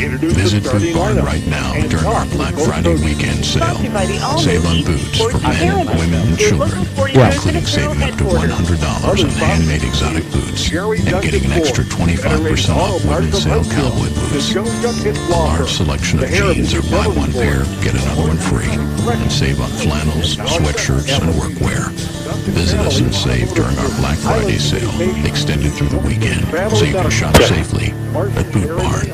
Visit Boot Barn right now during our Black Friday weekend sale. Save on boots for men, women, and children, including saving up to $100 on handmade exotic boots and getting an extra 25% off women's sale cowboy boots. A large selection of jeans or buy one pair, get another one free. And save on flannels, sweatshirts, and workwear. Visit us and save during our Black Friday sale, extended through the weekend, so you can shop safely at Boot Barn.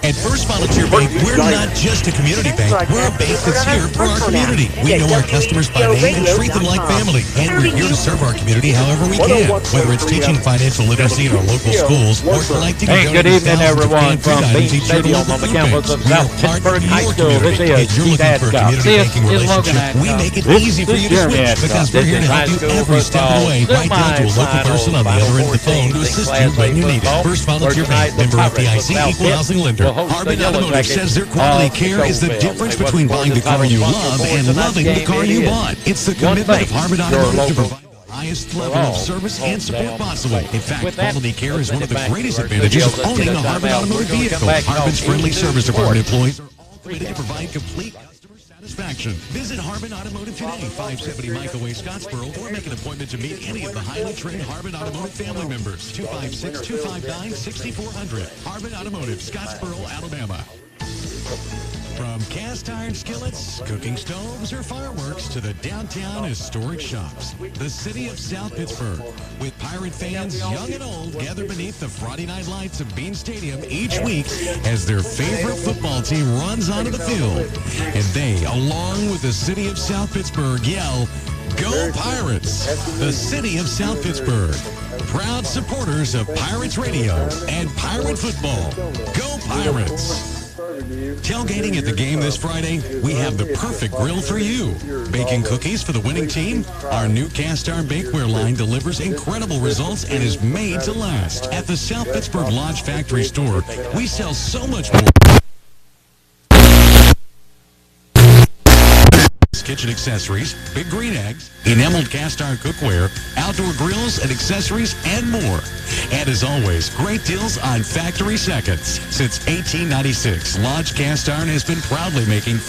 At First Volunteer Bank, we're not just a community bank. We're a bank that's here for our community. We know our customers by name and treat them like family. And we're here to serve our community however we can. Whether it's teaching financial literacy in our local schools or collecting and good evening, everyone, from Bean Stadium on the campus of South Pittsburg High School. This is Keith Adcock. This is Logan Adcock. We make it easy for you to switch because we're here to help you every step of the way. Right down to a local person on the other end of the phone to assist you when you need it. First Volunteer Bank, member FDIC, equal housing lender. Harbin Automotive says their quality care is the difference between buying the car you love and loving the car you bought. It's the commitment of Harbin Automotive to provide the highest level of service and support possible. In fact, quality care is one of the greatest advantages of owning a Harbin Automotive vehicle. Harbin's friendly service department employees are all committed to provide complete customer satisfaction. Visit Harbin Automotive today, 570 Michael Way, Scottsboro, or make an appointment to meet any of the highly trained Harbin Automotive family members. 256-259-6400. Harbin Automotive, Scottsboro, Alabama. From cast iron skillets, cooking stoves, or fireworks to the downtown historic shops, the city of South Pittsburg, with Pirate fans young and old, gather beneath the Friday night lights of Bean Stadium each week as their favorite football team runs onto the field. And they, along with the city of South Pittsburg, yell, "Go Pirates!" The city of South Pittsburg, proud supporters of Pirates Radio and Pirate football. Go Pirates! Tailgating at the game this Friday, we have the perfect grill for you. Baking cookies for the winning team? Our new cast iron bakeware line delivers incredible results and is made to last. At the South Pittsburg Lodge Factory store, we sell so much more. Kitchen accessories, big green eggs, enameled cast iron cookware, outdoor grills and accessories, and more. And as always, great deals on factory seconds. Since 1896, Lodge Cast Iron has been proudly making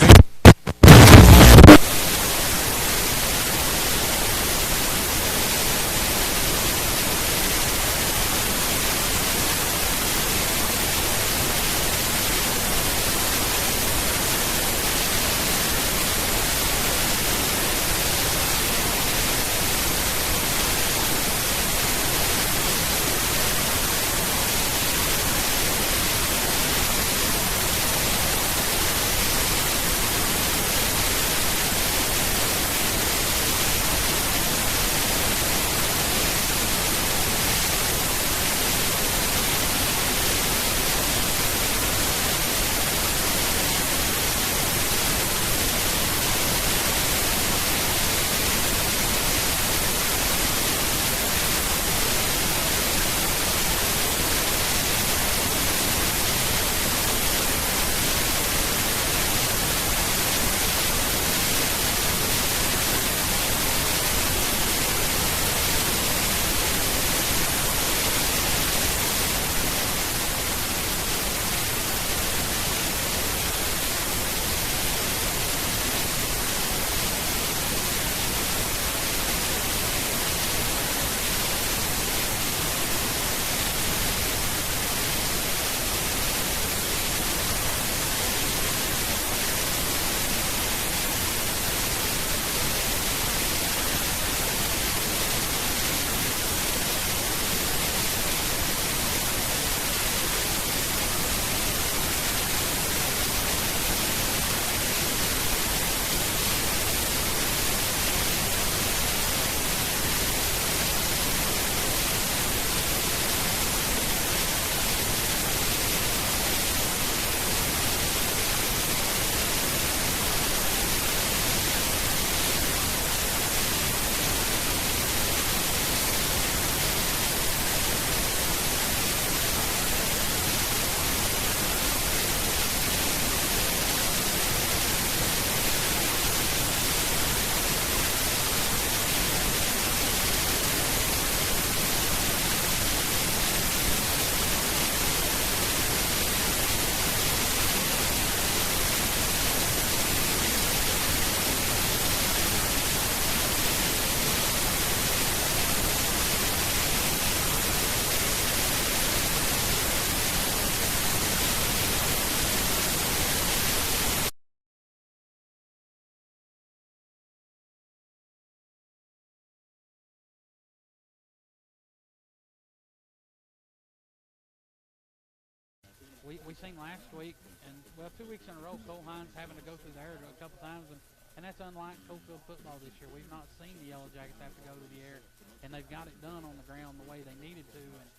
we seen last week, and, 2 weeks in a row, Cole Hines having to go through the air a couple times, and that's unlike Coalfield football this year. We've not seen the Yellow Jackets have to go to the air, and they've got it done on the ground the way they needed to. And,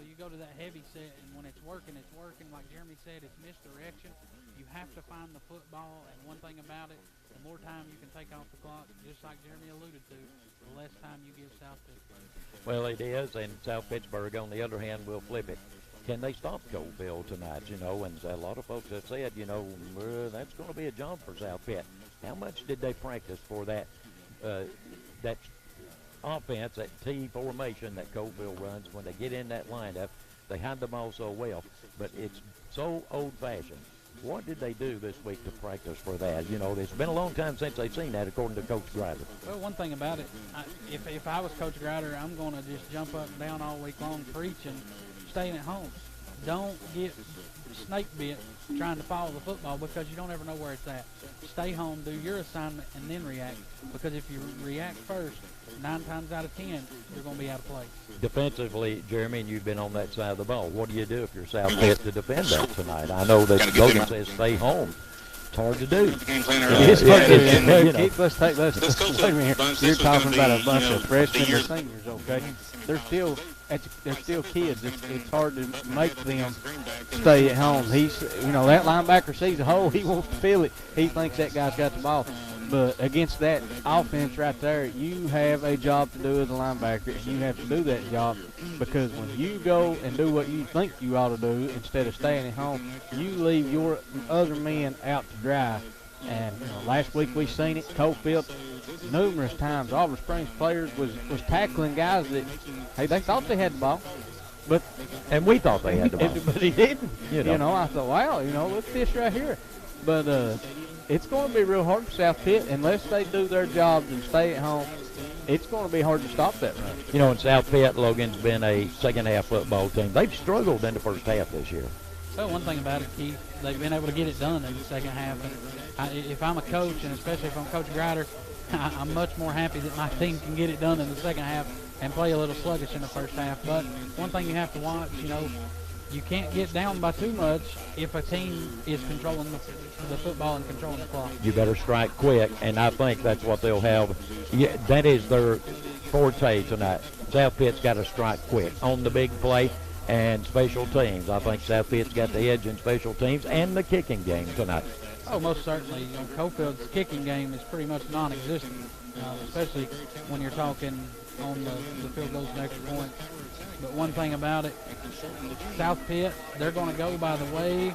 you go to that heavy set, and when it's working, like Jeremy said, it's misdirection. You have to find the football, and one thing about it, the more time you can take off the clock, just like Jeremy alluded to, the less time you give South Pittsburgh. Well, it is, and South Pittsburgh, on the other hand, will flip it. Can they stop Coalfield tonight, And a lot of folks have said, that's going to be a jump for South Pitt. How much did they practice for that offense, that T formation that Coalfield runs? When they get in that lineup, they hide the ball so well, but it's so old-fashioned. What did they do this week to practice for that? It's been a long time since they've seen that, according to Coach Grider. Well, one thing about it, if I was Coach Grider, I'm going to just jump up and down all week long preaching, staying at home. Don't get snake bit trying to follow the football, because you don't ever know where it's at. Stay home, do your assignment, and then react, because if you react first, 9 times out of 10, you're going to be out of place. Defensively, Jeremy, and you've been on that side of the ball, what do you do if you're South Pitt to defend that tonight? I know that Logan says stay home. It's hard to do. It is hard to do. Let's take this. Wait a minute here. You're talking about a bunch of freshmen or seniors, okay? They're still kids. It's hard to make them stay at home. That linebacker sees a hole. He wants to fill it. He thinks that guy's got the ball. But against that offense right there, you have a job to do as a linebacker, and you have to do that job, because when you go and do what you think you ought to do instead of staying at home, you leave your other men out to dry. And last week we seen it. Coalfield, numerous times, Auburn Springs players was tackling guys that, hey, they thought they had the ball, and we thought they had the ball, but he didn't. I thought, wow, look at this right here. But it's going to be real hard for South Pitt unless they do their jobs and stay at home. It's going to be hard to stop that run. In South Pitt, Logan's been a second-half football team. They've struggled in the first half this year. Well, one thing about it, Keith, they've been able to get it done in the second half. And if I'm a coach, and especially if I'm Coach Grider, I'm much more happy that my team can get it done in the second half and play a little sluggish in the first half. But one thing you have to watch, you can't get down by too much if a team is controlling the football and controlling the clock. You better strike quick, and I think that's what they'll have. Yeah, that is their forte tonight. South Pitt's got to strike quick on the big play and special teams. I think South Pitt's got the edge in special teams and the kicking game tonight. Oh, most certainly. Coalfield's kicking game is pretty much non-existent, especially when you're talking on the field goals and extra points. But one thing about it, South Pitt, they're going to go by the way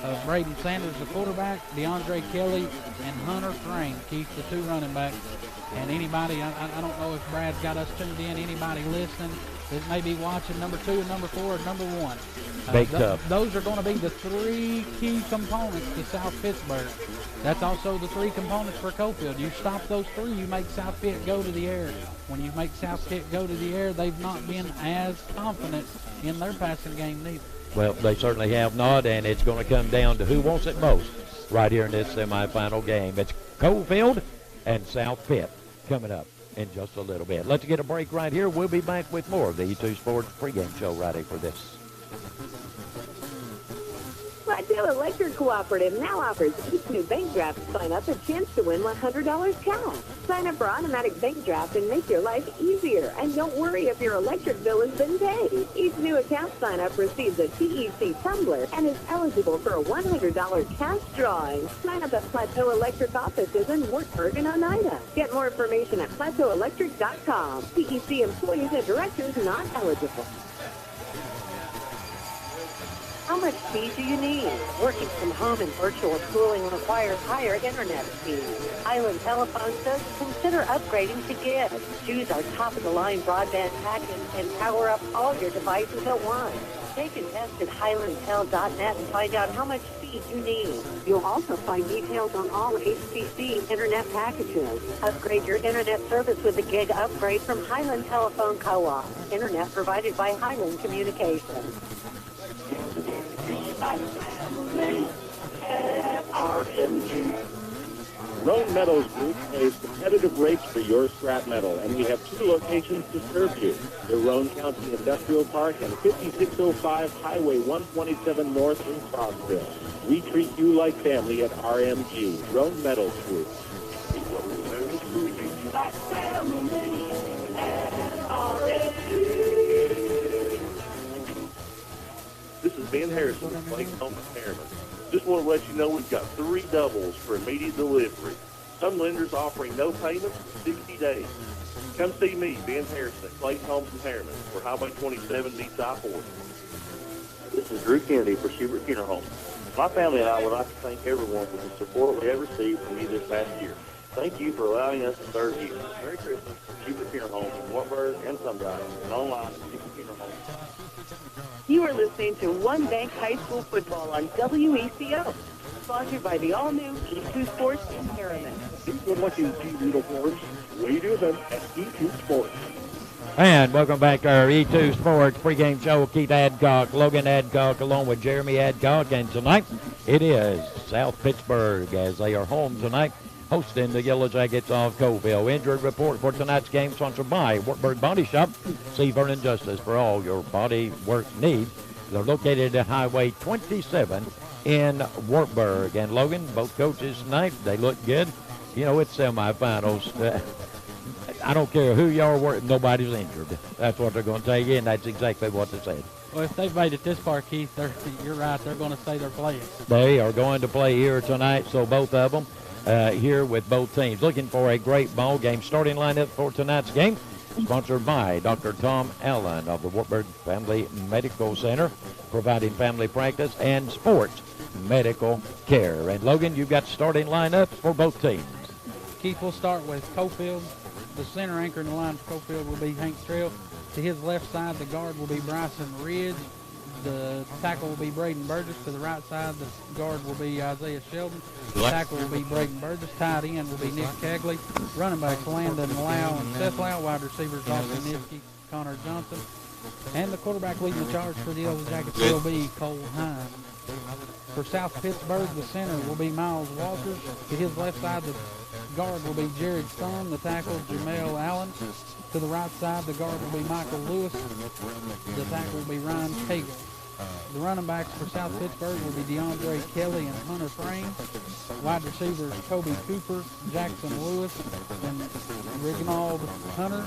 of Braden Sanders, the quarterback, DeAndre Kelly, and Hunter Frame, Keith, the 2 running backs. And anybody, I don't know if Brad's got us tuned in, anybody listening that may be watching number 2 and number 4 and number 1. Big tough. Those are going to be the 3 key components to South Pittsburgh. That's also the 3 components for Coalfield. You stop those 3, you make South Pitt go to the air. When you make South Pitt go to the air, they've not been as confident in their passing game neither. Well, they certainly have not, and it's going to come down to who wants it most right here in this semifinal game. It's Coalfield and South Pitt coming up in just a little bit. Let's get a break right here. We'll be back with more of the E2 Sports pregame show right after this. Plateau Electric Cooperative now offers each new bank draft sign-up a chance to win $100 cash. Sign up for automatic bank draft and make your life easier. And don't worry if your electric bill has been paid. Each new account sign-up receives a TEC tumbler and is eligible for a $100 cash drawing. Sign up at Plateau Electric offices in Wartburg and Oneida. Get more information at plateauelectric.com. TEC employees and directors not eligible. How much speed do you need? Working from home and virtual schooling requires higher internet speed. Highland Telephone says consider upgrading to Gig. Choose our top-of-the-line broadband package and power up all your devices at once. Take a test at highlandtel.net and find out how much speed you need. You'll also find details on all HTC internet packages. Upgrade your internet service with a Gig upgrade from Highland Telephone Co-op. Internet provided by Highland Communications. Roan Metals Group pays competitive rates for your scrap metal, and we have 2 locations to serve you. The Roan County Industrial Park and 5605 Highway 127 North in Coalfield. We treat you like family at RMG, Roan Metals Group. This is Ben Harrison of Clayton Home Repairman. Just want to let you know we've got 3 doubles for immediate delivery. Some lenders offering no payment for 60 days. Come see me, Ben Harrison, at Clayton Home Repairman, for Highway 27 meets I-40. This is Drew Kennedy for Schubert Funeral Home. My family and I would like to thank everyone for the support we have received from you this past year. Thank you for allowing us to serve you. Merry Christmas from Schubert Funeral Home in Wartburg and Sunrise, and online at Schubert Funeral Home. You are listening to One Bank High School Football on WECO, sponsored by the all-new E2 Sports in Harriman. Good looking uniforms. We do them at E2 Sports. And welcome back to our E2 Sports pregame show. Keith Adcock, Logan Adcock, along with Jeremy Adcock. And tonight it is South Pittsburg as they are home tonight, hosting the Yellow Jackets of Coalfield. Injury report for tonight's game sponsored by Wartburg Body Shop. See Vernon Justice for all your body work needs. They're located at Highway 27 in Wartburg. And Logan, both coaches tonight, they look good. You know, it's semifinals. I don't care who y'all were, nobody's injured. That's what they're going to tell you, and that's exactly what they said. Well, if they've made it this far, Keith, you're right. They're going to say they're playing. They are going to play here tonight, so both of them here with both teams. Looking for a great ball game. Starting lineup for tonight's game, sponsored by Dr. Tom Allen of the Wartburg Family Medical Center, providing family practice and sports medical care. And Logan, you've got starting lineups for both teams. Keith, we'll start with Coalfield. The center anchor in the line for Coalfield will be Hank Trail. To his left side, the guard will be Bryson Ridge. The tackle will be Braden Burgess. To the right side, the guard will be Isaiah Sheldon. The tackle will be Braden Burgess. Tight end will be Nick Cagley. Running backs Landon Lau and Seth Lau. Wide receivers Austin Niski, Connor Johnson. And the quarterback leading the charge for the Yellow Jackets will be Cole Hine. For South Pittsburg, the center will be Miles Walters. To his left side, the guard will be Jared Stone. The tackle, Jamel Allen. To the right side, the guard will be Michael Lewis. The tackle will be Ryan Cagle. The running backs for South Pittsburg will be DeAndre Kelly and Hunter Frame. Wide receivers Kobe Cooper, Jackson Lewis, and Reginald Hunter.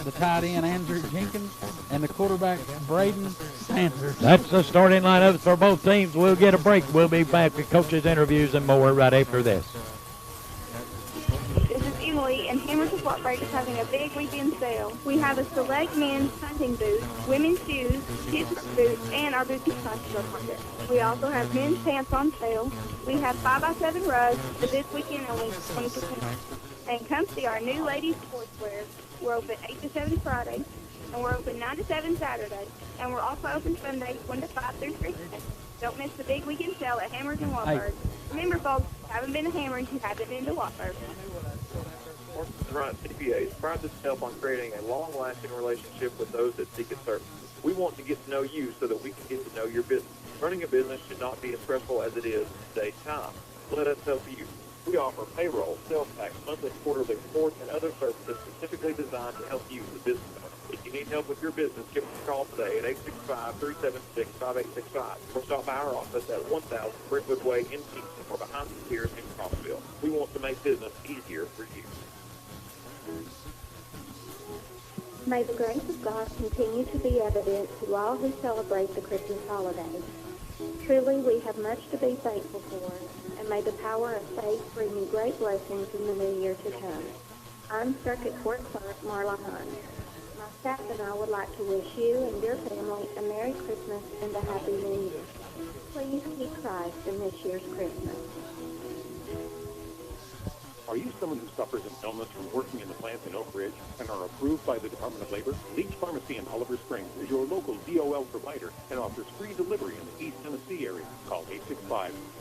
The tight end Andrew Jenkins, and the quarterback Braden Sanders. That's the starting lineup for both teams. We'll get a break. We'll be back with coaches' interviews and more right after this. Emily, and Hamilton Wartburg is having a big weekend sale. We have a select men's hunting booth, women's shoes, kids' boots, and our boutique bicycle market. We also have men's pants on sale. We have 5x7 rugs, but this weekend only 20% off. And come see our new ladies' sportswear. We're open 8 to 7 Fridays, and we're open 9 to 7 Saturdays. And we're also open Sundays 1 to 5 through Christmas. Don't miss the big weekend sale at Hammers and Wartburg. Remember, folks, if you haven't been to Hammers, you haven't been to Wartburg. CPAs pride itself on creating a long-lasting relationship with those that seek its services. We want to get to know you so that we can get to know your business. Running a business should not be as stressful as it is in today's time. Let us help you. We offer payroll, sales tax, monthly, quarterly reports, and other services specifically designed to help you, the business owner. If you need help with your business, give us a call today at 865-376-5865 or stop by our office at 1000 Brentwood Way in Kingston or behind the piers in Coalfield. We want to make business easier for you. May the grace of God continue to be evident to all who celebrate the Christmas holiday. Truly, we have much to be thankful for, and may the power of faith bring you great blessings in the new year to come. I'm Circuit Court Clerk Marla Hunt. My staff and I would like to wish you and your family a Merry Christmas and a Happy New Year. Please keep Christ in this year's Christmas. Are you someone who suffers an illness from working in the plants in Oak Ridge and are approved by the Department of Labor? Leach Pharmacy in Oliver Springs is your local DOL provider and offers free delivery in the East Tennessee area. Call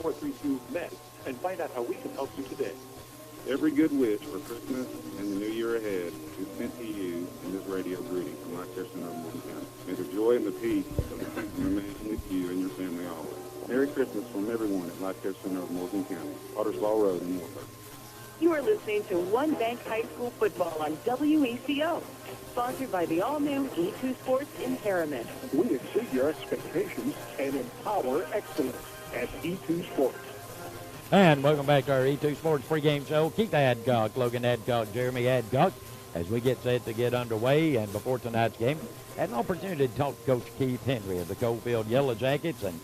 865-432-MED and find out how we can help you today. Every good wish for Christmas and the new year ahead is sent to you in this radio greeting from Life Care Center of Morgan County. May the joy and the peace remain with you and your family always. Merry Christmas from everyone at Life Care Center of Morgan County, Ottersbaugh Road in Wartburg. You are listening to One Bank High School football on WECO, sponsored by the all-new E2 Sports in Harriman. We exceed your expectations and empower excellence at E2 Sports. And welcome back to our E2 Sports pregame show. Keith Adcock, Logan Adcock, Jeremy Adcock, as we get set to get underway. And before tonight's game, had an opportunity to talk to Coach Keith Henry of the Coalfield Yellow Jackets. And,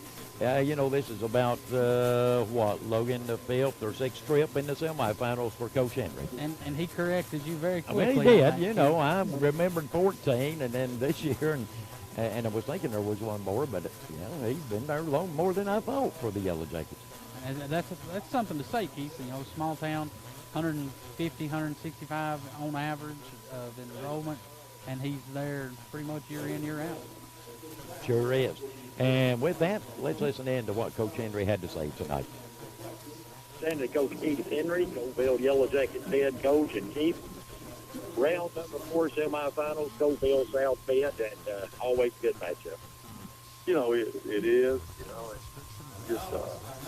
you know, this is about, Logan, the 5th or 6th trip in the semifinals for Coach Henry. And he corrected you very quickly. I mean, he did. You know, I remembered 14, and then this year, and I was thinking there was one more, but, you know, he's been there long more than I thought for the Yellow Jackets. And that's something to say, Keith. You know, small town, 150, 165 on average of enrollment, and he's there pretty much year in, year out. Sure is. And with that, let's listen in to what Coach Henry had to say tonight. Send to Coach Keith Henry, Coalfield Yellow Jackets head coach, and Keith. Round number 4 semifinals, Coalfield South Pitt, and always good matchup. You know, it is. You know, just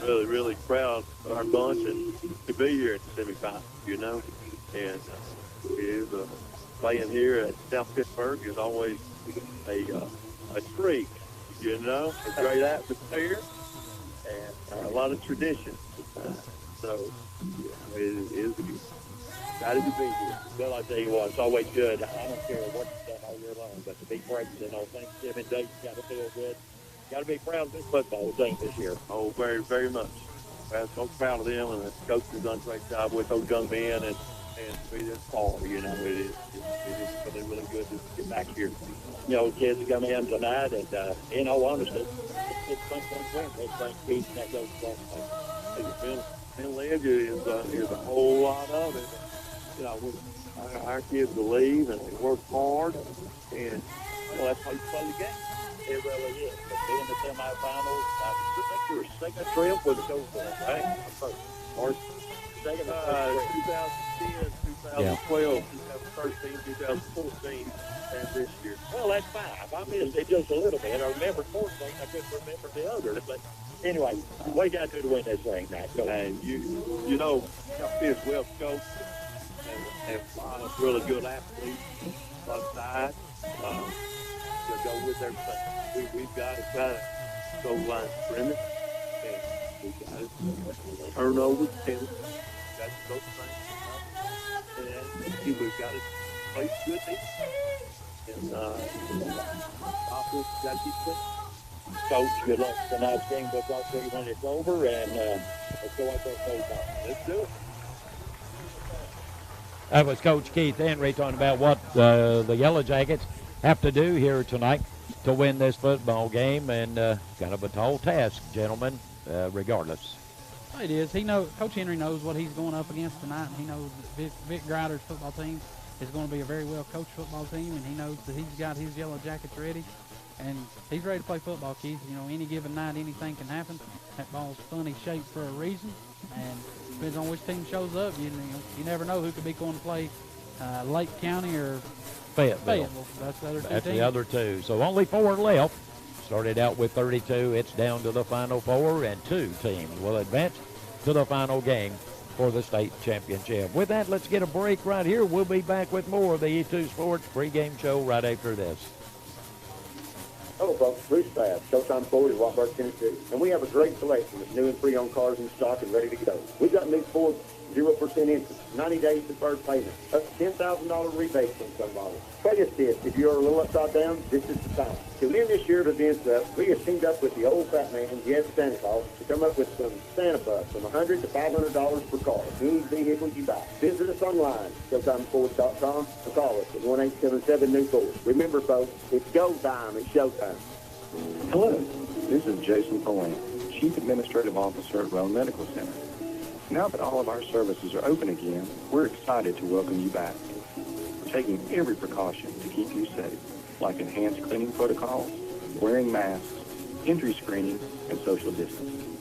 really, really proud of our bunch and to be here at the semifinal, you know. And it is playing here at South Pittsburg is always a treat, you know. A great atmosphere and a lot of tradition. So, you know, it is excited to be here. Well, I tell you what, it's always good. I don't care what you've done all year long, but to be practicing on Thanksgiving Day, you got to feel good. Got to be proud of this football team this year. Oh, very, very much. I'm so proud of them, and the coach has done a great job with those young men and to be this far. You know, it is really, really good to get back here. You know, kids come in tonight, and in all honesty, it's fun to win. It's like Keith, that goes across. Mental edge is a whole lot of it. You know, our kids believe and they work hard, and well, that's how you play the game. It really is. But being the semifinals, I think your second trip was Coalfield, right? Or second 2010, 2012, 2013, 2014, and this year. Well, that's 5. I missed it just a little bit. I remembered 14. I couldn't remember the others. But anyway, what you got to do to win this thing, Matt? And you know, is well coached and a lot of really good athletes on the side. To go with everything. We've got to try to go line scrimmage, and we've got to turn over, and we've got to go things, and we've got to play good defense, and offense got to be quick. Coach, good luck tonight's game. We'll talk to you when it's over, and let's go out there and play. Let's do it. That was Coach Keith Henry talking about what the Yellow Jackets have to do here tonight to win this football game, and kind of a tall task, gentlemen, regardless. It is. Coach Henry knows what he's going up against tonight, and he knows that Vic Grider's football team is going to be a very well-coached football team, and he knows that he's got his Yellow Jackets ready, and he's ready to play football, Keith. You know, any given night, anything can happen. That ball's funny shaped for a reason, and depends on which team shows up. You never know who could be going to play Lake County or Fayetteville. That's the other two That's teams. the other two. So only 4 left. Started out with 32. It's down to the final 4, and 2 teams will advance to the final game for the state championship. With that, let's get a break right here. We'll be back with more of the E2 Sports pregame show right after this. Hello, folks. Bruce Bass, Showtime Ford in Wattburg, Tennessee. And we have a great selection of new and pre-owned cars in stock and ready to go. We've got new Ford 0% interest, 90 days deferred payment, up to $10,000 rebates on some models. Play us this. If you're a little upside down, this is the time. To end this year of events up, we have teamed up with the old fat man, Jed Santa Claus, to come up with some Santa bucks from $100 to $500 per car. Any vehicle you buy. Visit us online, ShowtimeFord.com, or call us at 1-877-NEW-FORD. Remember, folks, it's go time. It's showtime. Hello, this is Jason Pullen, Chief Administrative Officer at Roan Medical Center. Now that all of our services are open again, we're excited to welcome you back. We're taking every precaution to keep you safe, like enhanced cleaning protocols, wearing masks, entry screening, and social distancing.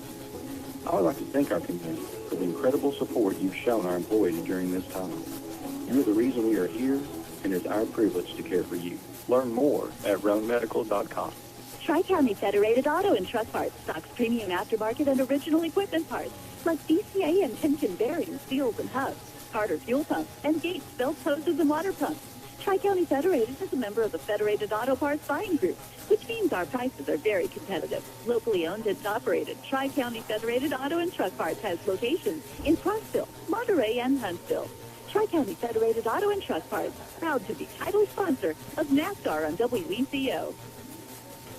I would like to thank our community for the incredible support you've shown our employees during this time. You're the reason we are here, and it's our privilege to care for you. Learn more at roanmedical.com. Tri-County Federated Auto and Truck Parts stocks premium aftermarket and original equipment parts, like DCA and tension bearings, seals, and hubs. Carter fuel pumps, and Gates belt hoses and water pumps. Tri-County Federated is a member of the Federated Auto Parts Buying Group, which means our prices are very competitive. Locally owned and operated, Tri-County Federated Auto and Truck Parts has locations in Clarksville, Monterey, and Huntsville. Tri-County Federated Auto and Truck Parts, proud to be title sponsor of NASCAR on WECO.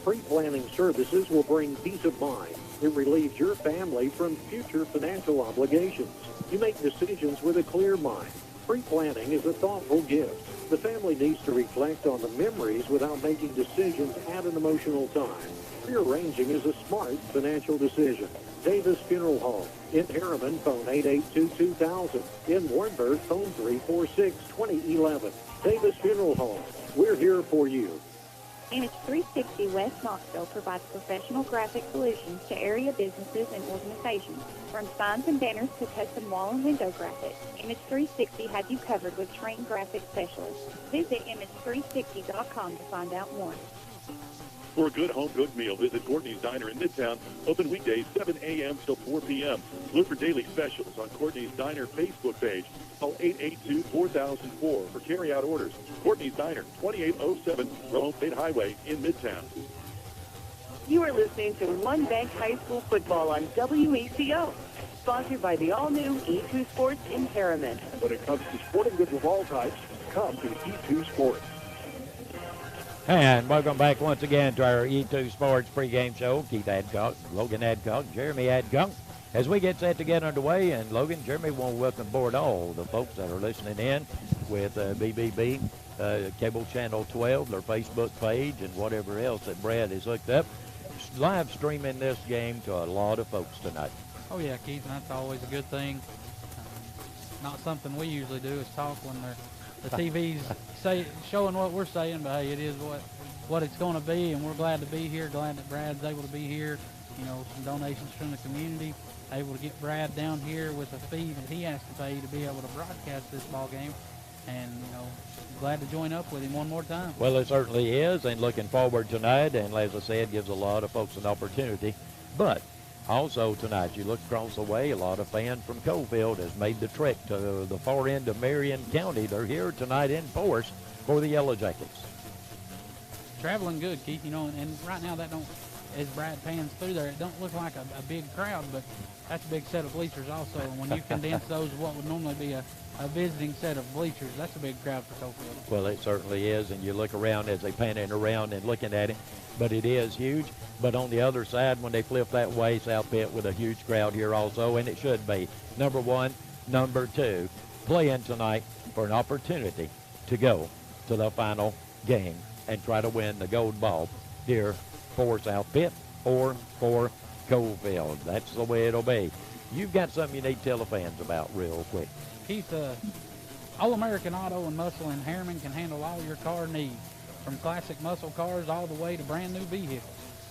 Pre-planning services will bring peace of mind. It relieves your family from future financial obligations. You make decisions with a clear mind. Pre-planning is a thoughtful gift. The family needs to reflect on the memories without making decisions at an emotional time. Rearranging is a smart financial decision. Davis Funeral Home. In Harriman, phone 882-2000. In Warrenburg, phone 346-2011. Davis Funeral Home. We're here for you. Image 360 West Knoxville provides professional graphic solutions to area businesses and organizations. From signs and banners to custom wall and window graphics, Image 360 has you covered with trained graphic specialists. Visit image360.com to find out more. For a good home-cooked meal, visit Courtney's Diner in Midtown. Open weekdays 7 a.m. till 4 p.m. Look for daily specials on Courtney's Diner Facebook page. Call 882-4004 for carry-out orders. Courtney's Diner, 2807 Rome State Highway in Midtown. You are listening to One Bank High School football on WECO, sponsored by the all-new E2 Sports in Harriman. When it comes to sporting goods of all types, come to E2 Sports. And welcome back once again to our E2 Sports pregame show. Keith Adcock, Logan Adcock, Jeremy Adcock. As we get set to get underway, and Logan, Jeremy want to welcome aboard all the folks that are listening in with BBB, Cable Channel 12, their Facebook page, and whatever else that Brad has hooked up. Live streaming this game to a lot of folks tonight. Oh, yeah, Keith, and that's always a good thing. Not something we usually do is talk when the TV's showing what we're saying, but hey, it is what it's going to be, and we're glad to be here, glad that Brad's able to be here. You know, some donations from the community, able to get Brad down here with a fee that he has to pay to be able to broadcast this ball game, and, you know, glad to join up with him one more time. Well, it certainly is, and looking forward tonight, and as I said, gives a lot of folks an opportunity. But also tonight, you look across the way, a lot of fans from Coalfield has made the trek to the far end of Marion County. They're here tonight in force for the Yellow Jackets. Traveling good, Keith, you know, and right now that don't, as Brad pans through there, it don't look like a big crowd, but that's a big set of bleachers also. And when you condense those, what would normally be a visiting set of bleachers, that's a big crowd for Coalfield. Well, it certainly is, and you look around as they panning around and looking at it, but it is huge. But on the other side, when they flip that way, South Pitt with a huge crowd here also, and it should be. Number one, number two, playing tonight for an opportunity to go to the final game and try to win the gold ball here for South Pitt or for Coalfield. That's the way it'll be. You've got something you need to tell the fans about real quick. Keith, All-American Auto and Muscle in Harriman can handle all your car needs, from classic muscle cars all the way to brand new vehicles.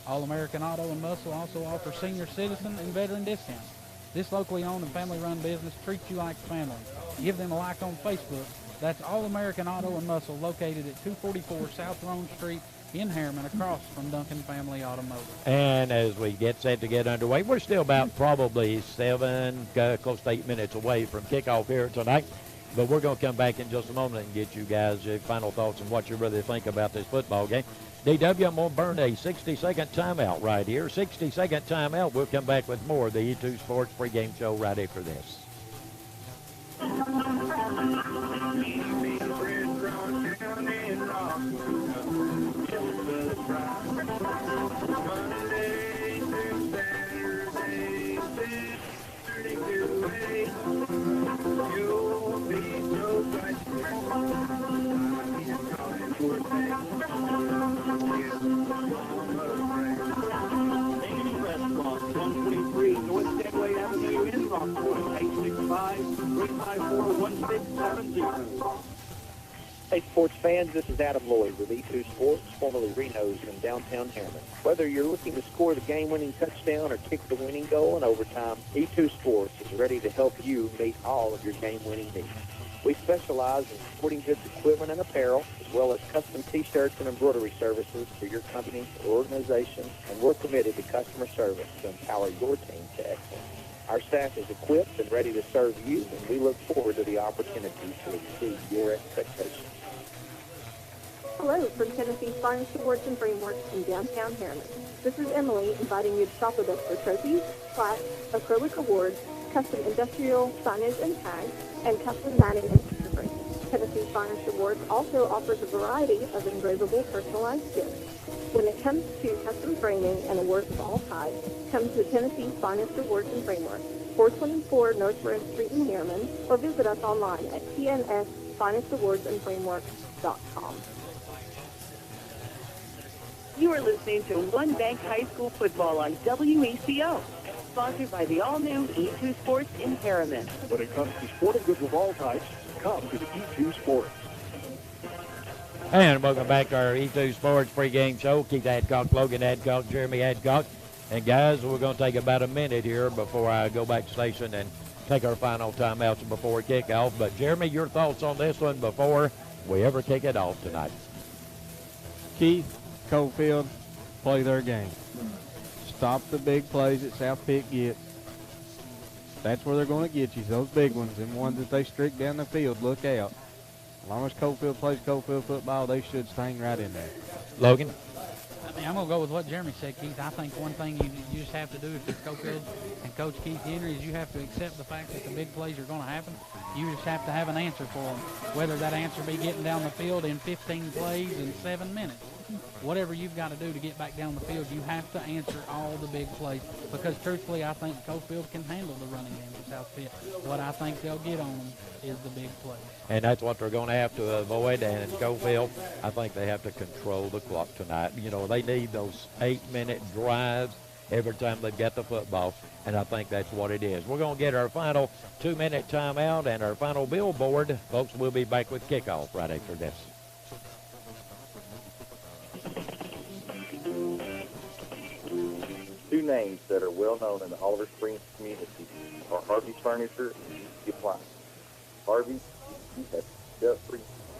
All-American Auto and Muscle also offers senior citizen and veteran discounts. This locally owned and family-run business treats you like family. Give them a like on Facebook. That's All-American Auto and Muscle, located at 244 South Rome Street in Harriman, across from Duncan Family Automotive. And as we get set to get underway, we're still about probably close to 8 minutes away from kickoff here tonight. But we're going to come back in just a moment and get you guys your final thoughts on what you really think about this football game. DW, I'm going to burn a 60-second timeout right here. 60-second timeout. We'll come back with more of the E2 Sports pregame show right after this. North Gateway Avenue in Rockport, 865-354-1670. Hey, sports fans, this is Adam Lloyd with E2 Sports, formerly Reno's in downtown Harriman. Whether you're looking to score the game-winning touchdown or kick the winning goal in overtime, E2 Sports is ready to help you meet all of your game-winning needs. We specialize in sporting goods equipment and apparel, as well as custom T-shirts and embroidery services for your company or organization, and we're committed to customer service to empower your team to excellence. Our staff is equipped and ready to serve you, and we look forward to the opportunity to exceed your expectations. Hello from Tennessee's Finest Awards and Frameworks in downtown Harriman. This is Emily inviting you to shop with us for trophies, plaques, acrylic awards, custom industrial signage and tags, and custom matting and picture frames. Tennessee's Finest Awards also offers a variety of engravable personalized gifts. When it comes to custom framing and awards of all types, come to Tennessee's Finest Awards and Frameworks, 424 North Road Street in Harriman, or visit us online at tnsfinestawardsandframeworks.com. You are listening to One Bank High School football on WECO, sponsored by the all-new E2 Sports in Harriman. When it comes to sporting goods of all types, come to the E2 Sports. And welcome back to our E2 Sports pregame show. Keith Adcock, Logan Adcock, Jeremy Adcock. And guys, we're going to take about a minute here before I go back to station and take our final timeouts before kickoff. But Jeremy, your thoughts on this one before we ever kick it off tonight? Keith, Coalfield, play their game. Stop the big plays that South Pitt gets. That's where they're going to get you, those big ones, and ones that they streak down the field. Look out. As long as Coalfield plays Coalfield football, they should hang right in there. Logan? I mean, I'm going to go with what Jeremy said, Keith. I think one thing you just have to do if you're Coalfield and Coach Keith Henry is you have to accept the fact that the big plays are going to happen. You just have to have an answer for them, whether that answer be getting down the field in 15 plays in 7 minutes. Whatever you've got to do to get back down the field, you have to answer all the big plays. Because, truthfully, I think Coalfield can handle the running game of South Pitt. What I think they'll get on them is the big plays. And that's what they're going to have to avoid. And in Coalfield, I think they have to control the clock tonight. You know, they need those 8-minute drives every time they've got the football. And I think that's what it is. We're going to get our final 2-minute timeout and our final billboard. Folks, we'll be back with kickoff right after this. Two names that are well known in the Oliver Springs community are Harvey's Furniture and Easy Appliance. Harvey's has just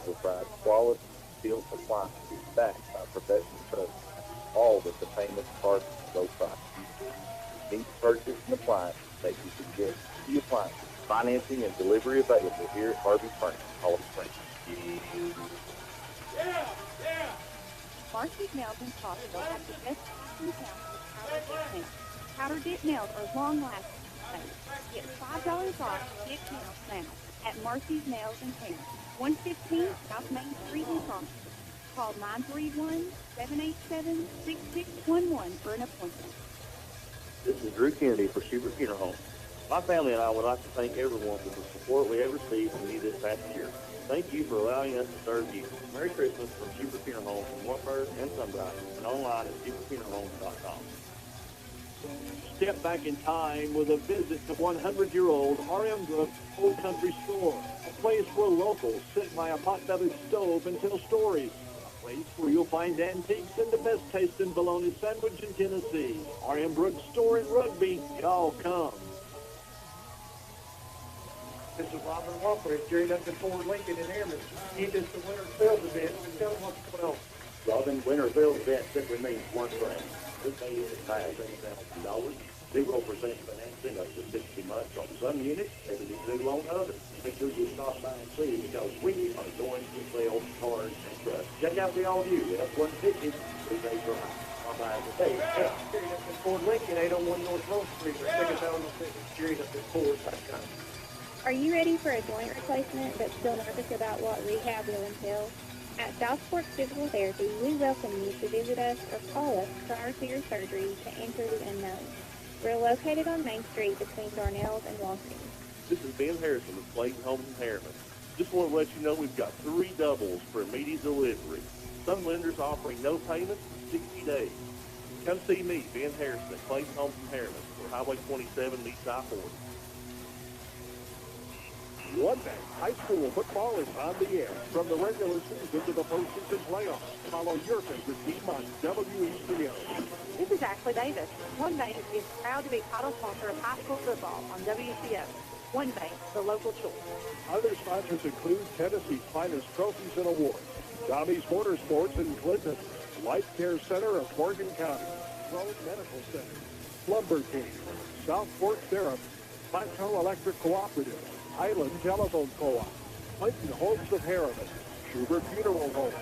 provide quality steel appliances backed by professional trust, all with the payment parts low price. Need to purchase an appliance that you can get Easy Appliances. Financing and delivery available here at Harvey's Furniture, Oliver Springs. Marcy's Nails and Possible have the best in town for powder dip nails. Powder dip nails are long-lasting. Get $5 off dip nails now at Marcy's Nails and Paint, 115 South Main Street in Crossville. Call 931-787-6611 for an appointment. This is Drew Kennedy for Schubert Funeral Home. My family and I would like to thank everyone for the support we have received from you this past year. Thank you for allowing us to serve you. Merry Christmas from Schubert Funeral Home in Wartburg and Sunrise, and online at SchubertFuneralHome.com. Step back in time with a visit to 100-year-old R.M. Brooks Old Country Store, a place where locals sit by a pot-bellied stove and tell stories, a place where you'll find antiques and the best tasting bologna sandwich in Tennessee. R.M. Brooks Store in Rugby, y'all come. This is Robin Walker at Jerry Duncan Ford Lincoln in Harriman. He does the winter sales event. Tell them what's going on. Robin, winter sales event simply means one thing. This may is $5,000, 0% financing up to 60 months on some units, every new on others. Make sure you stop by and see because we are going to sell cars and trucks. Check out the all-new F-150. We may drive. Hey, Jerry Duncan Ford Lincoln, 801 North Road Street. Or check us out on the JerryDuncanFord.com. Are you ready for a joint replacement but still nervous about what rehab will entail? At Southport Physical Therapy, we welcome you to visit us or call us prior to your surgery to enter the unknown. We're located on Main Street between Darnell's and Walton. This is Ben Harrison with Clayton Homes in Harriman. Just want to let you know we've got 3 doubles for immediate delivery. Some lenders offering no payments for 60 days. Come see me, Ben Harrison, at Clayton Homes in Harriman, where Highway 27 meets I-40. One Bank High School football is on the air. From the regular season to the postseason playoffs. Follow your favorite team on WECO. This is Ashley Davis. One Bank is proud to be title sponsor of high school football on WCO. One Bank, the local choice. Other sponsors include Tennessee's finest trophies and awards, Tommy's Motorsports in Clinton, Life Care Center of Morgan County, Road Medical Center, Lumber King, South Fork Therapy, Plateau Electric Cooperative, Island Telephone Co-op, Clinton Homes of Harriman, Schubert Funeral Home,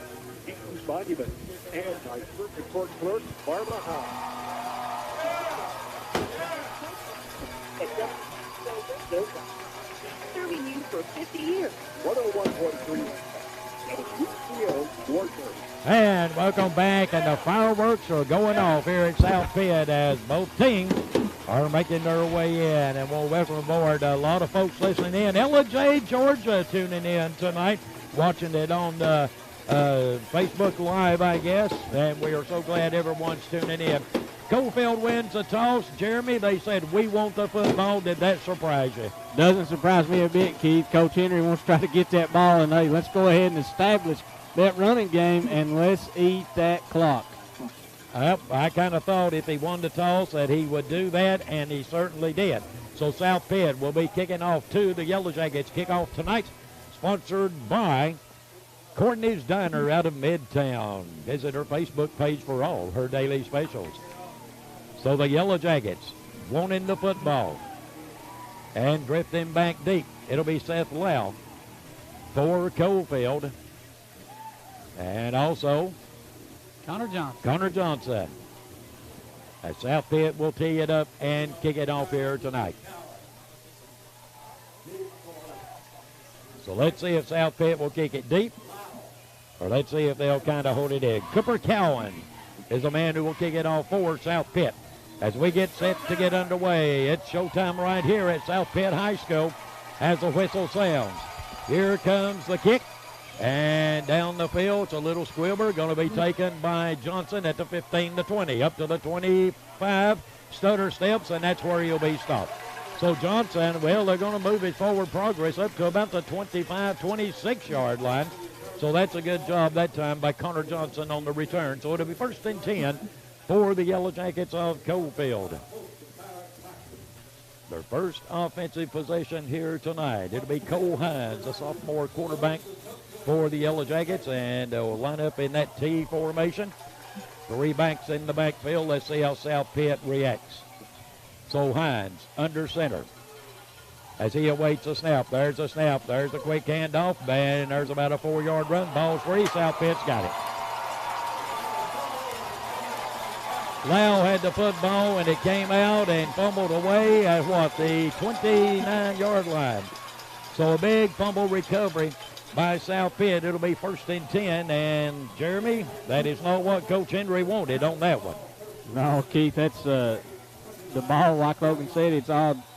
Eaton's Monument, and my circuit court clerk, Barbara Hahn. Serving you for 50 years. 101.3 And welcome back, and the fireworks are going off here at South Pitt as both teams are making their way in, and we'll welcome aboard a lot of folks listening in. LJ, Georgia tuning in tonight, watching it on the Facebook Live, I guess, and we are so glad everyone's tuning in. Coalfield wins the toss. Jeremy, they said, we want the football. Did that surprise you? Doesn't surprise me a bit, Keith. Coach Henry wants to try to get that ball, and hey, let's go ahead and establish that running game, and let's eat that clock. I kind of thought if he won the toss that he would do that, and he certainly did. So South Pitt will be kicking off to the Yellow Jackets. Kickoff tonight, sponsored by Courtney's Diner out of Midtown. Visit her Facebook page for all her daily specials. So the Yellow Jackets wanting the football and drifting back deep. It'll be Seth Lau for Coalfield. And also Connor Johnson. And South Pitt will tee it up and kick it off here tonight. So let's see if South Pitt will kick it deep, or let's see if they'll kind of hold it in. Cooper Cowan is the man who will kick it off for South Pitt. As we get set to get underway, it's showtime right here at South Pitt High School as the whistle sounds. Here comes the kick, and down the field, it's a little squibber, going to be taken by Johnson at the 15 to 20, up to the 25, stutter steps, and that's where he'll be stopped. So Johnson, well, they're going to move his forward progress up to about the 25, 26-yard line. So that's a good job that time by Connor Johnson on the return. So it'll be 1st and 10 for the Yellow Jackets of Coalfield. Their first offensive possession here tonight. It'll be Cole Hines, the sophomore quarterback for the Yellow Jackets, and they'll line up in that T formation. 3 backs in the backfield. Let's see how South Pitt reacts. So Hines under center as he awaits a snap. There's a snap. There's a quick handoff, and there's about a 4-yard run. Ball's free. South Pitt's got it. Lau had the football, and it came out and fumbled away at the 29-yard line. So a big fumble recovery by South Pitt. It'll be 1st and 10, and Jeremy, that is not what Coach Henry wanted on that one. No, Keith, that's the ball, like Logan said, it's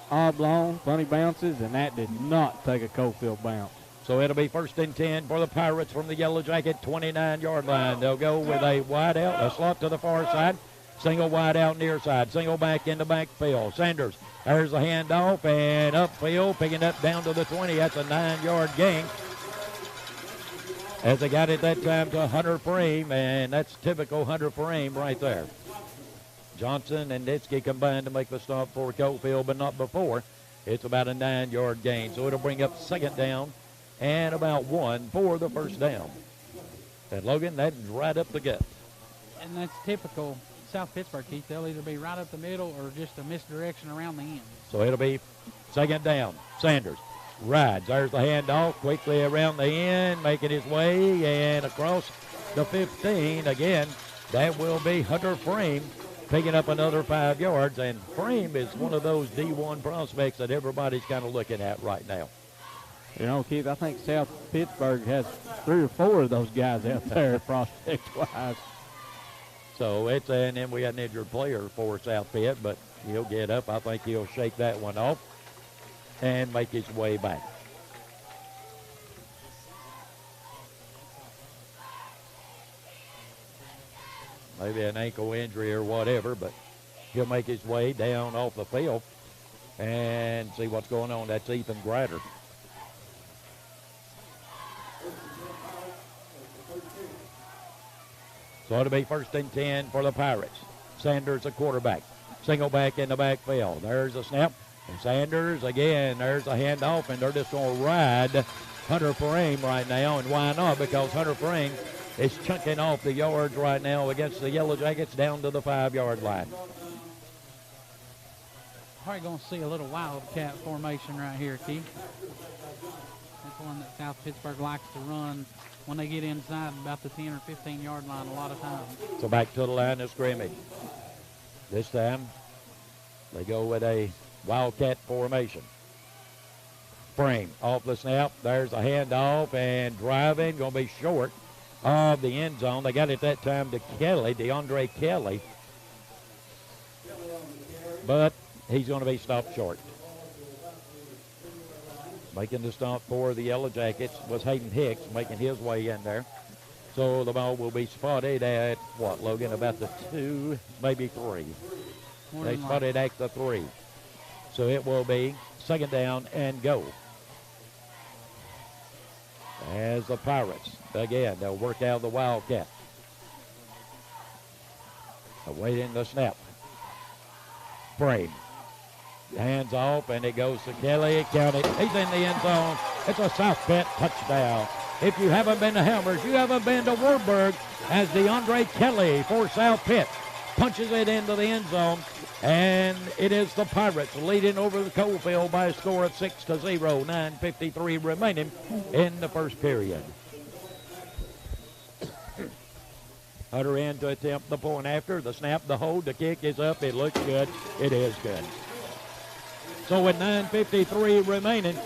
oblong, funny bounces, and that did not take a Coalfield bounce. So it'll be 1st and 10 for the Pirates from the Yellow Jacket 29-yard line. They'll go with a wide out, a slot to the far side. Single wide out near side. Single back in the backfield. Sanders, there's a handoff, and upfield, picking up down to the 20. That's a 9-yard gain. As they got it that time to Hunter Freem, and that's typical Hunter Freem right there. Johnson and Nitsky combined to make the stop for Coalfield, but not before. It's about a 9-yard gain, so it'll bring up 2nd down and about 1 for the 1st down. And Logan, that's right up the gut. And that's typical South Pittsburg, Keith. They'll either be right up the middle or just a misdirection around the end. So it'll be 2nd down. Sanders rides. There's the handoff quickly around the end, making his way and across the 15. Again, that will be Hunter Freem picking up another 5 yards. And Freem is one of those D1 prospects that everybody's kind of looking at right now. You know, Keith, I think South Pittsburg has 3 or 4 of those guys out there prospect-wise. So and then we got an injured player for South Pitt, but he'll get up. I think he'll shake that one off and make his way back. Maybe an ankle injury or whatever, but he'll make his way down off the field and see what's going on. That's Ethan Grider. So it'll be 1st and 10 for the Pirates. Sanders, a quarterback. Single back in the backfield. There's a snap. And Sanders, again, there's a handoff, and they're just going to ride Hunter Frame right now. And why not? Because Hunter Frame is chunking off the yards right now against the Yellow Jackets down to the 5-yard line. Probably going to see a little wildcat formation right here, Keith. That's one that South Pittsburg likes to run when they get inside about the 10 or 15-yard line a lot of times. So back to the line of scrimmage. This time, they go with a wildcat formation. Frame off the snap. There's a handoff, and driving, going to be short of the end zone. They got it that time to Kelly, DeAndre Kelly. But he's going to be stopped short. Making the stop for the Yellow Jackets was Hayden Hicks making his way in there. So the ball will be spotted at, what, Logan, about the 2, maybe 3. They spotted at the 3. So it will be second down and go. As the Pirates, again, they'll work out the Wildcat. Awaiting the snap. Frame. Hands off, and it goes to Kelly. Count it. He's in the end zone. It's a South Pitt touchdown. If you haven't been to Helmers, you haven't been to Wartburg, as DeAndre Kelly for South Pitt punches it into the end zone. And it is the Pirates leading over the Coalfield by a score of 6-0. 9:53 remaining in the first period. Hunter in to attempt the point after. The snap, the hold, the kick is up. It looks good. It is good. So with 9:53 remaining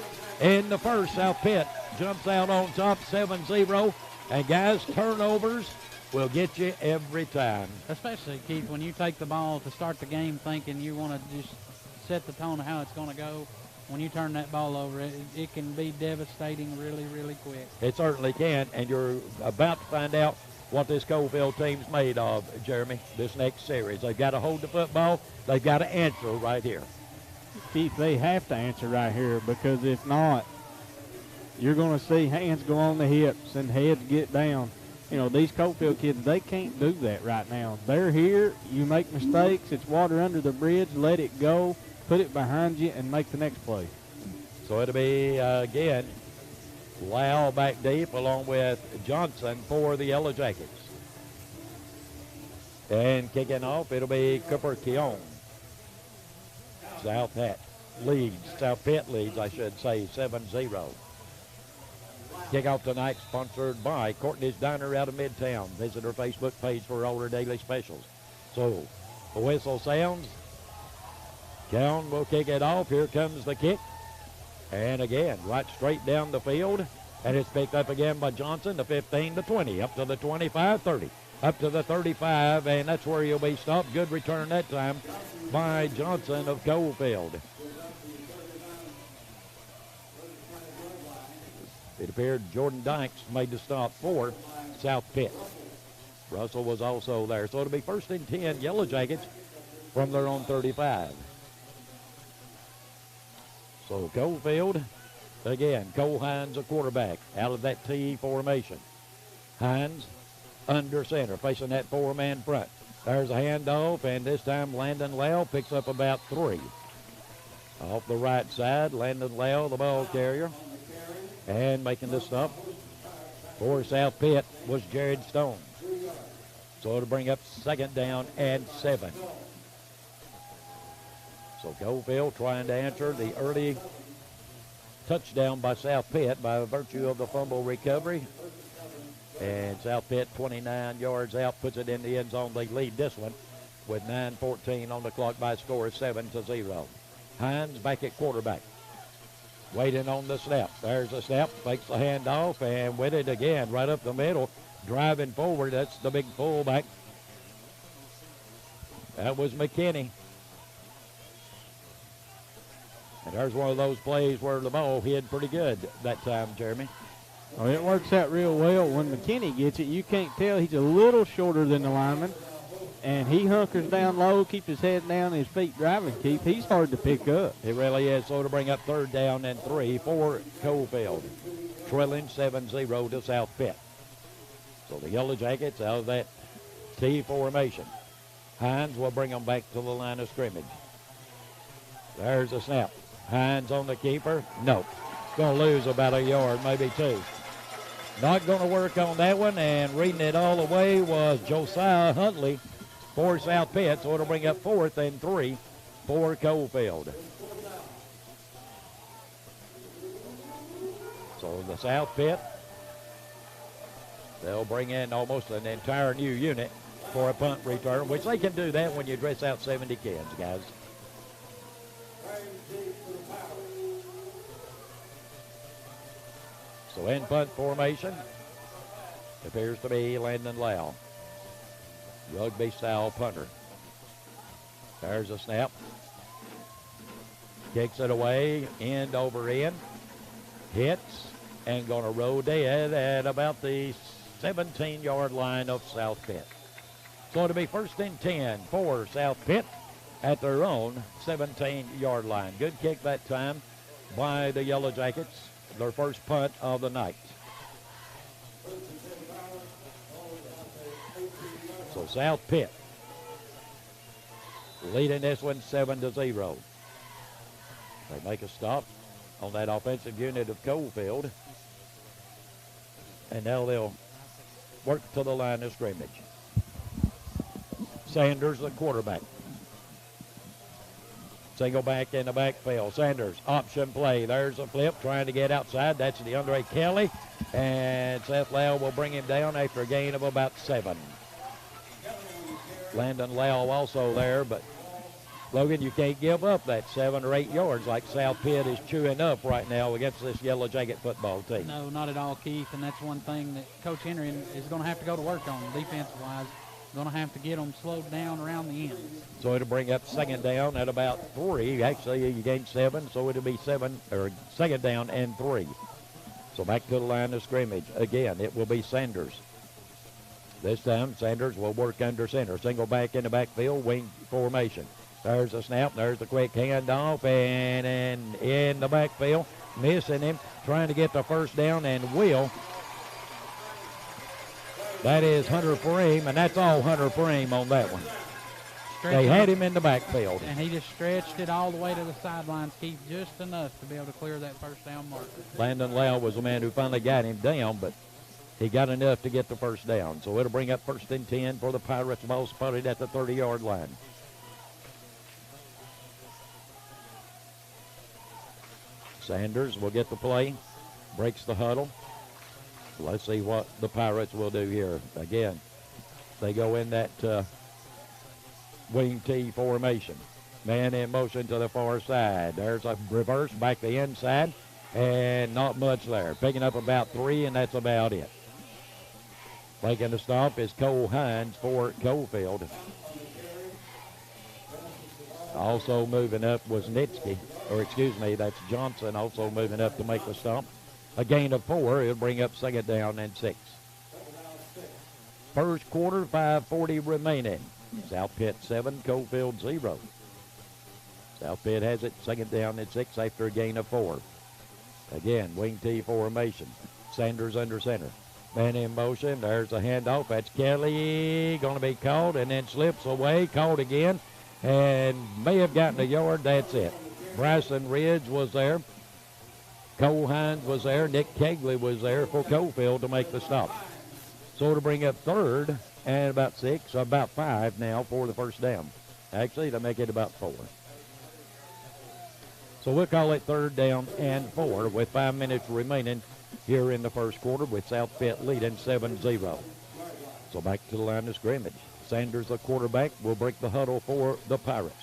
in the first, South Pitt jumps out on top 7-0. And guys, turnovers will get you every time. Especially, Keith, when you take the ball to start the game thinking you want to just set the tone of how it's going to go. When you turn that ball over, it can be devastating really, really quick. It certainly can, and you're about to find out what this Coalfield team's made of, Jeremy, this next series. They've got to hold the football. They've got to answer right here. Keith, they have to answer right here, because if not, you're going to see hands go on the hips and heads get down. You know, these Coalfield kids, they can't do that right now. They're here. You make mistakes. It's water under the bridge. Let it go. Put it behind you and make the next play. So it'll be, again, Lau back deep along with Johnson for the Yellow Jackets. And kicking off, it'll be Cooper Keown. South Pitt leads, I should say, 7-0. Kickoff tonight sponsored by Courtney's Diner out of Midtown. Visit her Facebook page for all her daily specials. So the whistle sounds. Keown will kick it off. Here comes the kick. And again, right straight down the field. And it's picked up again by Johnson, the 15, the 20, up to the 25, 30, up to the 35, and that's where he'll be stopped. Good return that time by Johnson of Coalfield. It appeared Jordan Dykes made the stop for South Pitt. Russell was also there. So it'll be 1st and 10 Yellow Jackets from their own 35. So Coalfield, again, Cole Hines, a quarterback, out of that T formation. Hines under center, facing that 4-man front. There's a handoff, and this time Landon Lau picks up about 3. Off the right side, Landon Lau, the ball carrier. And making the stop for South Pitt was Jared Stone. So it'll bring up second down and 7. So Coalfield trying to answer the early touchdown by South Pitt by virtue of the fumble recovery. And South Pitt 29 yards out, puts it in the end zone. They lead this one with 9:14 on the clock by a score of 7-0. Hines back at quarterback. Waiting on the snap. There's the snap, fakes the handoff, and with it again, right up the middle, driving forward. That's the big fullback. That was McKinney. And there's one of those plays where the ball hid pretty good that time, Jeremy. Oh, it works out real well. When McKinney gets it, you can't tell. He's a little shorter than the lineman. And he hunkers down low, keeps his head down, his feet driving, Keith. He's hard to pick up. It really is. So to bring up third down and 3 for Coalfield. Trailing 7-0 to South Pitt. So the Yellow Jackets out of that T formation. Hines will bring them back to the line of scrimmage. There's a snap. Hines on the keeper. Nope. Going to lose about a yard, maybe 2. Not going to work on that one, and reading it all the way was Josiah Huntley for South Pitt, so it'll bring up 4th and 3 for Coalfield. So the South Pitt, they'll bring in almost an entire new unit for a punt return, which they can do that when you dress out 70 kids, guys. So in punt formation appears to be Landon Lau, rugby-style punter. There's a snap. Kicks it away, end over end. Hits, and going to roll dead at about the 17-yard line of South Pitt. So it'll be 1st and 10 for South Pitt at their own 17-yard line. Good kick that time by the Yellow Jackets. Their first punt of the night. So South Pitt leading this one 7-0. They make a stop on that offensive unit of Coalfield. And now they'll work to the line of scrimmage. Sanders, the quarterback. Single back in the backfield. Sanders, option play. There's a flip, trying to get outside. That's DeAndre Kelly. And Seth Lau will bring him down after a gain of about 7. Landon Lau also there, but Logan, you can't give up that 7 or 8 yards like South Pitt is chewing up right now against this Yellow Jacket football team. No, not at all, Keith, and that's one thing that Coach Henry is going to have to go to work on defensive-wise. Going to have to get them slowed down around the ends. So it'll bring up 2nd down at about 3. Actually, you gained 7, so it'll be 2nd down and 3. So back to the line of scrimmage. Again, it will be Sanders. This time, Sanders will work under center. Single back in the backfield, wing formation. There's a snap. There's the quick handoff, and in the backfield, missing him, trying to get the 1st down, and will. That is Hunter Freem, and that's all Hunter Freem on that one. They had him in the backfield. And he just stretched it all the way to the sidelines, Keith, just enough to be able to clear that 1st down marker. Landon Lau was the man who finally got him down, but he got enough to get the 1st down. So it'll bring up 1st and 10 for the Pirates. Ball spotted at the 30-yard line. Sanders will get the play, breaks the huddle. Let's see what the Pirates will do here. Again, they go in that wing T formation. Man in motion to the far side. There's a reverse back the inside, and not much there. Picking up about 3, and that's about it. Making the stop is Cole Hines for Coalfield. Also moving up was Nitsky, that's Johnson also moving up to make the stop. A gain of 4, it'll bring up 2nd down and 6. First quarter, 5:40 remaining. South Pitt 7, Coalfield 0. South Pitt has it 2nd down and 6 after a gain of 4. Again, wing T formation. Sanders under center. Man in motion. There's a handoff. That's Kelly. Going to be caught and then slips away. Caught again and may have gotten a yard. That's it. Bryson Ridge was there. Cole Hines was there. Nick Kegley was there for Coalfield to make the stop. So to bring up 3rd and about 6, or about 5 now for the 1st down. Actually, to make it about 4. So we'll call it 3rd down and 4 with 5 minutes remaining here in the first quarter with South Pitt leading 7-0. So back to the line of scrimmage. Sanders, the quarterback, will break the huddle for the Pirates.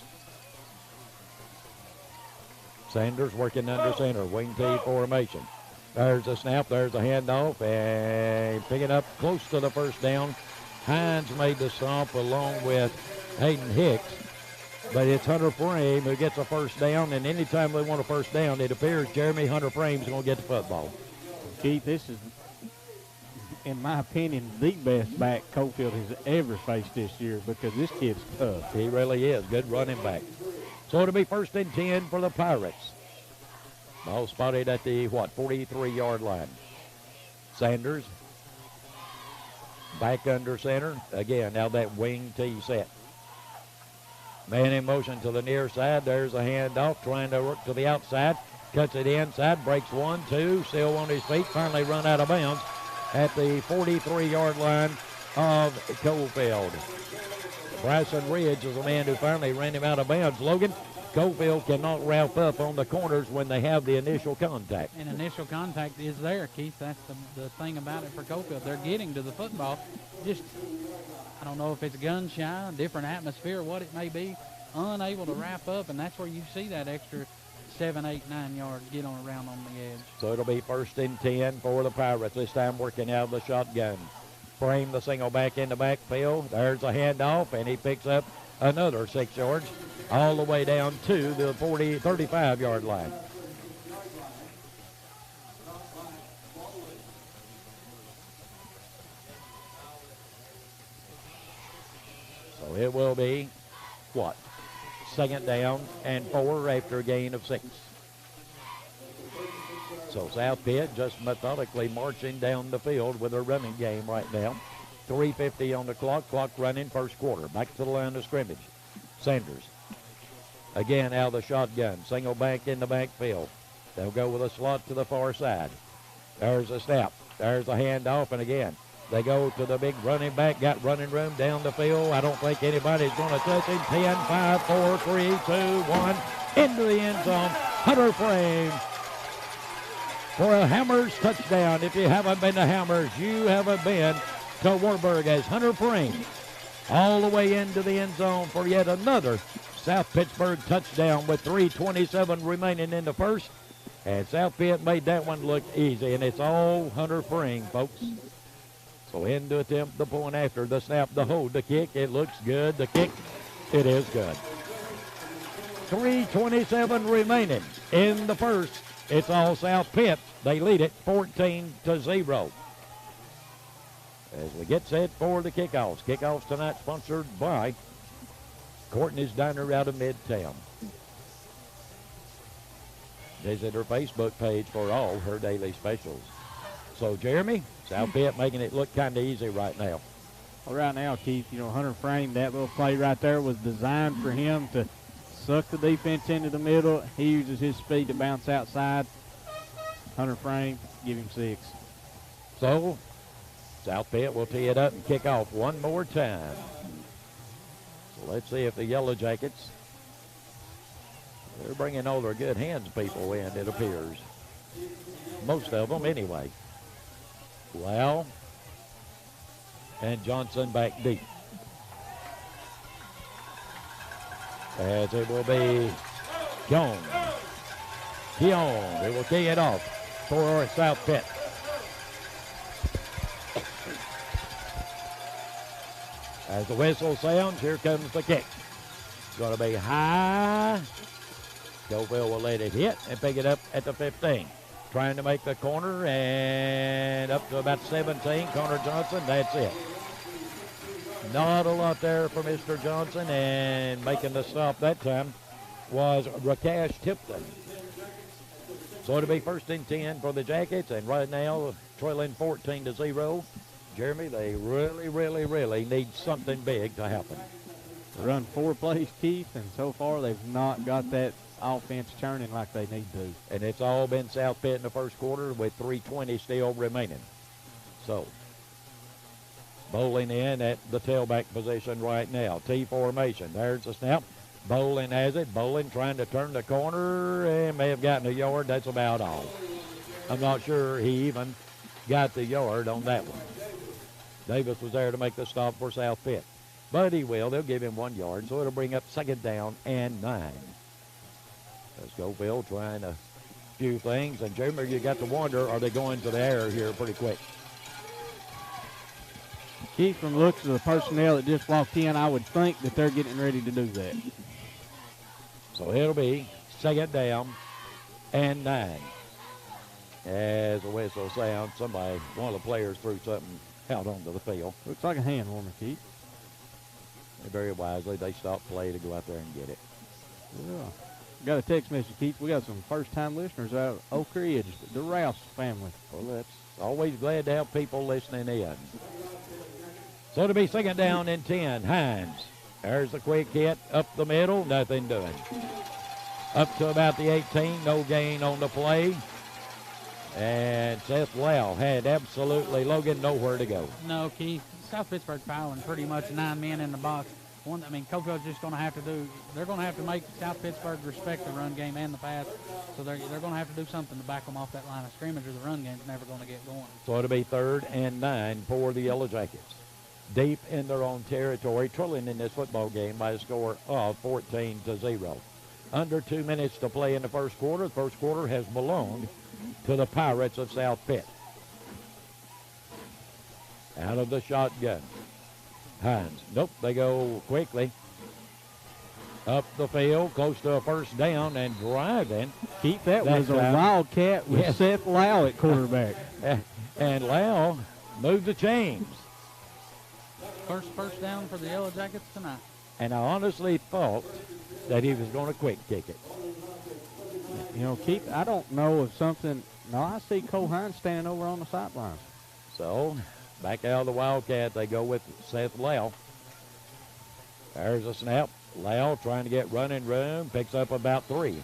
Sanders working under center, wing T formation. There's a snap, there's a handoff, and picking up close to the 1st down. Hines made the stop along with Hayden Hicks, but it's Hunter Frame who gets a 1st down, and anytime they want a 1st down, it appears Jeremy Hunter Frame's going to get the football. Keith, this is, in my opinion, the best back Coalfield has ever faced this year because this kid's tough. He really is. Good running back. So it'll be 1st and 10 for the Pirates. Ball spotted at the, 43-yard line. Sanders back under center. Again, now that wing T set. Man in motion to the near side. There's a handoff, trying to work to the outside. Cuts it inside, breaks 1, 2, still on his feet. Finally run out of bounds at the 43-yard line of Coalfield. Bryson Ridge is the man who finally ran him out of bounds. Logan, Coalfield cannot wrap up on the corners when they have the initial contact. And initial contact is there, Keith. That's the thing about it for Coalfield. They're getting to the football. Just, I don't know if it's gun shy, different atmosphere, what it may be, unable to wrap up, and that's where you see that extra 7, 8, 9 yards get on around on the edge. So it'll be 1st and 10 for the Pirates, this time working out of the shotgun. Frame the single back in the backfield. There's a handoff, and he picks up another 6 yards all the way down to the 35-yard line. So it will be, what, 2nd down and 4 after a gain of 6. So South Pitt just methodically marching down the field with their running game right now. 3:50 on the clock running, first quarter. Back to the line of scrimmage. Sanders again out of the shotgun. Single back in the backfield. They'll go with a slot to the far side. There's a snap. There's a handoff, and again, they go to the big running back. Got running room down the field. I don't think anybody's going to touch him. 10, 5, 4, 3, 2, 1. Into the end zone. Hunter Frame for a Hammers touchdown. If you haven't been to Hammers, you haven't been to Warburg, as Hunter Frame all the way into the end zone for yet another South Pittsburg touchdown with 3:27 remaining in the first. And South Pitt made that one look easy, and it's all Hunter Frame, folks. So in to attempt the point after the snap, the hold, the kick. It looks good. The kick, it is good. 3:27 remaining in the first. It's all South Pitt. They lead it 14-0. As we get set for the kickoffs. Kickoffs tonight sponsored by Courtney's Diner out of Midtown. Visit her Facebook page for all her daily specials. So, Jeremy, South Pitt making it look kind of easy right now. Well, right now, Keith, Hunter Frame, that little play right there was designed for him to suck the defense into the middle. He uses his speed to bounce outside. Hunter Frame, give him 6. So, South Pitt will tee it up and kick off one more time. So let's see if the Yellow Jackets, they're bringing all their good hands people in, it appears. Most of them anyway. Lau and Johnson back deep. As it will be Keon. They will tee it off for South Pitt. As the whistle sounds, here comes the kick. It's going to be high. Coalfield will let it hit and pick it up at the 15. Trying to make the corner and up to about 17. Connor Johnson, that's it. Not a lot there for Mr. Johnson, and making the stop that time was Rakash Tipton. So it'll be 1st and 10 for the Jackets, and right now trailing 14-0. Jeremy, they really, really, really need something big to happen. They run 4 plays, Keith, and so far they've not got that offense churning like they need to. And it's all been South Pitt in the first quarter with 3:20 still remaining. So, Bowling in at the tailback position right now. T formation. There's the snap. Bowling has it. Bowling trying to turn the corner and may have gotten a yard. That's about all. I'm not sure he even got the yard on that one. Davis was there to make the stop for South Pitt. But he will. They'll give him 1 yard, so it'll bring up 2nd down and 9. Let's go, Bill, trying a few things. And, Jeremy, you got to wonder, are they going to the air here pretty quick? Keith, from the looks of the personnel that just walked in, I would think that they're getting ready to do that. So it'll be 2nd down and 9. As the whistle sounds, one of the players threw something out onto the field. Looks like a hand warmer, Keith. And very wisely, they stopped play to go out there and get it. Yeah. Got a text message, Keith. We got some first-time listeners out of Oak Ridge, the Rouse family. Well, that's always glad to have people listening in. So it'll be 2nd down and 10. Hines There's a quick hit up the middle, nothing doing. Up to about the 18, no gain on the play. And Seth Lau had absolutely, Logan, nowhere to go. No, Keith. South Pittsburgh fouling pretty much 9 men in the box. Coalfield's just going to have to they're going to have to make South Pittsburgh respect the run game and the pass. So they're going to have to do something to back them off that line of scrimmage, or the run game's never going to get going. So it'll be 3rd and 9 for the Yellow Jackets. Deep in their own territory, trailing in this football game by a score of 14-0. Under 2 minutes to play in the first quarter. The first quarter has belonged to the Pirates of South Pitt. Out of the shotgun. Hines. Nope, they go quickly. Up the field, close to a first down, and driving. Keith, that was a wildcat with Seth Lau at quarterback. And Lau moved the chains. First down for the Yellow Jackets tonight. And I honestly thought that he was going to quick kick it. Keith, I don't know if something. No, I see Cole Hines standing over on the sidelines. So, back out of the Wildcat, they go with Seth Lau. There's a snap. Lau trying to get running room, picks up about 3.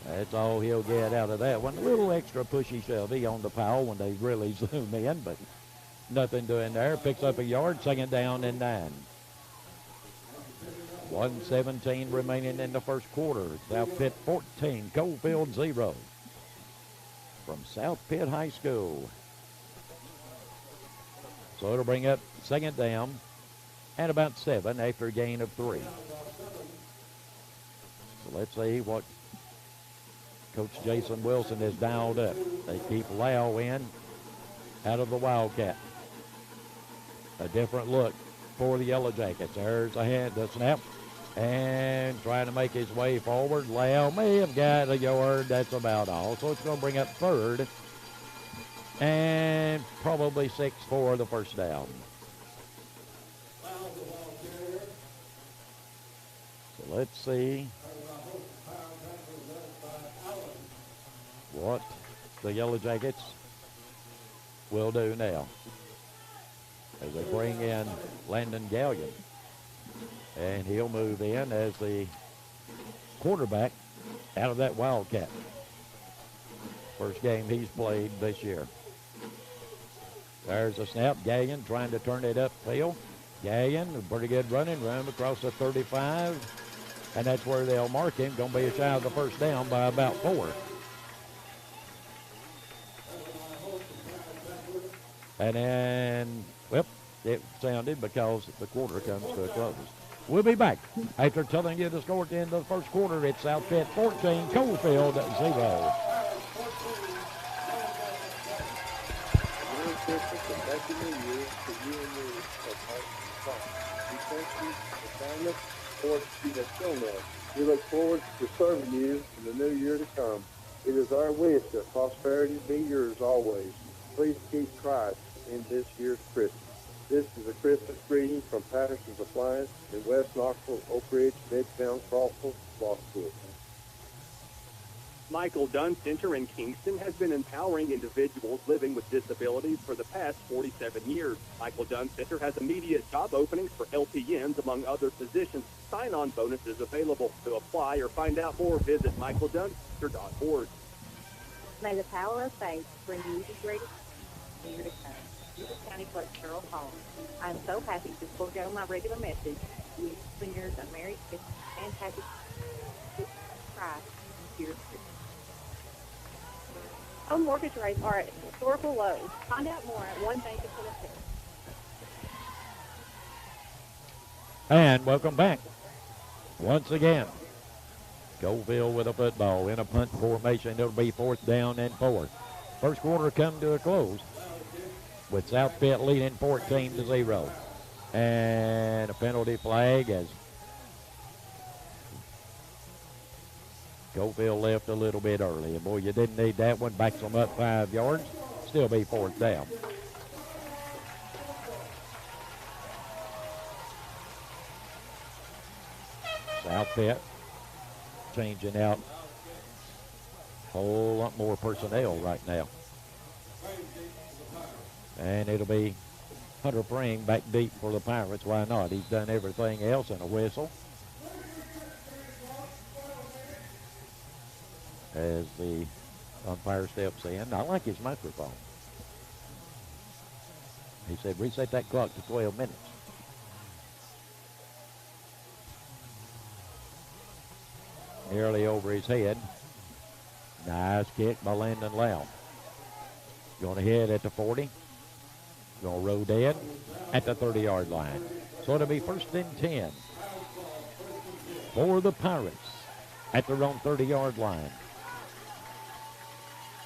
That's all he'll get out of that one. A little extra pushy shovey on the pile when they really zoom in, but nothing doing there. Picks up a yard, 2nd down and 9. 1:17 remaining in the first quarter. South Pitt 14, Coalfield 0. From South Pitt High School. So it'll bring up 2nd down and about 7 after a gain of 3. So let's see what Coach Jason Wilson has dialed up. They keep Lau in out of the Wildcat. A different look for the Yellow Jackets. There's the snap. And trying to make his way forward. Lau may have got a yard. That's about all. So it's going to bring up 3rd. And probably 6 for the first down. So let's see what the Yellow Jackets will do now as they bring in Landon Gallion. And he'll move in as the quarterback out of that Wildcat. First game he's played this year. There's a snap. Gallion trying to turn it upfield. Gallion, a pretty good running room across the 35. And that's where they'll mark him. Going to be shy of the first down by about 4. And then, it sounded because the quarter comes to a close. We'll be back after telling you the score at the end of the first quarter. It's South Pitt 14, Coalfield 0. We look forward to serving you in the new year to come. It is our wish that prosperity be yours always. Please keep Christ in this year's Christmas. This is a Christmas greeting from Patterson's Appliance in West Knoxville, Oak Ridge, Midtown, Crawford, Lockwood. Michael Dunn Center in Kingston has been empowering individuals living with disabilities for the past 47 years. Michael Dunn Center has immediate job openings for LPNs, among other positions. Sign-on bonuses available. To apply or find out more, visit michaeldunncenter.org. May the power of faith bring you the greatest year to come. This is County Clerk Cheryl Collins. I am so happy to forego my regular message. We singers a Merry Christmas and Happy Christ here. Home mortgage rates are at historical lows. Find out more at One Bank of Tennessee. And welcome back. Once again, Coalfield with a football in a punt formation. It'll be 4th down and 4. First quarter come to a close with South Pitt leading 14-0. And a penalty flag as Coalfield left a little bit early. And boy, you didn't need that one. Backs them up 5 yards. Still be 4th down. South Pitt changing out a whole lot more personnel right now. And it'll be Hunter Prang back deep for the Pirates. Why not? He's done everything else in a whistle. As the umpire steps in. I like his microphone. He said, reset that clock to 12 minutes. Nearly over his head. Nice kick by Landon Lau. Going to hit at the 40. Going to roll dead at the 30-yard line. So it'll be 1st and 10 for the Pirates at their own 30-yard line.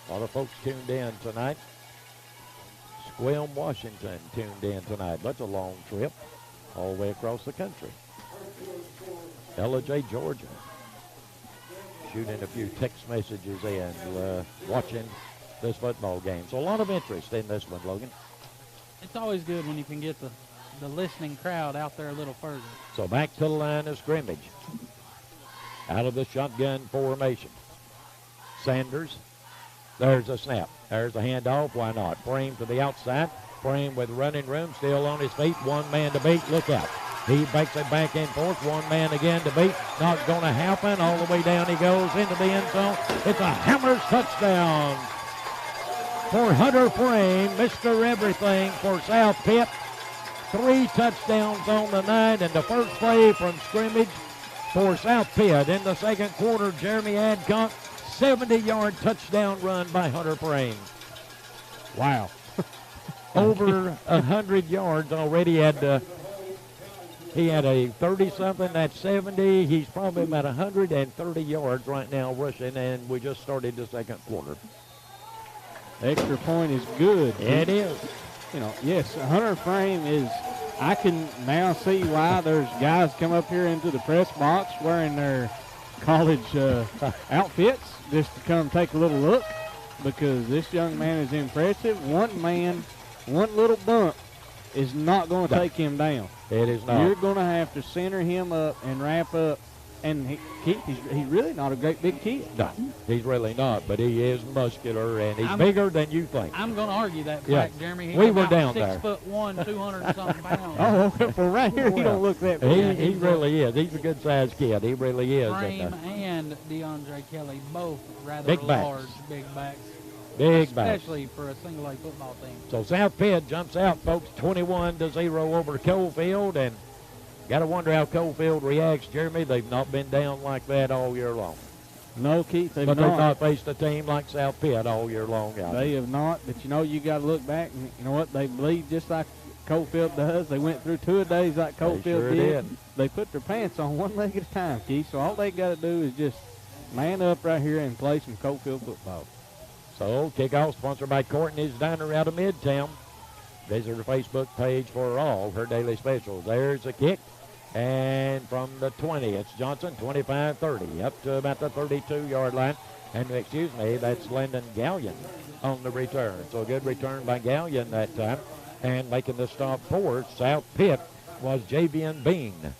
A lot of folks tuned in tonight. Squelm, Washington tuned in tonight. That's a long trip all the way across the country. LJ, Georgia. Shooting a few text messages in, watching this football game. So a lot of interest in this one, Logan. It's always good when you can get the listening crowd out there a little further. So back to the line of scrimmage. Out of the shotgun formation. Sanders. There's a snap. There's a handoff. Why not? Prang to the outside. Prang with running room. Still on his feet. One man to beat. Look out. He breaks it back and forth. One man again to beat. Not going to happen. All the way down he goes into the end zone. It's a Hammers touchdown for Hunter Prang. Mr. Everything for South Pitt. 3 touchdowns on the night, and the first play from scrimmage for South Pitt. In the second quarter, Jeremy Adcock, 70-yard touchdown run by Hunter Prang. Wow. Over 100 yards already. He had a 30-something, that's 70. He's probably about 130 yards right now rushing, and we just started the second quarter. Extra point is good. It is. You know, yes, Hunter Prang is, I can now see why there's guys come up here into the press box wearing their college outfits just to come take a little look, because this young man is impressive. One man, one little bump is not going to take him down. It is not. You're going to have to center him up and wrap up. And he's really not a great big kid. No, he's really not, but he is muscular, and he's bigger than you think. I'm going to argue that Yeah. fact, Jeremy. We were down there. 6'1", 200-something pounds. Oh, well, right here he don't look that big. He really is. He's a good-sized kid. He really is. Frame and DeAndre Kelly, both rather Big backs. large, big backs. Big backs. Especially for a single-A football team. So South Pitt jumps out, folks, 21-0 over Coalfield, and got to wonder how Coalfield reacts, Jeremy. They've not been down like that all year long. No, Keith, they've but not. they've not faced a team like South Pitt all year long. They have not, but, you know, you got to look back, and you know what? They bleed just like Coalfield does. They went through 2 days like Coalfield did. They put their pants on one leg at a time, Keith. So all they got to do is just man up right here and play some Coalfield football. So kickoff sponsored by Courtney's Diner out of Midtown. Visit her Facebook page for all her daily specials. There's a kick. And from the 20, it's Johnson, 25-30, up to about the 32-yard line. And, excuse me, that's Lyndon Gallion on the return. So a good return by Gallion that time. And making the stop for South Pitt was Javian Bean.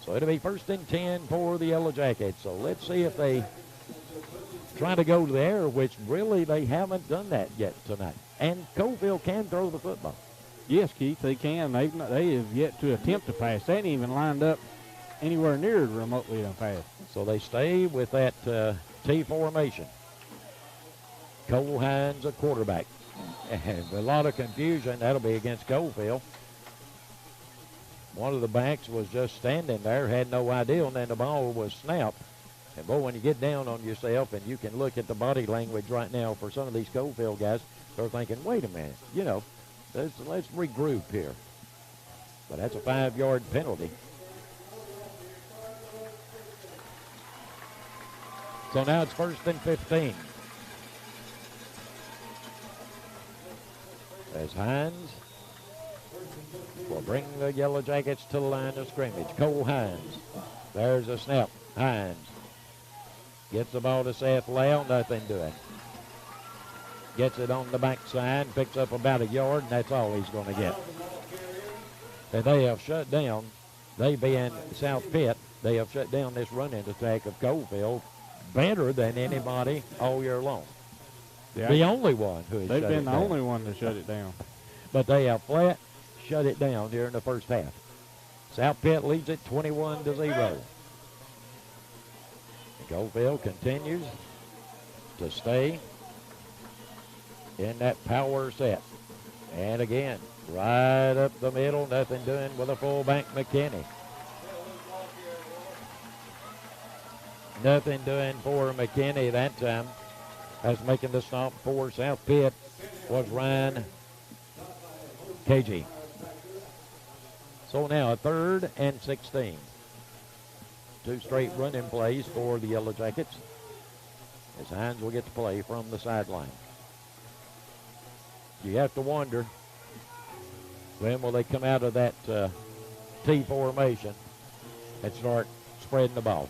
So it'll be 1st and 10 for the Yellow Jackets. So let's see if they try to go to the air, which really they haven't done that yet tonight. And Coalfield can throw the football. Yes, Keith, they can. They have yet to attempt to pass. They ain't even lined up anywhere near remotely on pass. So they stay with that T formation. Cole Hines, a quarterback. And a lot of confusion. That'll be against Coalfield. One of the backs was just standing there, had no idea, and then the ball was snapped. And, boy, when you get down on yourself and you can look at the body language right now for some of these Coalfield guys, they're thinking, wait a minute, you know, let's regroup here. But that's a 5-yard penalty. So now it's 1st and 15. As Hines will bring the Yellow Jackets to the line of scrimmage. Cole Hines. There's a snap. Hines gets the ball to Seth Lau. Nothing doing. Gets it on the backside, picks up about a yard, and that's all he's going to get. And they have shut down, they being South Pitt, they have shut down this running attack of Coalfield better than anybody all year long. Yeah, the only one who has they've shut been it the down. only one to shut it down. But they have flat shut it down during the first half. South Pitt leads it 21-0. Coalfield continues to stay in that power set. And again, right up the middle, nothing doing with a fullback McKinney. Nothing doing for McKinney that time. As making the stop for South Pitt was Ryan KG. So now a 3rd and 16. 2 straight running plays for the Yellow Jackets, as Hines will get to play from the sideline. You have to wonder, when will they come out of that T formation and start spreading the ball?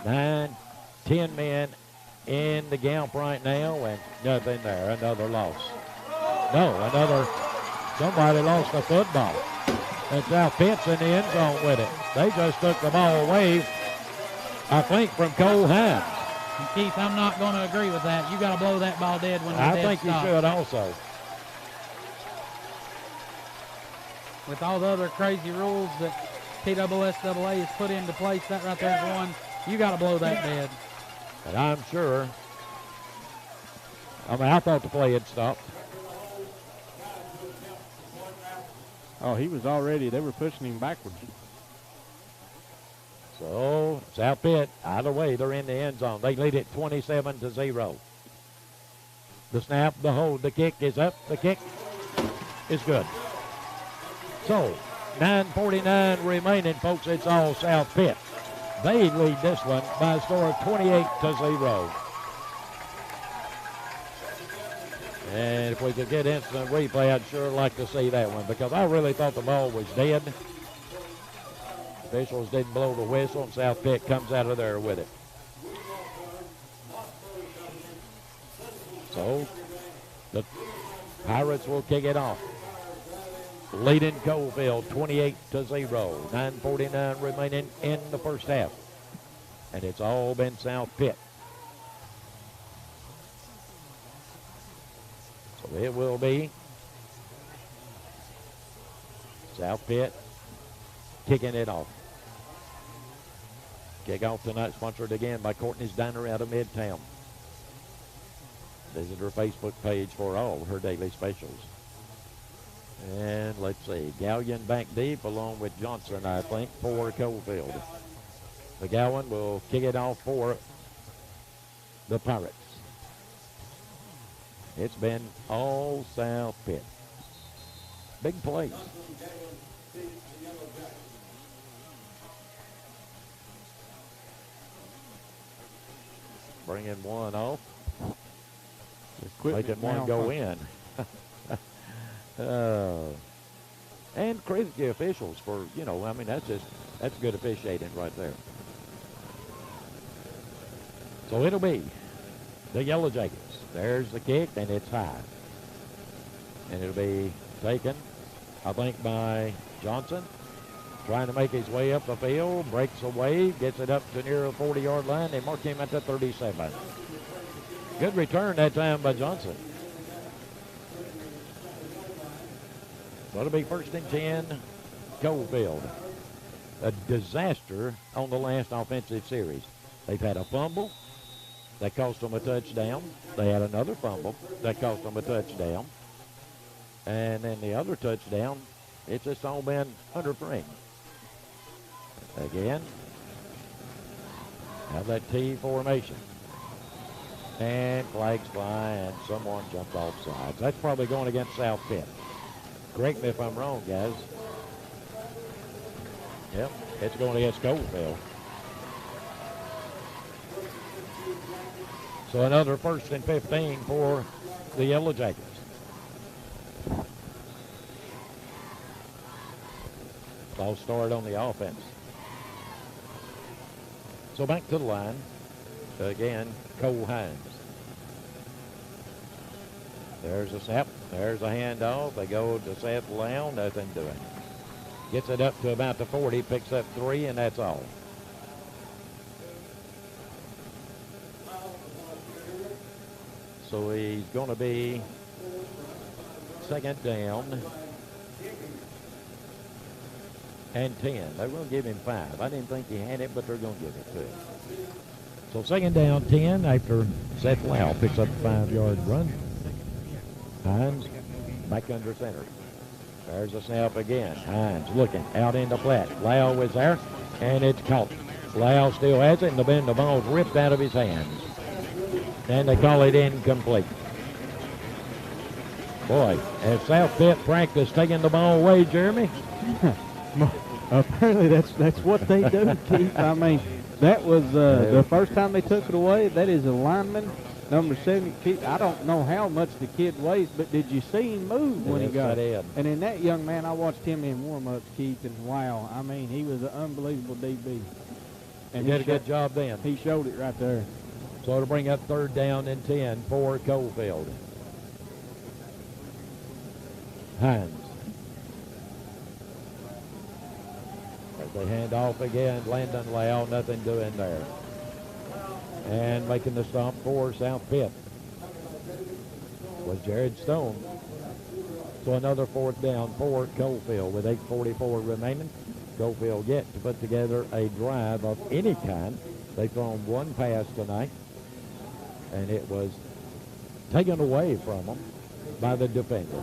9, 10 men in the gap right now, and nothing there. Another loss. No, somebody lost the football. And South Pitt's in the end zone with it. They just took the ball away, I think, from Cole Hines. And Keith, I'm not going to agree with that. You got to blow that ball dead when you're I dead think stop. you should also. With all the other crazy rules that TSSAA has put into place, that right there is one. You got to blow that dead. And I'm sure, I thought the play had stopped. Oh, he was already, they were pushing him backwards. So, South Pitt, either way, they're in the end zone. They lead it 27-0. The snap, the hold, the kick is up. The kick is good. So, 9:49 remaining, folks. It's all South Pitt. They lead this one by a score of 28-0. And if we could get instant replay, I'd sure like to see that one, because I really thought the ball was dead. Officials didn't blow the whistle, and South Pitt comes out of there with it. So the Pirates will kick it off. Leading Coalfield 28-0. 9:49 remaining in the first half. And it's all been South Pitt. So it will be South Pitt kicking it off. Kickoff tonight sponsored again by Courtney's Diner out of Midtown. Visit her Facebook page for all her daily specials. And let's see, Gallion back deep along with Johnson, I think, for Coalfield. McGowan will kick it off for the Pirates. It's been all South Pitt. Big plays. Bringing one off. Making one go in. And credit the officials for, that's good officiating right there. So it'll be the Yellow Jackets. There's the kick, and it's high. And it'll be taken, I think, by Johnson. Trying to make his way up the field, breaks away, gets it up to near the 40-yard line. They mark him at the 37. Good return that time by Johnson. So it'll be 1st and 10, Coalfield. A disaster on the last offensive series. They've had a fumble that cost them a touchdown. They had another fumble that cost them a touchdown. And then the other touchdown, it's just all been under frame. Again, have that T formation. And flags fly, and someone jumped off sides. That's probably going against South Pitt. Correct me if I'm wrong, guys. Yep, it's going against Coalfield. So another 1st and 15 for the Yellow Jackets. False start on the offense. So back to the line. Again, Cole Hines. There's a snap. There's a handoff. They go to Seth Lown. Nothing doing. Gets it up to about the 40. Picks up 3, and that's all. so he's going to be second down and 10. They're going to give him 5. I didn't think he had it, but they're going to give it to him. So second down, 10 after Seth Lau picks up a 5-yard run. Hines back under center. There's a snap again. Hines looking out in the flat. Lau was there, and it's caught. Lau still has it, and the ball's ripped out of his hands. And they call it incomplete. Boy, has South Pitt practiced taking the ball away, Jeremy? Apparently that's what they do, Keith. I mean, that was the first time they took it away. That is a lineman, number 7. Keith, I don't know how much the kid weighs, but did you see him move when he got it? And then that young man, I watched him in warm-ups, Keith, and wow, I mean, he was an unbelievable DB. And he did a good job then. He showed it right there. So it'll bring up third down and 10 for Coalfield. Hines. As they hand off again, Landon Lau, nothing doing there. And making the stop for South Pitt was Jared Stone. So another fourth down for Coalfield with 8:44 remaining. Coalfield yet to put together a drive of any kind. They've thrown one pass tonight, and it was taken away from them by the defender.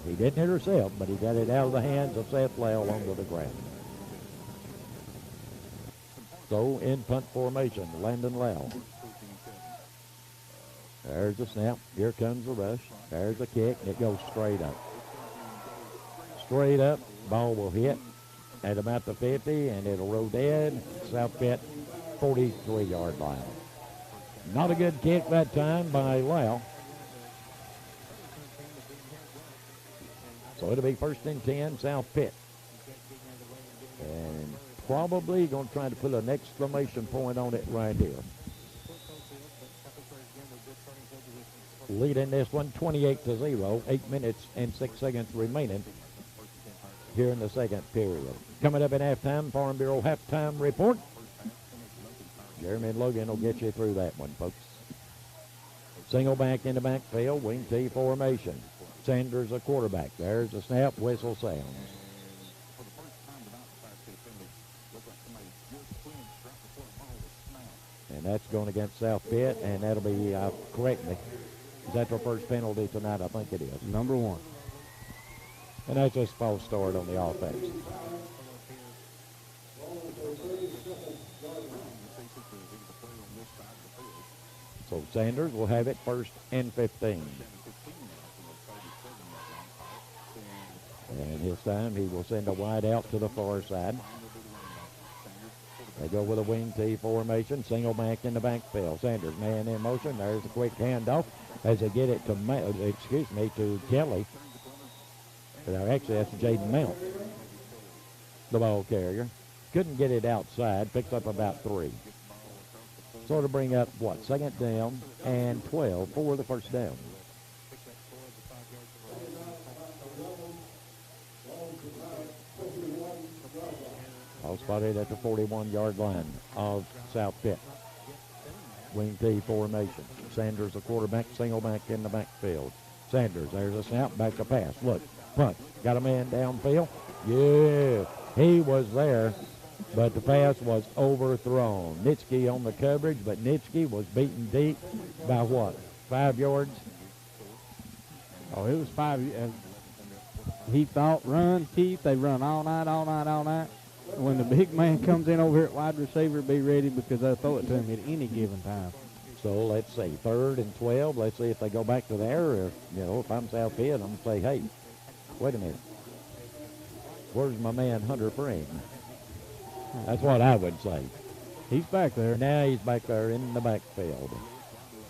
He didn't intercept, but he got it out of the hands of Seth Lau onto the ground. So in punt formation, Landon Lau. There's the snap. Here comes the rush. There's a kick, and it goes straight up. Straight up, ball will hit at about the 50, and it'll roll dead. South Pitt, 43-yard line. Not a good kick that time by Lau. So it'll be first and 10, South Pitt. And probably going to try to put an exclamation point on it right here. Leading this one 28-0, 8 minutes and 6 seconds remaining here in the second period. Coming up at halftime, Farm Bureau halftime report. Jeremy Logan will get you through that one, folks. Single back in the backfield, wing T formation. Sanders a quarterback. There's a snap, whistle sounds. And that's going against South Pitt, and that'll be, correct me, is that their first penalty tonight? I think it is. Number 1. And that's just a false start on the offense. So Sanders will have it first and 15. And this time he will send a wide out to the far side. They go with a wing T formation, single back in the backfield. Sanders, man in motion. There's a quick handoff as they get it to, to Kelly. Actually, that's Jaden Mount, the ball carrier. Couldn't get it outside, picked up about 3. So it'll bring up, second down and 12 for the first down. All spotted at the 41-yard line of South Pitt. Wing T formation. Sanders, the quarterback, single back in the backfield. Sanders, there's a snap, back to pass. Look, punt. Got a man downfield. Yeah, he was there, but the pass was overthrown. Nitschke on the coverage, but Nitschke was beaten deep by 5 yards? Oh, it was 5. He thought run, Keith. They run all night. When the big man comes in over here at wide receiver, be ready because they'll throw it to him at any given time. So let's see, 3rd and 12. Let's see if they go back to there. Or, if I'm South Pitt, I'm going to say, hey, wait a minute. Where's my man Hunter Frame? That's what I would say. He's back there. Now he's back there in the backfield.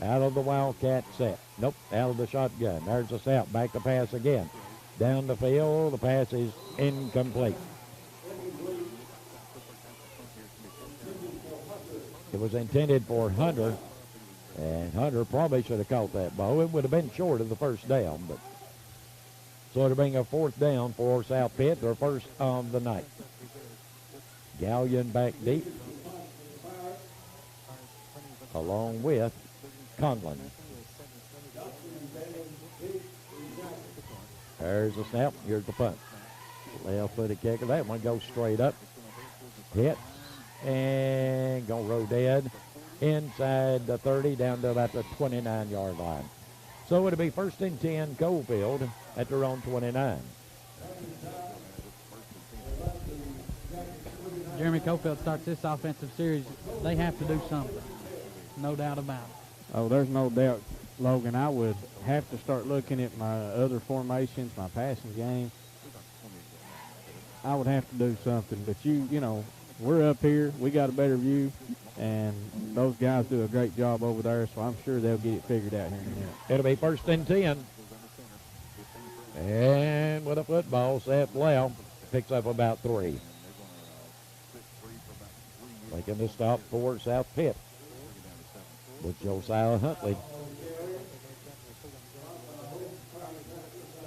Out of the Wildcat set. Nope, out of the shotgun. There's the snap, back to pass again. Down the field, the pass is incomplete. It was intended for Hunter, and Hunter probably should have caught that ball. It would have been short of the first down, but so it'll bring a 4th down for South Pitt, their first of the night. Gallion back deep, along with Conlon. There's the snap. Here's the punt. Left-footed kicker. That one goes straight up. Hits and gonna roll dead inside the 30 down to about the 29-yard line. So it'll be 1st and 10 Coalfield at their own 29. Jeremy Coalfield starts this offensive series. They have to do something. No doubt about it. Oh, there's no doubt, Logan. I would have to start looking at my other formations, my passing game. I would have to do something. But you know, we're up here. We got a better view, and those guys do a great job over there, so I'm sure they'll get it figured out here in a minute. It'll be 1st and 10. And with a football, Seth Lau picks up about 3. Making the stop for South Pitt with Josiah Huntley.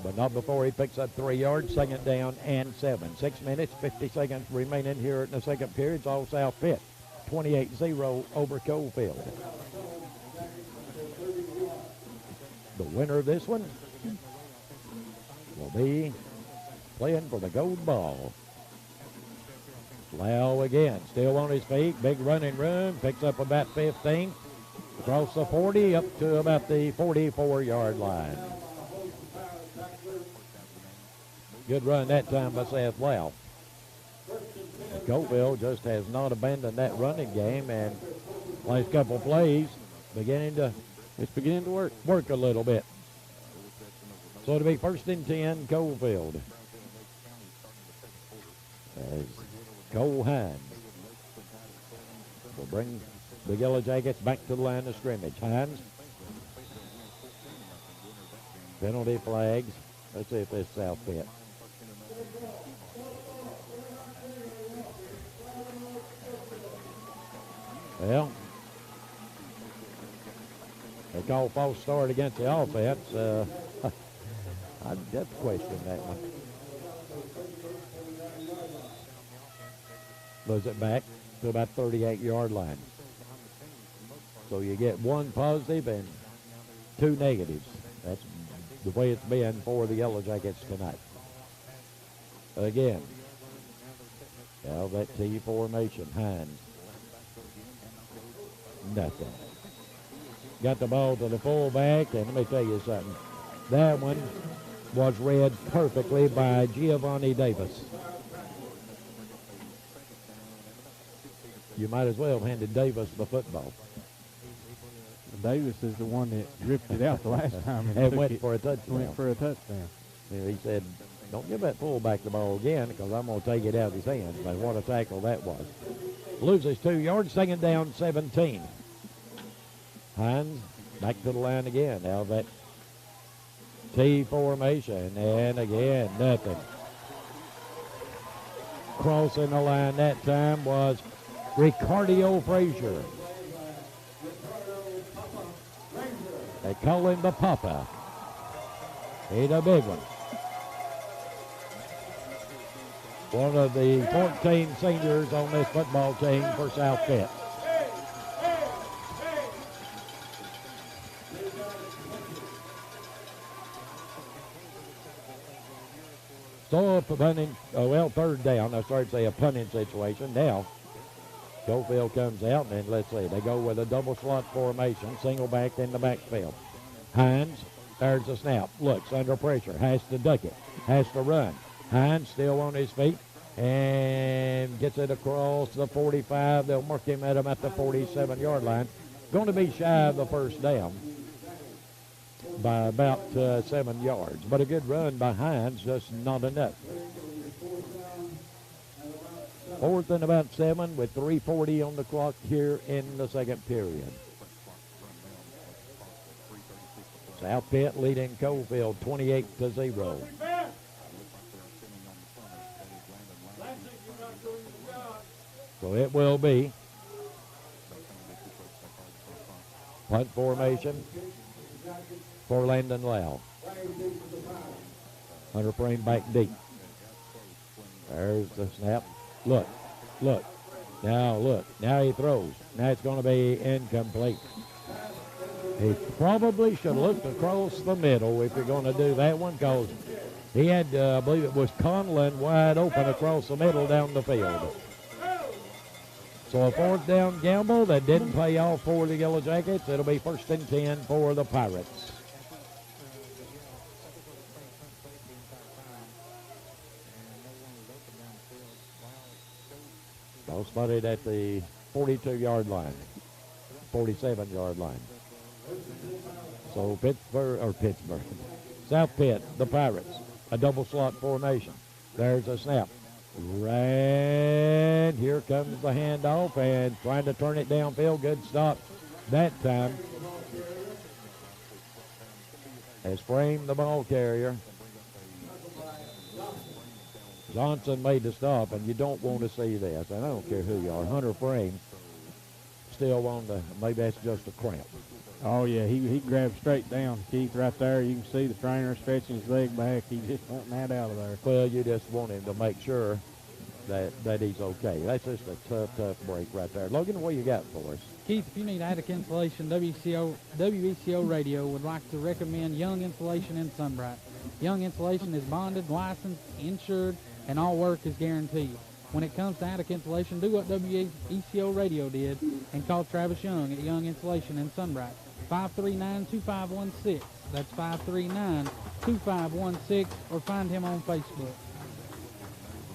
But not before he picks up 3 yards, 2nd down and 7. 6 minutes, 50 seconds remaining here in the second period. It's all South Pitt. 28-0 over Coalfield. The winner of this one will be playing for the gold ball. Lau again, still on his feet, big running room, picks up about 15, across the 40, up to about the 44-yard line. Good run that time by Seth Lau. Coalfield just has not abandoned that running game, and last couple plays it's beginning to work a little bit. So it'll be 1st and 10 Coalfield. As Cole Hines will bring the Yellow Jackets back to the line of scrimmage. Hines. Penalty flags. Let's see if this is South Pitt. Well, they call false start against the offense. I'd have to question that one. Moves it back to about 38-yard line. So you get 1 positive and 2 negatives. That's the way it's been for the Yellow Jackets tonight. Again, now that T formation, Hines. Nothing. Got the ball to the fullback, and let me tell you something. That one was read perfectly by Giovanni Davis. You might as well have handed Davis the football. Davis is the one that ripped it out the last time and went for a touchdown. Went for a touchdown. He said, don't give that fullback the ball again because I'm going to take it out of his hands. But what a tackle that was. Loses 2 yards, 2nd down, 17. Hines back to the line again. Now that T formation, and again, nothing. Crossing the line that time was Ricardo Frazier. They call him the Papa. He's a big one. One of the 14 seniors on this football team for South Pitt. So a punting, 3rd down. I started to say a punting situation. Now, Coalfield comes out, and let's see, they go with a double slot formation, single back in the backfield. Hines, there's the snap, looks under pressure, has to duck it, has to run. Hines still on his feet and gets it across the 45. They'll mark him at about the 47-yard line. Going to be shy of the 1st down by about 7 yards. But a good run by Hines, just not enough. 4th and about 7 with 3:40 on the clock here in the second period. South Pitt leading Coalfield 28-0. So it will be punt formation for Landon Lau. Hunter Frame back deep. There's the snap. Look. Now look. Now he throws. Now it's going to be incomplete. He probably should have looked across the middle if you're going to do that one, because he had, I believe it was Conlon wide open across the middle down the field. So a fourth down gamble that didn't pay off for the Yellow Jackets. It'll be 1st and 10 for the Pirates. Ball spotted at the 42-yard line, 47-yard line. So Pittsburg, South Pitt, the Pirates, a double slot formation. There's a snap. And here comes the handoff and trying to turn it downfield. Good stop that time. Has framed the ball carrier. Johnson made the stop, and you don't want to see this. And I don't care who you are. Hunter Frame still on the, maybe that's just a cramp. Oh, yeah, he grabbed straight down, Keith, right there. You can see the trainer stretching his leg back. He just wanting that out of there. Well, you just want him to make sure that he's okay. That's just a tough break right there. Logan, what you got for us? Keith, if you need attic insulation, WBCO Radio would like to recommend Young Insulation in Sunbright. Young Insulation is bonded, licensed, insured, and all work is guaranteed. When it comes to attic insulation, do what WBCO Radio did and call Travis Young at Young Insulation in Sunbright. 539-2516. That's 539-2516, or find him on Facebook.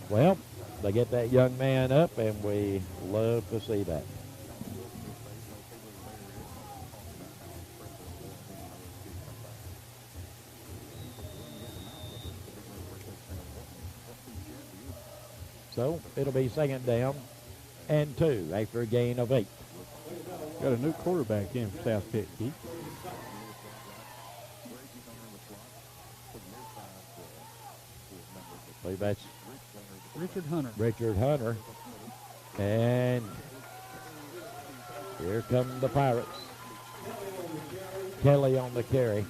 Well, they get that young man up, and we love to see that. So it'll be 2nd down and 2 after a gain of 8. Got a new quarterback in for South Pitt, Keith. I believe that's Richard Hunter. And here come the Pirates. Kelly on the carry.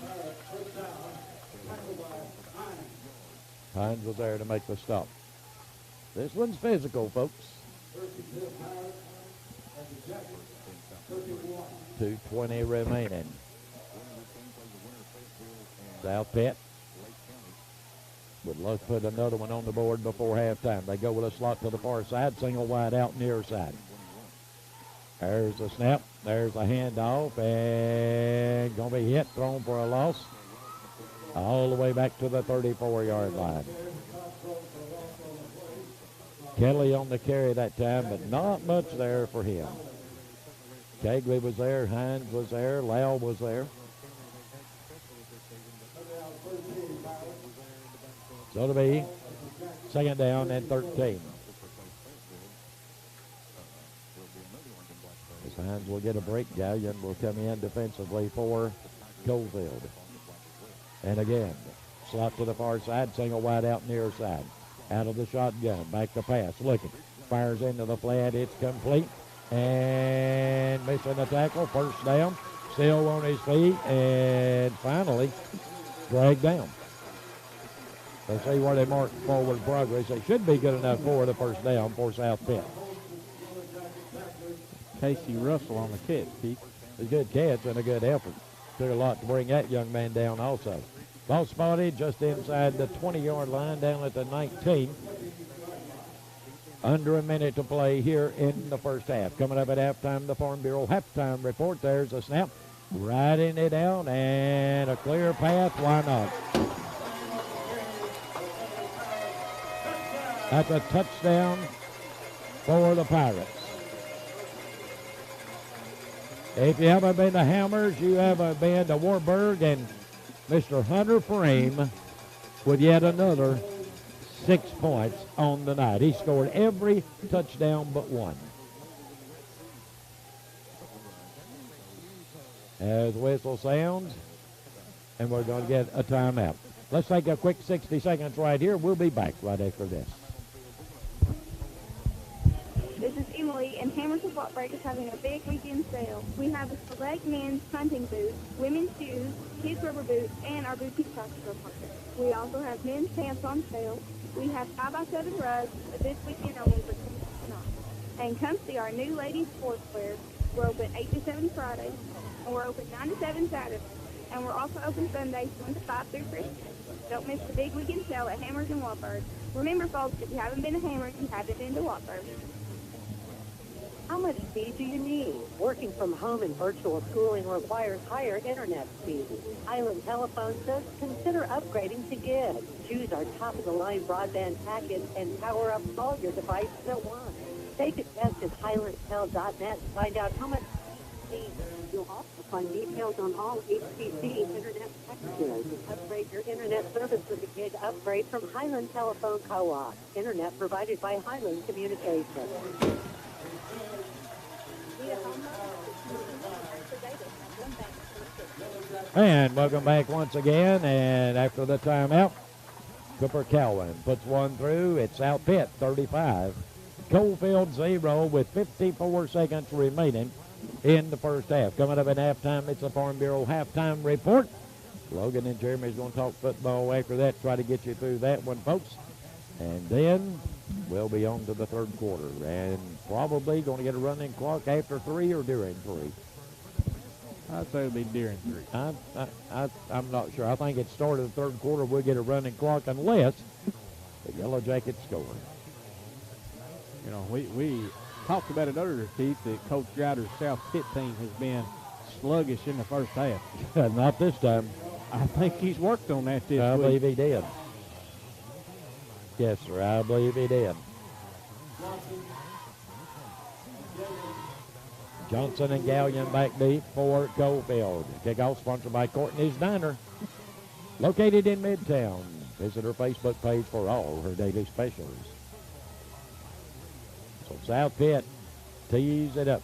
Hines was there to make the stop. This one's physical, folks. 2:20 remaining. South Pitt would love to put another one on the board before halftime. They go with a slot to the far side, single wide out near side. There's the snap. There's a handoff, and going to be hit, thrown for a loss. All the way back to the 34-yard line. Kelly on the carry that time, but not much there for him. Cagley was there, Hines was there, Lau was there. So it'll be 2nd down and 13. As Hines will get a break, Gallion will come in defensively for Coalfield. And again, slot to the far side, single wide out near side. Out of the shotgun, back to pass, looking. Fires into the flat, it's complete. And missing the tackle, 1st down. Still on his feet, and finally dragged down. Let's see where they mark forward progress. They should be good enough for the 1st down for South Pitt. Casey Russell on the catch, Keith. A good catch and a good effort. Took a lot to bring that young man down also. Ball spotted just inside the 20-yard line down at the 19. Under a minute to play here in the 1st half. Coming up at halftime, the Farm Bureau halftime report. There's a snap. Riding it down and a clear path. Why not? That's a touchdown for the Pirates. If you haven't been to Hammers, you haven't been to Warburg, and Mr. Hunter Frame with yet another 6 points on the night. He scored every touchdown but one. As the whistle sounds, and we're going to get a timeout. Let's take a quick 60 seconds right here. We'll be back right after this. This is Emily, and Hammers of Blockbreak is having a big weekend sale. We have a select men's hunting boots, women's shoes, kids' rubber boots, and our boutique bicycle market. We also have men's pants on sale. We have 5x7 rugs this weekend only for $10. And come see our new ladies' sportswear. We're open 8 to 7 Fridays, and we're open 9 to 7 Saturdays. And we're also open Sundays 1 to 5 through Christmas. Don't miss the big weekend sale at Hammers and Watford. Remember, folks, if you haven't been to Hammers, you haven't been to Watford. How much speed do you need? Working from home and virtual schooling requires higher internet speed. Highland Telephone says consider upgrading to Gig. Choose our top-of-the-line broadband package and power up all your devices at once. Take a test at highlandtel.net to find out how much speed. You'll also find details on all HTC internet packages. Upgrade your internet service with a Gig upgrade from Highland Telephone Co-op. Internet provided by Highland Communications. And welcome back once again. And after the timeout, Cooper Cowan puts one through. It's South Pitt 35. Coalfield 0 with 54 seconds remaining in the first half. Coming up at halftime, it's the Farm Bureau halftime report. Logan and Jeremy's going to talk football after that, try to get you through that one, folks. And then we'll be on to the third quarter. And probably going to get a running clock after 3 or during 3. I'd say it'll be during 3. I'm not sure. I think it started the third quarter. We'll get a running clock unless the Yellow Jackets score. You know, we talked about it earlier, Keith, that Coach Grouder's South Pitt team has been sluggish in the first half. Not this time. I think he's worked on that this week. I believe he did. Yes, sir, I believe he did. Johnson and Gallion back deep for Coalfield. Kickoff sponsored by Courtney's Diner. Located in Midtown. Visit her Facebook page for all her daily specials. So South Pitt tees it up.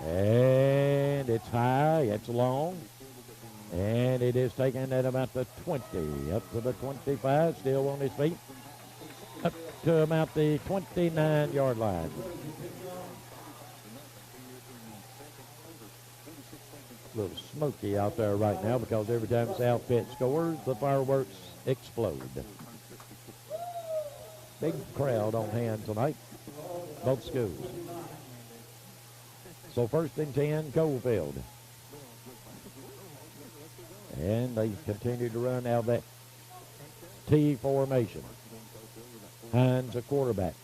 And it's high, it's long. And it is taken at about the 20, up to the 25, still on his feet. Up to about the 29-yard line. A little smoky out there right now because every time South Pitt scores, the fireworks explode. Big crowd on hand tonight, both schools. So 1st and 10, Coalfield. And they continue to run out of that T formation. Hines, a quarterback.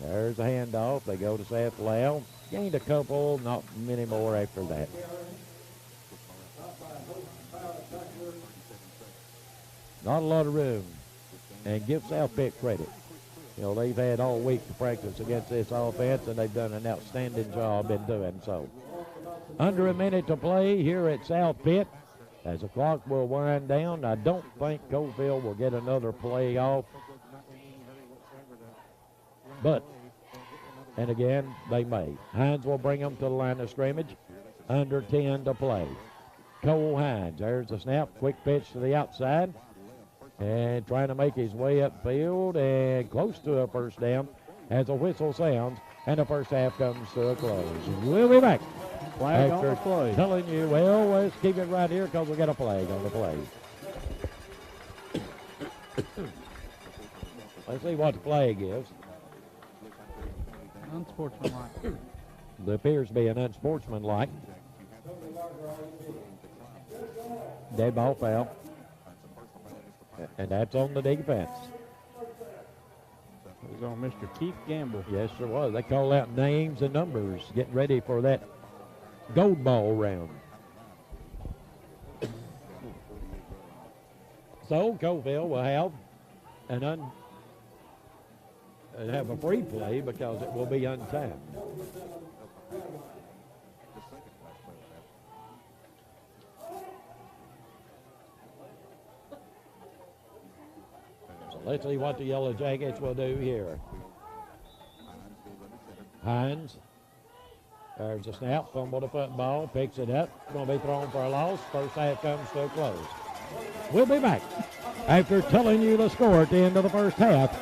There's a handoff. They go to Seth Lau. Gained a couple, not many more after that. Not a lot of room. And give South Pitt credit. You know, they've had all week to practice against this offense, and they've done an outstanding job in doing so. Under a minute to play here at South Pitt. As the clock will wind down, I don't think Coalfield will get another play off. But, and again, they may. Hines will bring them to the line of scrimmage. Under 10 to play. Cole Hines, there's the snap. Quick pitch to the outside. And trying to make his way upfield and close to a first down as a whistle sounds. And the first half comes to a close. We'll be back. Flag on the play. Telling you, well, let's keep it right here because we got a flag on the play. Let's see what the flag is. Unsportsmanlike. There appears to be an unsportsmanlike. Dead ball foul. And that's on the defense. It was on Mr. Keith Gamble. Yes, there was. They call out names and numbers, getting ready for that gold ball round. So Coalfield will have have a free play because it will be untimed. So let's see what the Yellow Jackets will do here. Hines. There's a snap, fumble the football, picks it up. Going to be thrown for a loss. First half comes to a close. We'll be back after telling you the score at the end of the first half.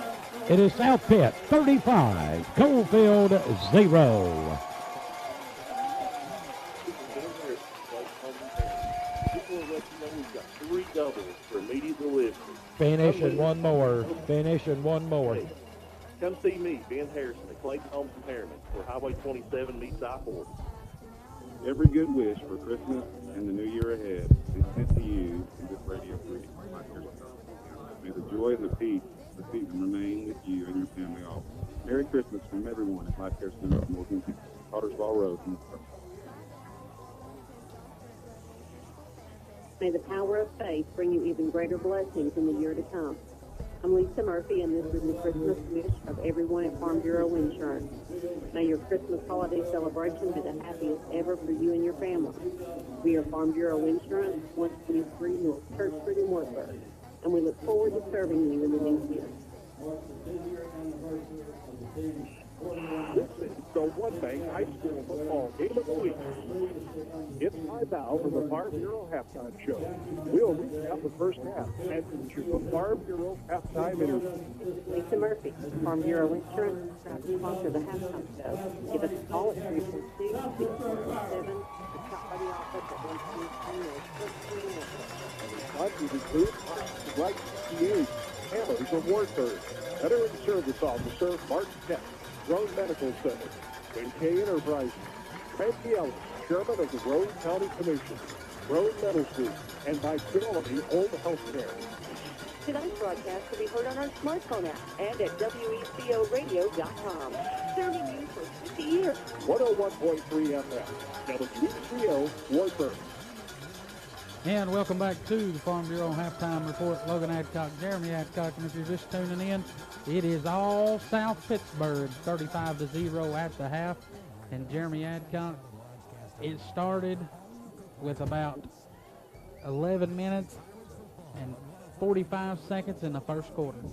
It is South Pitt 35, Coalfield 0. Finish and one more. Finish and one more. Come see me, Ben Harrison, at Clayton Homes and Harriman, where Highway 27 meets I-40. Every good wish for Christmas and the new year ahead is sent to you in this radio greeting. May the joy and the peace of the season remain with you and your family always. Merry Christmas from everyone at Life Care Center of Morgan, Pottersville Road. May the power of faith bring you even greater blessings in the year to come. I'm Lisa Murphy, and this is the Christmas wish of everyone at Farm Bureau Insurance. May your Christmas holiday celebration be the happiest ever for you and your family. We are Farm Bureau Insurance, 123 North Church Street in Wartburg, and we look forward to serving you in the new year. This is the One Bank High School football game of the week. It's time now for the Farm Bureau Halftime Show. We'll recap the first half and feature the Farm Bureau Halftime Interview. Lisa Murphy, Farm Bureau Insurance, proud to sponsor the halftime show. Give us a call at 342-607. Stop by the office at 123 North Church Street in Wartburg. Sponsors include Right PH, Hammers of Wartburg, Veteran Service Officer Mark Kett, Road Medical Center, NK Enterprises, Frankie Ellis, Chairman of the Road County Commission, Road Metal Group, and Vitality Home Health Care. Tonight's broadcast will be heard on our smartphone app and at WECOradio.com. Serving you for 50 years. 101.3 FM, WECO, Wartburg. And welcome back to the Farm Bureau Halftime Report. Logan Adcock, Jeremy Adcock, and if you're just tuning in, it is all South Pittsburg, 35-0 at the half. And Jeremy Adcock, it started with about 11 minutes and 45 seconds in the first quarter.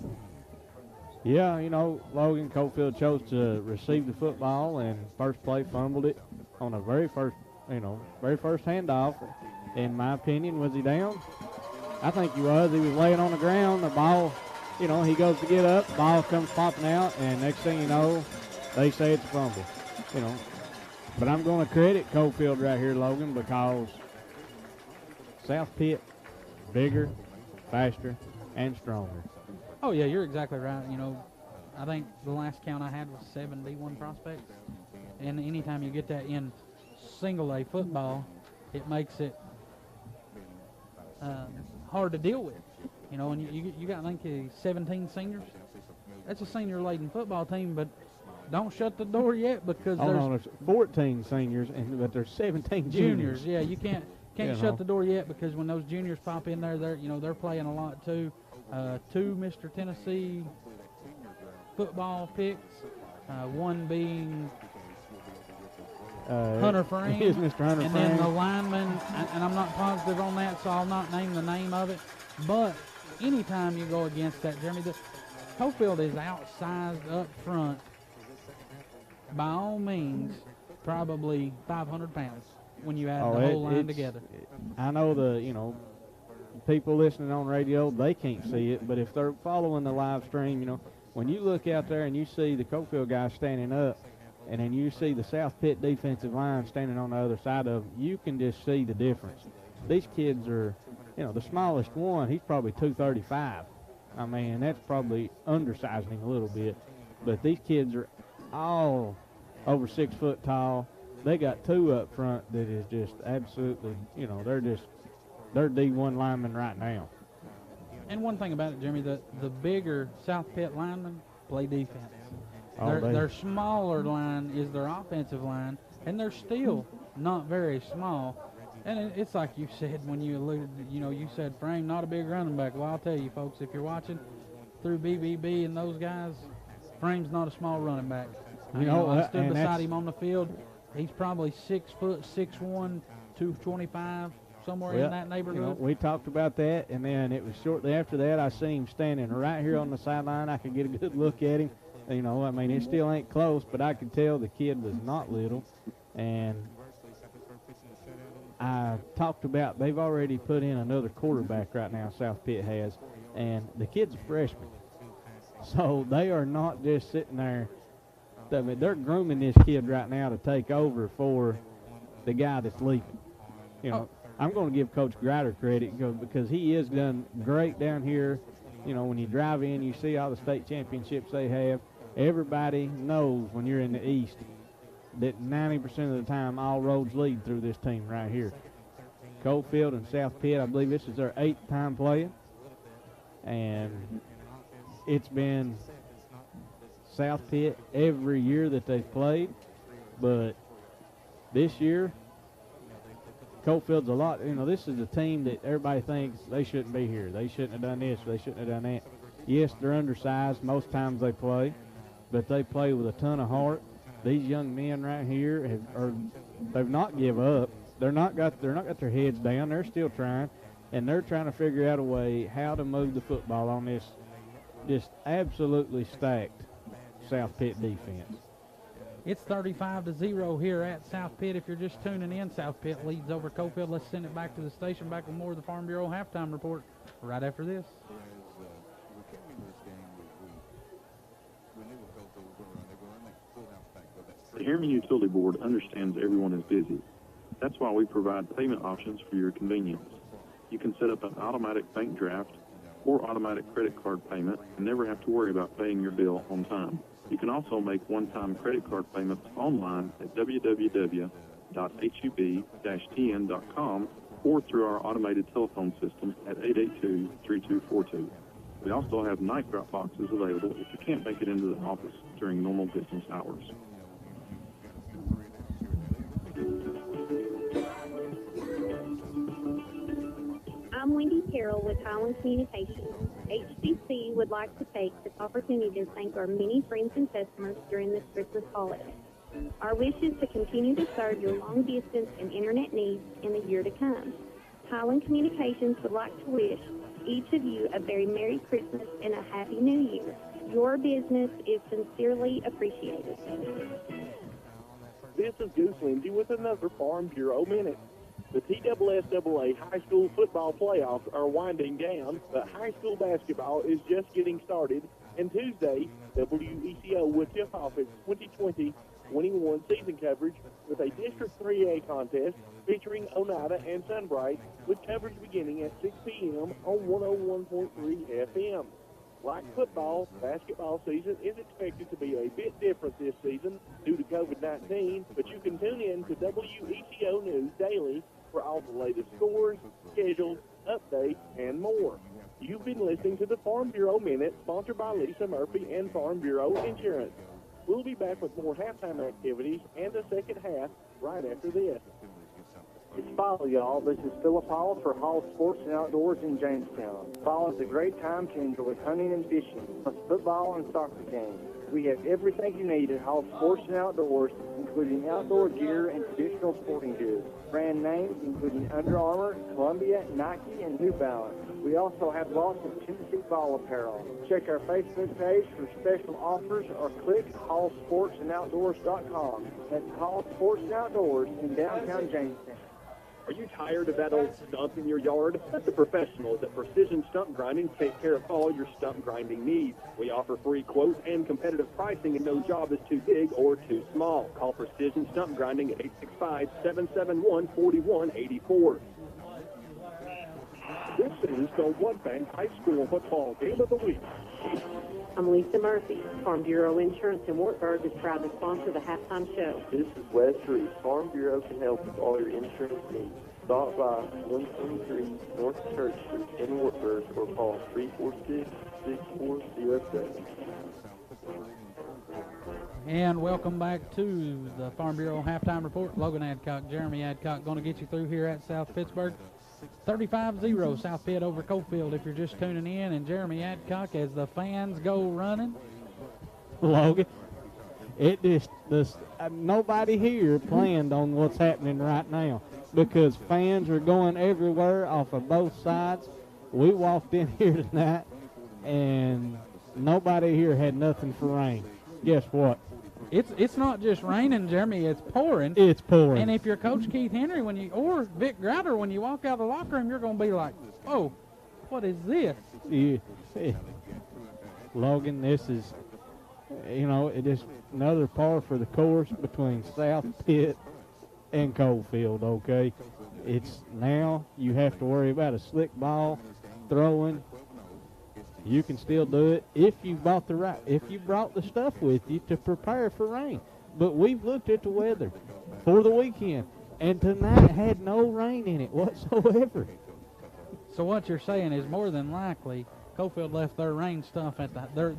Yeah, you know, Logan Coalfield chose to receive the football, and first play fumbled it on the very first handoff. In my opinion, was he down? I think he was. He was laying on the ground. The ball, you know, he goes to get up. The ball comes popping out, and next thing you know, they say it's a fumble. You know, but I'm going to credit Coalfield right here, Logan, because South Pitt, bigger, faster, and stronger. Oh, yeah, you're exactly right. You know, I think the last count I had was 7 D1 prospects. And anytime you get that in single-A football, it makes it hard to deal with. You know, and you got, I think, 17 seniors. That's a senior-laden football team, but don't shut the door yet because there's 14 seniors, but there's 17 juniors. Yeah, you can't shut the door yet because when those juniors pop in there, they're playing a lot too. 2 Mr. Tennessee football picks, one being Hunter Frame, is Mr. Hunter and Frame. then the lineman, and I'm not positive on that, so I'll not name the name of it. But anytime you go against that, Jeremy, the Coalfield is outsized up front. By all means, probably 500 pounds when you add the whole line together. I know people listening on radio, they can't see it, but if they're following the live stream, you know, when you look out there and you see the Coalfield guys standing up, and then you see the South Pitt defensive line standing on the other side of them, you can just see the difference. These kids are, you know, the smallest one, he's probably 235. I mean, that's probably undersizing him a little bit. But these kids are all over 6 foot tall. They got 2 up front that is just absolutely, you know, they're D1 linemen right now. And one thing about it, Jeremy, the bigger South Pitt linemen play defense. Their smaller line is their offensive line, and they're still not very small. And it's like you said when you alluded, you said Frame, not a big running back. Well, I'll tell you, folks, if you're watching through BBB and those guys, Frame's not a small running back. I stood beside him on the field. He's probably 6 foot, 6'1", 225, somewhere in that neighborhood. You know, we talked about that, and then it was shortly after that I seen him standing right here on the sideline. I could get a good look at him. You know, I mean, it still ain't close, but I could tell the kid was not little. And I talked about they've already put in another quarterback right now, South Pitt has, and the kid's a freshman. So they are not just sitting there. I mean, they're grooming this kid right now to take over for the guy that's leaving. You know, I'm going to give Coach Grider credit because he has done great down here. You know, when you drive in, you see all the state championships they have. everybody knows when you're in the East that 90% of the time all roads lead through this team right here. Coalfield and South Pitt, I believe this is their 8th time playing. And it's been South Pitt every year that they've played. But this year, Coalfield's a lot, this is a team that everybody thinks they shouldn't be here. They shouldn't have done this, they shouldn't have done that. Yes, they're undersized most times they play, but they play with a ton of heart. These young men right here they've not give up. They're not got their heads down. They're still trying, and they're trying to figure out a way how to move the football on this just absolutely stacked South Pitt defense. It's 35-0 here at South Pitt. If you're just tuning in, South Pitt leads over Coalfield. Let's send it back to the station, back with more of the Farm Bureau halftime report right after this. The Airman Utility Board understands everyone is busy. That's why we provide payment options for your convenience. You can set up an automatic bank draft or automatic credit card payment and never have to worry about paying your bill on time. You can also make one-time credit card payments online at www.hub-tn.com or through our automated telephone system at 882-3242. We also have night drop boxes available if you can't make it into the office during normal business hours. I'm Wendy Carroll with Highland Communications. HCC would like to take this opportunity to thank our many friends and customers during this Christmas holiday. Our wish is to continue to serve your long-distance and internet needs in the year to come. Highland Communications would like to wish each of you a very Merry Christmas and a Happy New Year. Your business is sincerely appreciated. This is Goose Lindsay with another Farm Bureau Minute. The TSSAA high school football playoffs are winding down, but high school basketball is just getting started. And Tuesday, WECO will tip off its 2020-21 season coverage with a District 3A contest featuring Oneida and Sunbright, with coverage beginning at 6 p.m. on 101.3 FM. Like football, basketball season is expected to be a bit different this season due to COVID-19, but you can tune in to WECO News Daily for all the latest scores, schedules, updates, and more. You've been listening to the Farm Bureau Minute, sponsored by Lisa Murphy and Farm Bureau Insurance. We'll be back with more halftime activities and the second half right after this. It's fall, y'all. This is Philip Hall for Hall Sports and Outdoors in Jamestown. Fall is a great time to enjoy hunting and fishing, plus football and soccer games. We have everything you need at Hall Sports and Outdoors, including outdoor gear and traditional sporting goods. Brand names including Under Armour, Columbia, Nike, and New Balance. We also have lots of Tennessee ball apparel. Check our Facebook page for special offers or click hallsportsandoutdoors.com. That's Hall Sports and Outdoors in downtown Jamestown. Are you tired of that old stump in your yard? Let the professionals at Precision Stump Grinding take care of all your stump grinding needs. We offer free quotes and competitive pricing, and no job is too big or too small. Call Precision Stump Grinding at 865-771-4184. This is the One Bank High School Football Game of the Week. I'm Lisa Murphy. Farm Bureau Insurance in Wartburg is proud to sponsor the halftime show. This is Wes Reed. Farm Bureau can help with all your insurance needs. Stop by 123 North Church Street in Wartburg or call 346-6407. And welcome back to the Farm Bureau halftime report. Logan Adcock, Jeremy Adcock going to get you through here at South Pittsburg. 35-0 South Pitt over Coalfield if you're just tuning in. And Jeremy Adcock, as the fans go running. Logan, nobody here planned on what's happening right now because fans are going everywhere off of both sides. We walked in here tonight and nobody here had nothing for rain. Guess what? It's not just raining, Jeremy. It's pouring. It's pouring. And if you're Coach Keith Henry or Vic Grouter, when you walk out of the locker room, you're going to be like, "Oh, what is this?" Yeah. Logan, this is, it is another par for the course between South Pitt and Coalfield. Okay, it's now you have to worry about a slick ball throwing You can still do it if you brought the stuff with you to prepare for rain. But we've looked at the weather for the weekend, and tonight had no rain in it whatsoever. So what you're saying is more than likely Coalfield left their rain stuff at their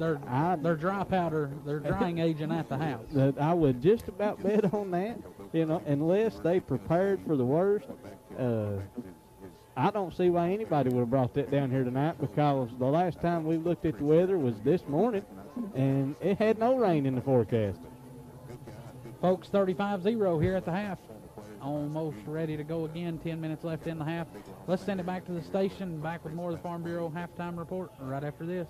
dry powder, their drying agent at the house. I would just about bet on that, unless they prepared for the worst. I don't see why anybody would have brought that down here tonight, because the last time we looked at the weather was this morning, and it had no rain in the forecast. Folks, 35-0 here at the half. Almost ready to go again. 10 minutes left in the half. Let's send it back to the station. Back with more of the Farm Bureau halftime report right after this.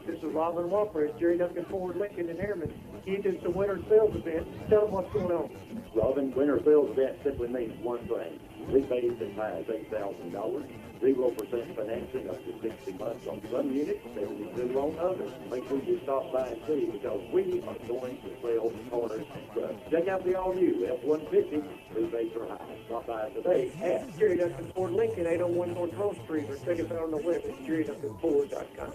This is Robin Walford, Jerry Duncan Ford Lincoln in Harriman. It's a winter sales event. Tell them what's going on. Robin, winter sales event simply means one thing. Rebate as high as $8,000. 0% financing up to 60 months on some units, 72 on others. Make sure you stop by and see, because we are going to sell corners and trucks. Check out the all-new F-150. Rebates are high. Stop by today at Jerry Duncan Ford Lincoln, 801 North Grove Street, or check us out on the web at jerryduncanford.com.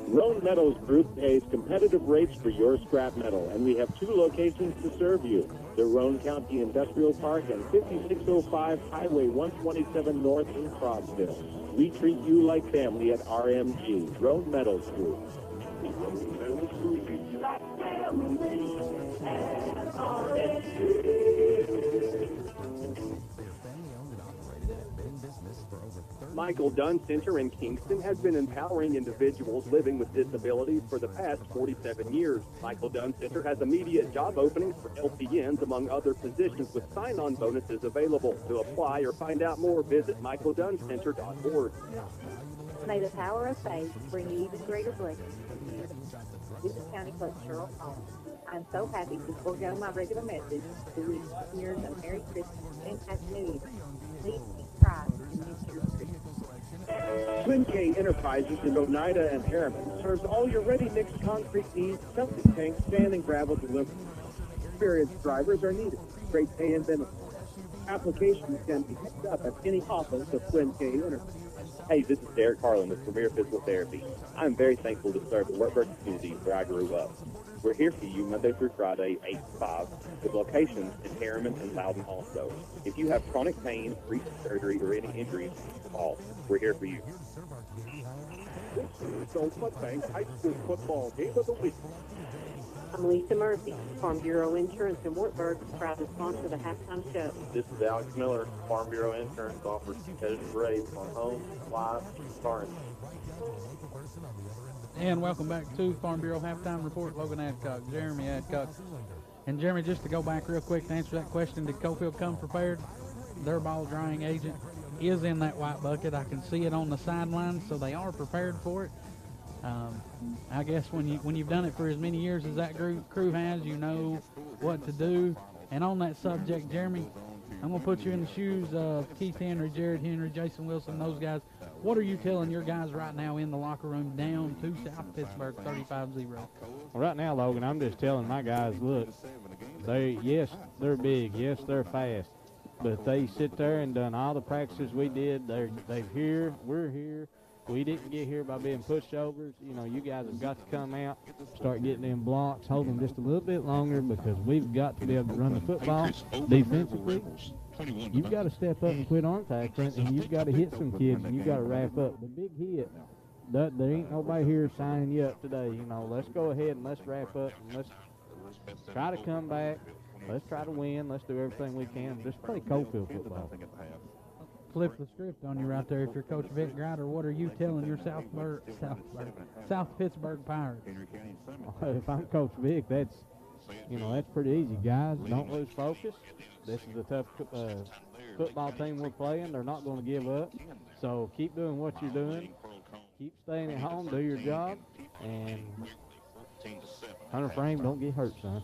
Roan Metals Group pays competitive rates for your scrap metal, and we have 2 locations to serve you: the Roan County Industrial Park and 5605 Highway 127 North in Crosville. We treat you like family at RMG, Roan Metals Group. Michael Dunn Center in Kingston has been empowering individuals living with disabilities for the past 47 years. Michael Dunn Center has immediate job openings for LPNs, among other positions, with sign-on bonuses available. To apply or find out more, visit michaeldunncenter.org. May the power of faith bring you even greater blessings. This is County Clerk Cheryl Collins. I'm so happy to forego my regular message to wish years of Merry Christmas and Happy New Year. Please keep Christ in this year's Christmas. Twin K Enterprises in Oneida and Harriman serves all your ready-mixed concrete needs, septic tanks, sand and gravel delivery. Experienced drivers are needed. Great pay and benefits. Applications can be picked up at any office of Twin K Enterprises. Hey, this is Derek Harlan with Premier Physical Therapy. I'm very thankful to serve the Wartburg community where I grew up. We're here for you Monday through Friday, 8 to 5, with locations in Harriman and Loudon also. If you have chronic pain, recent surgery, or any injuries, call. We're here for you. This is Old Bank High School football game of the week. I'm Lisa Murphy, Farm Bureau Insurance in Wartburg, proud to sponsor the halftime show. This is Alex Miller. Farm Bureau Insurance offers competitive rates on home, life, and car insurance. And welcome back to Farm Bureau Halftime Report. Logan Adcock, Jeremy Adcock. And Jeremy, just to go back real quick to answer that question, did Coalfield come prepared? Their ball drying agent is in that white bucket. I can see it on the sideline, so they are prepared for it. I guess when you've done it for as many years as that crew has, you know what to do. And on that subject, Jeremy, I'm going to put you in the shoes of Keith Henry, Jared Henry, Jason Wilson, those guys. What are you telling your guys right now in the locker room down to South Pittsburg 35-0? Well, right now, Logan, I'm just telling my guys, look, yes, they're big, yes, they're fast, but they sit there and done all the practices we did. They're here, we're here. We didn't get here by being pushovers. You know, you guys have got to come out, start getting them blocks, hold them just a little bit longer, because we've got to be able to run the football defensively. You've got to step up and quit arm tackling, and you've got to hit some kids, and you've got to wrap up. The big hit, there ain't nobody here signing you up today. You know, let's go ahead and let's wrap up, and let's try to come back. Let's try to win. Let's do everything we can. Just play Coalfield football. Flip the script on you right there. If you're Coach Vic Grider, what are you telling your South Pittsburg Pirates? If I'm Coach Vic, that's pretty easy, guys. Don't lose focus. This is a tough football team we're playing. They're not going to give up. So keep doing what you're doing. Keep staying at home. Do your job. And Hunter Frame, don't get hurt, son.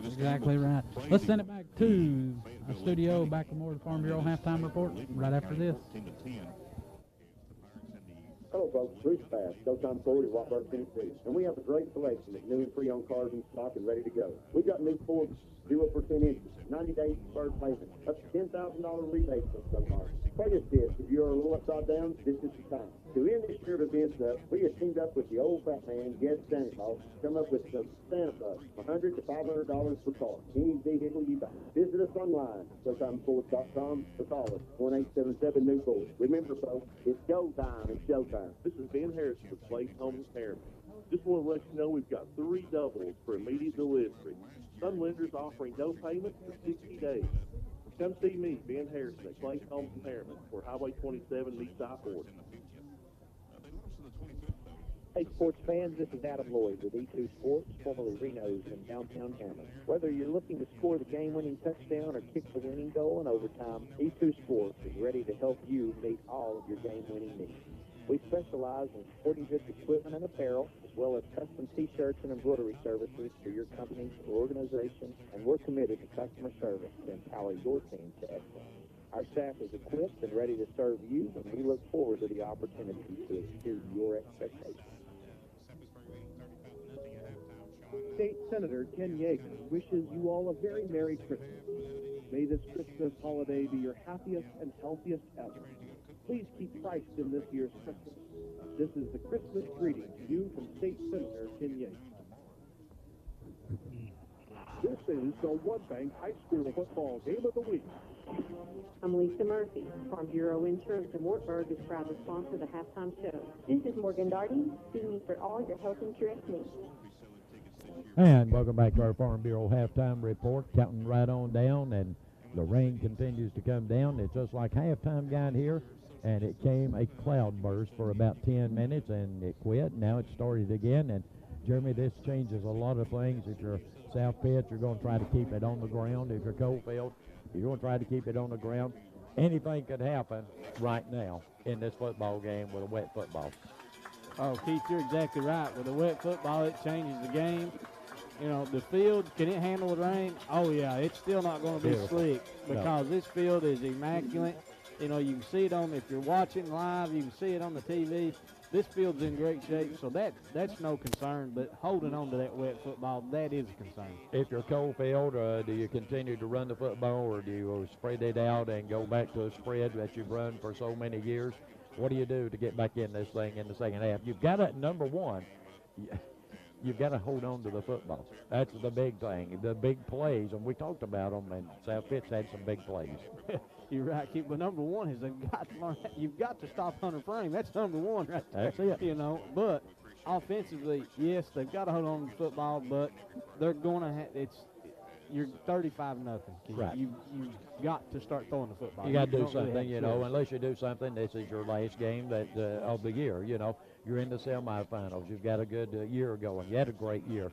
Exactly right. Let's send it back to the studio, back with more of the Farm Bureau Halftime Report right after this. Hello, folks. Bruce Bass, Showtime Ford in Wartburg, Tennessee. And we have a great selection of new and pre-owned cars in stock and ready to go. We've got new Ford 0% interest, 90 days deferred payment, up to $10,000 rebate for some cars. Play us this. If you're a little upside down, this is the time. To end this year of events up, we have teamed up with the old fat man, Ged Santa Claus, to come up with some Santa Bucks, $100 to $500 per car. Any vehicle you buy. Visit us online, ShowtimeFord.com, or call us 1-877-NEW-FORD. Remember, folks, it's go time. It's showtime. This is Ben Harrison with Place Home Repairman. Just want to let you know we've got 3 doubles for immediate delivery. Some lenders offering no payment for 60 days. Come see me, Ben Harrison, at Place Home Repairman, where Highway 27 meets I-40. Hey, sports fans, this is Adam Lloyd with E2 Sports, formerly Reno's in downtown Hammond. Whether you're looking to score the game-winning touchdown or kick the winning goal in overtime, E2 Sports is ready to help you meet all of your game-winning needs. We specialize in sporting goods equipment and apparel, as well as custom T-shirts and embroidery services for your company or organization, and we're committed to customer service to empower your team to excellence. Our staff is equipped and ready to serve you, and we look forward to the opportunity to exceed your expectations. State Senator Ken Yeager wishes you all a very Merry Christmas. May this Christmas holiday be your happiest and healthiest ever. Please keep Christ in this year's Christmas. This is the Christmas greeting to you from State Senator Ken Yeager. This is the One Bank High School Football Game of the Week. I'm Lisa Murphy. Farm Bureau Insurance in Wartburg is proud to sponsor the halftime show. This is Morgan Darty. See me for all your health insurance needs. And welcome back to our Farm Bureau halftime report. Counting right on down, and the rain continues to come down. It's just like halftime got here, and it came a cloud burst for about 10 minutes, and it quit. Now it started again, and Jeremy, this changes a lot of things. If you're South Pitt, you're going to try to keep it on the ground. If you're Coalfield, you're going to try to keep it on the ground. Anything could happen right now in this football game with a wet football. Oh, Keith, you're exactly right. With a wet football, it changes the game. You know, the field, can it handle the rain? Oh, yeah, it's still not going to be slick because this field is immaculate. You know, you can see it on, if you're watching live, you can see it on the TV. This field's in great shape, so that's no concern. But holding on to that wet football, that is a concern. If you're Coalfield, do you continue to run the football, or do you spread it out and go back to a spread that you've run for so many years? What do you do to get back in this thing in the second half? You've got to, number one, you've got to hold on to the football. That's the big thing, the big plays, and we talked about them, and South Pitt's had some big plays. You're right, Keith, but number one is you've got to stop Hunter Frame. That's number one right there. That's it. You know, but offensively, yes, they've got to hold on to the football, but they're going to have you're 35-0. Right. You've got to start throwing the football. You got to do something, you know. Unless you do something, this is your last game of the year. You know, you're in the semifinals. You've got a good year going. You had a great year,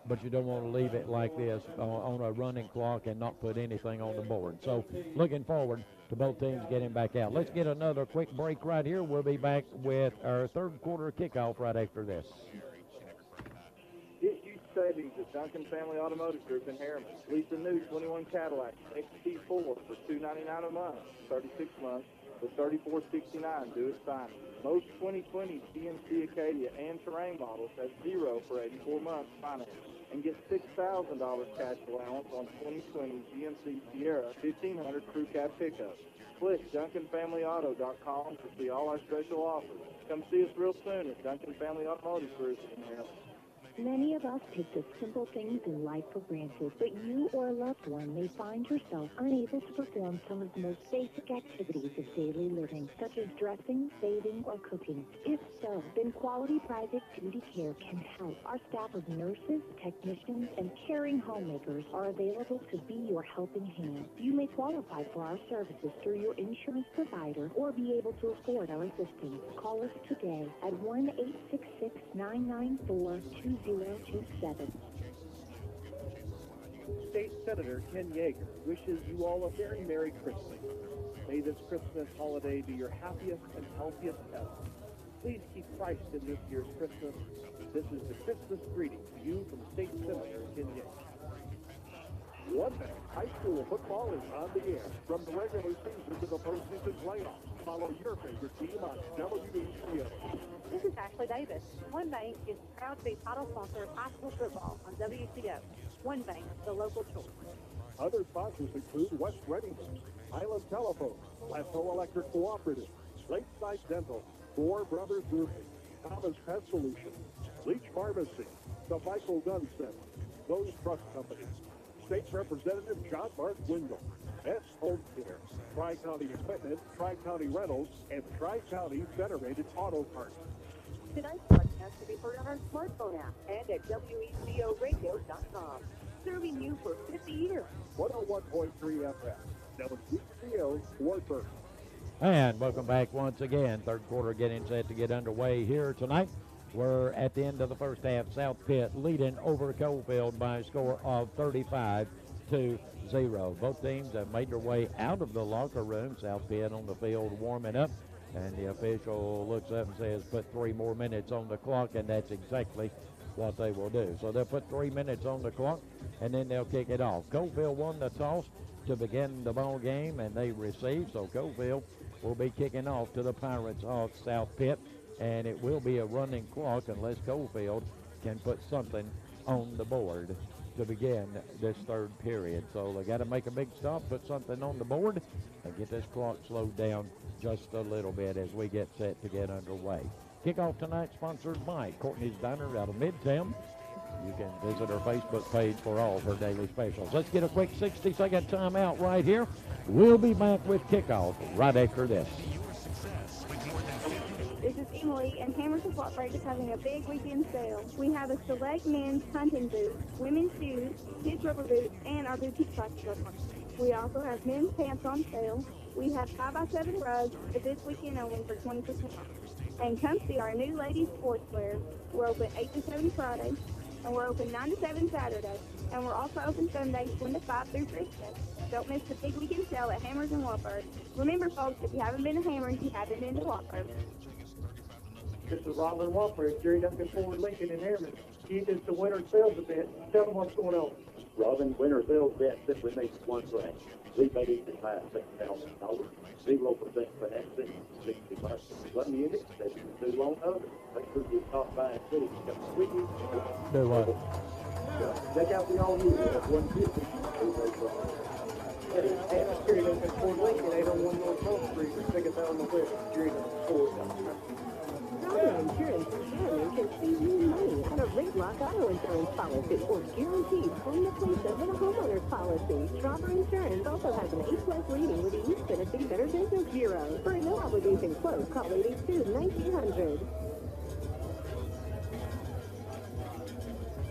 but you don't want to leave it like this on a running clock and not put anything on the board. So, looking forward to both teams getting back out. Let's get another quick break right here. We'll be back with our third quarter kickoff right after this. Savings at Duncan Family Automotive Group in Harriman. Lease a new 21 Cadillac XT4 for $299 a month, 36 months for $34.69 due at signing. Most 2020 GMC Acadia and Terrain models have 0 for 84 months financing, and get $6,000 cash allowance on 2020 GMC Sierra 1500 Crew Cab pickup. Click DuncanFamilyAuto.com to see all our special offers. Come see us real soon at Duncan Family Automotive Group in Harriman. Many of us take the simple things in life for granted, but you or a loved one may find yourself unable to perform some of the most basic activities of daily living, such as dressing, bathing, or cooking. If so, then Quality Private Duty Care can help. Our staff of nurses, technicians, and caring homemakers are available to be your helping hand. You may qualify for our services through your insurance provider or be able to afford our assistance. Call us today at 1-866-994-2027. State Senator Ken Yeager wishes you all a very Merry Christmas. May this Christmas holiday be your happiest and healthiest ever. Please keep Christ in this year's Christmas. This is the Christmas greeting to you from State Senator Ken Yeager. One Bank High School football is on the air. From the regular season to the postseason playoffs, Follow your favorite team on WBCO. This is Ashley Davis. One Bank is proud to be title sponsor of high school football on WCO. One Bank, the local choice. Other sponsors include West Readiness, Island Telephone, Plateau Electric Cooperative, Lakeside Dental, Four Brothers Roofing, Thomas Pest Solutions, Leach Pharmacy, the Michael Dunn Center, Lowe's Truck Company, State Representative John Mark Windle, S. Home Care, Tri-County Equipment, Tri-County Rentals, and Tri-County Federated Auto Parts. Tonight's broadcast can be heard on our smartphone app and at WECOradio.com. Serving you for 50 years. 101.3 FM, WECO, Wartburg. And welcome back once again. Third quarter getting set to get underway here tonight. We're at the end of the first half. South Pitt leading over Coalfield by a score of 35-0. Both teams have made their way out of the locker room. South Pitt on the field warming up. And the official looks up and says, put 3 more minutes on the clock, and that's exactly what they will do. So they'll put 3 minutes on the clock, and then they'll kick it off. Coalfield won the toss to begin the ball game, and they received. So Coalfield will be kicking off to the Pirates of South Pitt, and it will be a running clock unless Coalfield can put something on the board to begin this third period. So they got to make a big stop, put something on the board, and get this clock slowed down just a little bit as we get set to get underway. Kickoff tonight sponsored by Courtney's Diner out of Midtown. You can visit her Facebook page for all of her daily specials. Let's get a quick 60-second timeout right here. We'll be back with Kickoff right after this. This is Emily, and Hammers of Watford is having a big weekend sale. We have a select men's hunting boot, women's shoes, kids' rubber boots, and our boutique bicycle. We also have men's pants on sale. We have 5x7 rugs for this weekend only for 20% off. And come see our new ladies' sportswear. We're open 8 to 7 Fridays, and we're open 9 to 7 Saturdays. And we're also open Sundays 1 to 5 through Christmas. Don't miss the big weekend sale at Hammers in Watford. Remember, folks, if you haven't been to Hammers, you haven't been to Watford. This is Robin Walford, Jerry Duncan Ford Lincoln in Harriman. Keith is the winter sales event. Tell them what's going on. Robin, winter sales bet simply makes one thing. Rebated to class $6,000. 0% financing, 60 months. One unit, 72 loan others. Make sure you talk by and city. Do what? Check out the all-new 150. Hey, Jerry Duncan Ford Lincoln, 801 North 12th Street. Check us out on the web, Jerry Duncan Ford. Insurance can save you money on a rate lock auto insurance policy or guaranteed home replacement with a homeowner's policy. Strawberry Insurance also has an A+ rating with the East Tennessee Better Business Bureau. For a no obligation quote, call 882-1900.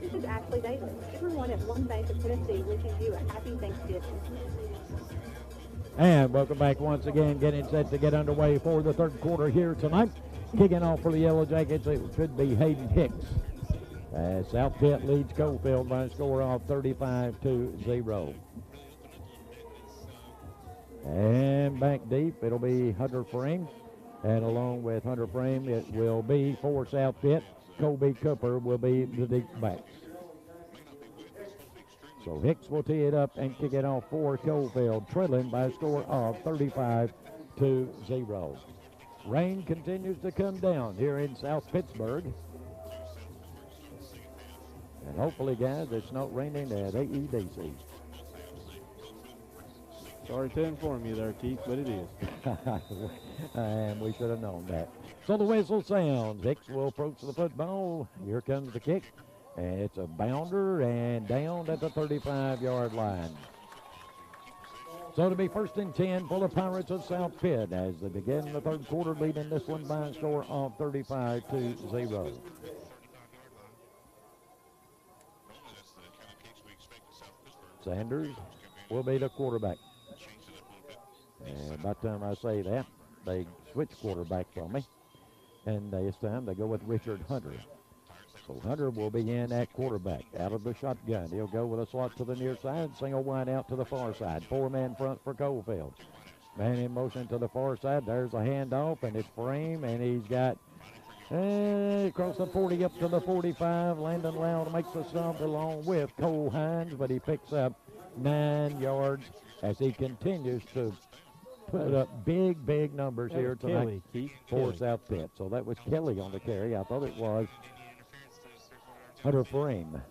This is Ashley Davis. Everyone at One Bank of Tennessee wishes you a happy Thanksgiving. And welcome back once again, getting set to get underway for the third quarter here tonight. Kicking off for the Yellow Jackets, it could be Hayden Hicks. South Pitt leads Coalfield by a score of 35-0. And back deep, it'll be Hunter Frame. And along with Hunter Frame, it will be for South Pitt. Colby Cooper will be the deep backs. So Hicks will tee it up and kick it off for Coalfield, trailing by a score of 35-0. Rain continues to come down here in South Pittsburg. And hopefully, guys, it's not raining at AEDC. Sorry to inform you there, Keith, but it is. And we should have known that. So the whistle sounds. Hicks will approach the football. Here comes the kick. And it's a bounder and down at the 35-yard line. So to be first and 10 for the Pirates of South Pitt as they begin the third quarter, leading this one by a score of 35-0. Sanders will be the quarterback. And by the time I say that, they switch quarterback from me. And this time they go with Richard Hunter. So Hunter will be in at quarterback, out of the shotgun. He'll go with a slot to the near side, single wide out to the far side. Four-man front for Coalfield. Man in motion to the far side. There's a handoff, and it's Frame, and he's got across the 40 up to the 45. Landon Loud makes the stop along with Cole Hines, but he picks up 9 yards as he continues to put up big numbers here tonight for South Pitt. So that was Kelly on the carry. I thought it was Hunter Frame.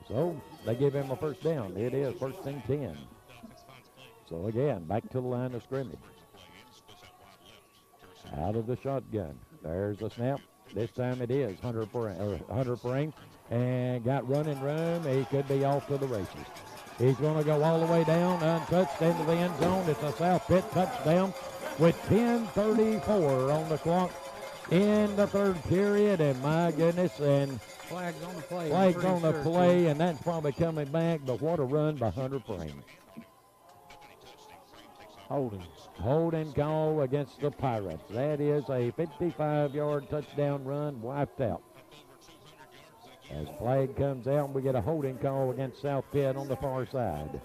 So they give him a first down. It is first and 10. So again, back to the line of scrimmage. Out of the shotgun. There's the snap. This time it is Hunter Frame. And got running room. He could be off to the races. He's going to go all the way down, untouched into the end zone. It's a South Pitt touchdown with 10:34 on the clock in the third period. And my goodness, and flags on the play. Flags on the play, and that's probably coming back. But what a run by Hunter Frame. Holding call against the Pirates. That is a 55-yard touchdown run, wiped out. As flag comes out, we get a holding call against South Pitt on the far side.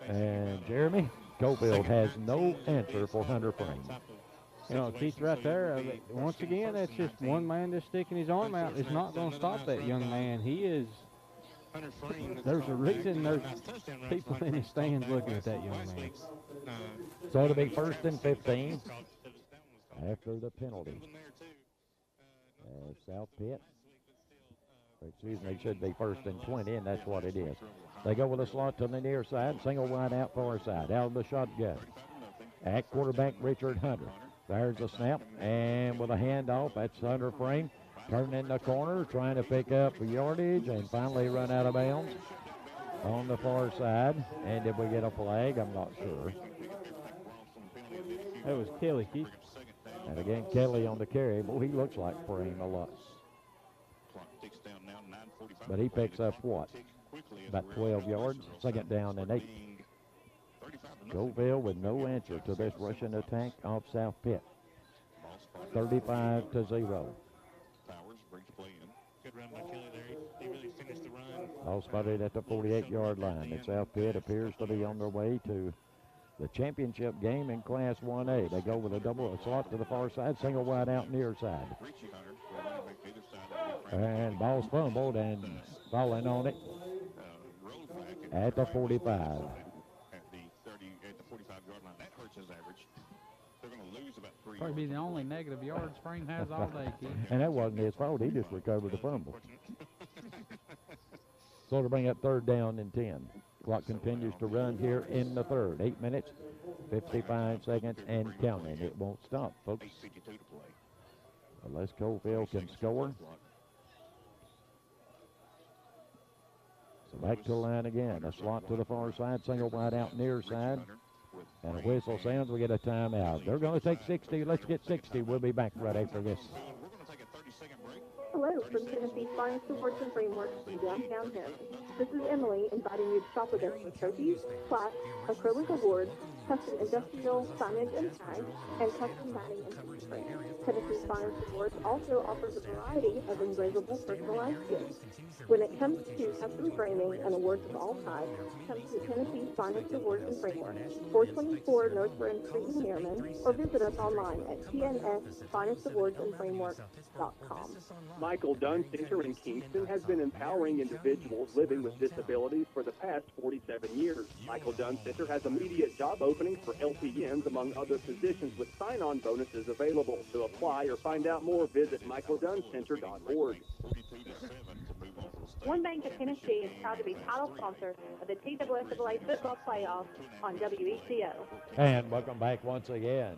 And Jeremy, Coalfield has no answer for Hunter Frame. You know, Keith, right there, once again, that's just one man just sticking his arm out. It's not going to stop that young man. He is, there's a reason there's people in the stands looking at that young man. So it'll be first and 15 after the penalty. South Pitt, excuse me, should be first and 20, and that's what it is. They go with a slot to the near side, single wide out far side, out of the shotgun. At quarterback, Richard Hunter. There's a snap, and with a handoff, that's Hunter Frame. Turning in the corner, trying to pick up yardage, and finally run out of bounds on the far side. And did we get a flag? I'm not sure. That was Kelly, Keith. And again, Kelly on the carry. Boy, he looks like Frame a lot. But he picks up what? About 12 yards. Second down and 8. Coalfield with no answer to this rushing attack of South Pitt. 35-0. All spotted at the 48-yard line. And South Pitt appears to be on their way to the championship game in Class 1A. They go with a slot to the far side, single wide out near side. And ball's fumbled and falling on it at the 45. Probably be the only negative yards Frame has all day, Keith. And that wasn't his fault. He just recovered the fumble. So to bring up third down and 10. Clock continues to run here in the third. 8 minutes, 55 seconds, and counting. It won't stop, folks. Unless Coalfield can score. So back to the line again. A slot to the far side, single wide out near side. And a whistle sounds, we get a timeout. They're going to take 60. Let's get 60. We'll be back right after this. Hello from Tennessee's finest supports and frameworks in downtown Harriman. This is Emily inviting you to shop with us for trophies, plaques, acrylic awards, custom industrial signage and tags, and custom matting and picture frames. Tennessee's finest awards also offers a variety of engravable personalized gifts. When it comes to custom framing and awards of all types, come to Tennessee's finest awards and frameworks, 424 North Bend Street in Harriman, or visit us online at tnsfinestawardsandframeworks.com. Michael Dunn Center in Kingston has been empowering individuals living with disabilities for the past 47 years. Michael Dunn Center has immediate job openings for LPNs, among other positions, with sign-on bonuses available. To apply or find out more, visit michaeldunncenter.org. One Bank of Tennessee is proud to be title sponsor of the TSSAA football playoffs on WECO. And welcome back once again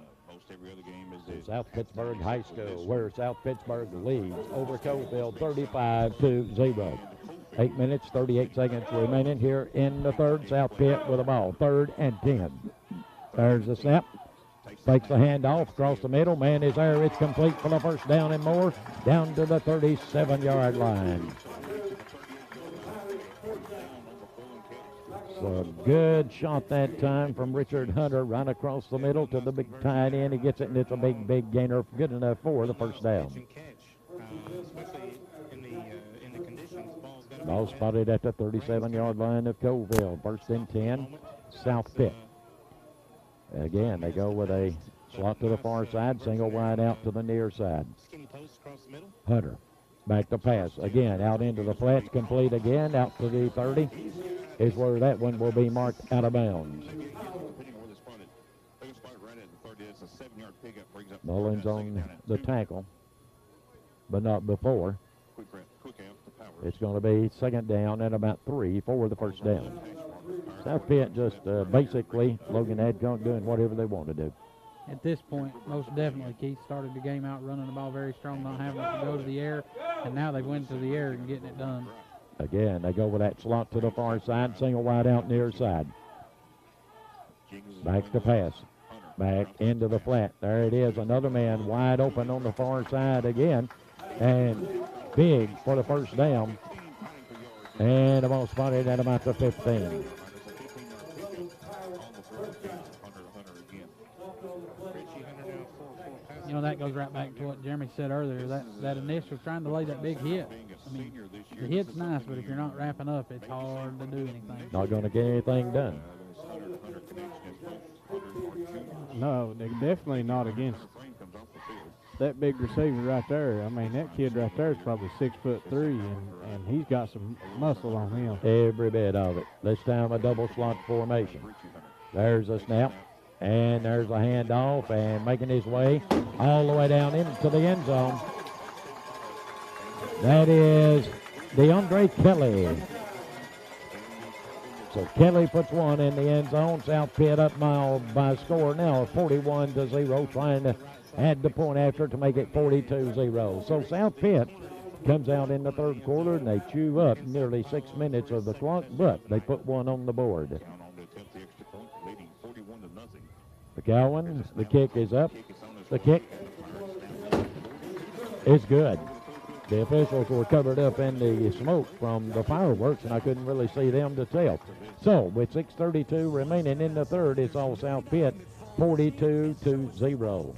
to South Pittsburg High School, where South Pittsburg leads over Coalfield 35-0. 8 minutes, 38 seconds remaining here in the third. South Pitt with the ball, 3rd and 10. There's the snap. Takes the handoff across the middle. Man is there. It's complete for the first down and more. Down to the 37-yard line. So a good shot that time from Richard Hunter right across the middle to the big tight end. He gets it, and it's a big gainer, good enough for the first down. Ball spotted at the 37-yard line of Coalfield. 1st and 10, South Pitt. Again, they go with a slot to the far side, single wide out to the near side. Hunter back to pass. Again, out into the flats, complete again, out to the 30. is where that one will be marked out of bounds. Mullins on the tackle, but not before. It's going to be second down and about 3 for the first down. South Pitt just basically, Logan Adcock doing whatever they want to do. At this point, most definitely, Keith started the game out running the ball very strong, not having to go to the air, and now they went to the air and getting it done. Again, they go with that slot to the far side, single wide out near side. Back to pass. Back into the flat. There it is, another man wide open on the far side again, and big for the first down. And the ball spotted at about the 15. You know, that goes right back to what Jeremy said earlier, that initial trying to lay that big hit. I mean, the hit's nice, but if you're not wrapping up, it's hard to do anything. Not going to get anything done. No, they're definitely not against that big receiver right there. I mean, that kid right there is probably 6'3", and he's got some muscle on him. Every bit of it. This time a double slot formation. There's a snap, and there's a handoff, and making his way all the way down into the end zone. That is DeAndre Kelly. So Kelly puts one in the end zone. South Pitt up now by score now of 41-0, trying to add the point after to make it 42-0. So South Pitt comes out in the third quarter, and they chew up nearly 6 minutes of the clock, but they put one on the board. McCowan, the kick is up. The kick is good. The officials were covered up in the smoke from the fireworks, and I couldn't really see them to tell. So, with 6:32 remaining in the third, it's all South Pitt, 42-0.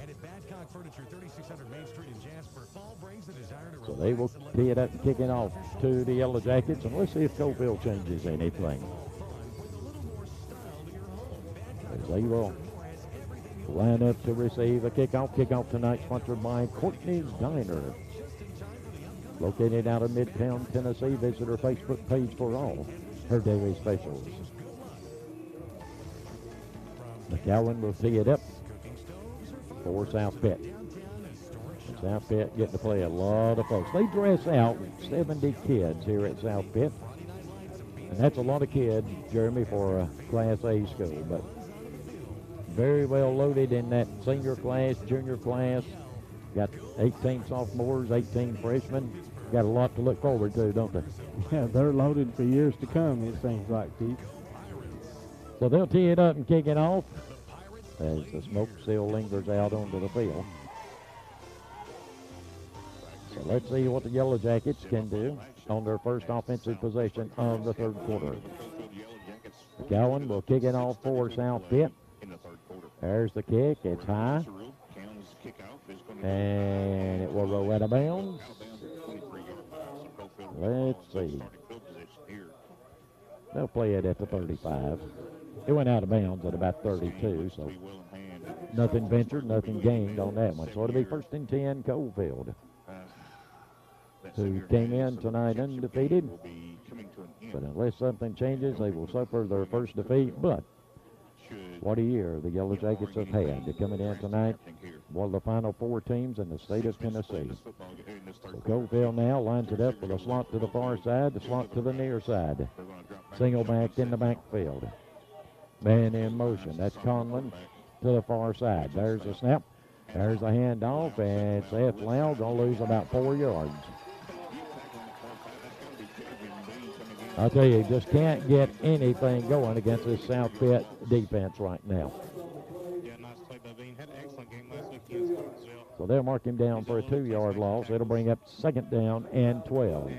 So they will tee it up and kick it off to the Yellow Jackets, and let's see if Coalfield changes anything. As they will line up to receive a kickoff. Kickoff tonight sponsored by Courtney's Diner. Located out of Midtown, Tennessee. Visit her Facebook page for all her daily specials. McCowan will tee it up for South Pitt. South Pitt getting to play a lot of folks. They dress out 70 kids here at South Pitt. And that's a lot of kids, Jeremy, for a Class A school. But very well loaded in that senior class, junior class. Got 18 sophomores, 18 freshmen. Got a lot to look forward to, don't they? Yeah, they're loaded for years to come, it seems like, Keith. So they'll tee it up and kick it off as the smoke still lingers out onto the field. So let's see what the Yellow Jackets can do on their first offensive possession of the third quarter. McCowan will kick it off for South Pitt. There's the kick. It's high. And it will roll out of bounds. Let's see. They'll play it at the 35. It went out of bounds at about 32, so nothing ventured, nothing gained on that one. So it'll be 1st and 10, Coalfield, who came in tonight undefeated. But unless something changes, they will suffer their first defeat. But what a year the Yellow Jackets have had. They're coming in tonight, one of the final 4 teams in the state of Tennessee. So Coalfield now lines it up with a slot to the far side, the slot to the near side. Single back in the backfield. Man in motion. That's Conlon to the far side. There's a snap. There's a handoff, and Seth Lau going to lose about 4 yards. I'll tell you, just can't get anything going against this South Pitt defense right now. So they'll mark him down for a 2-yard loss. It'll bring up 2nd down and 12.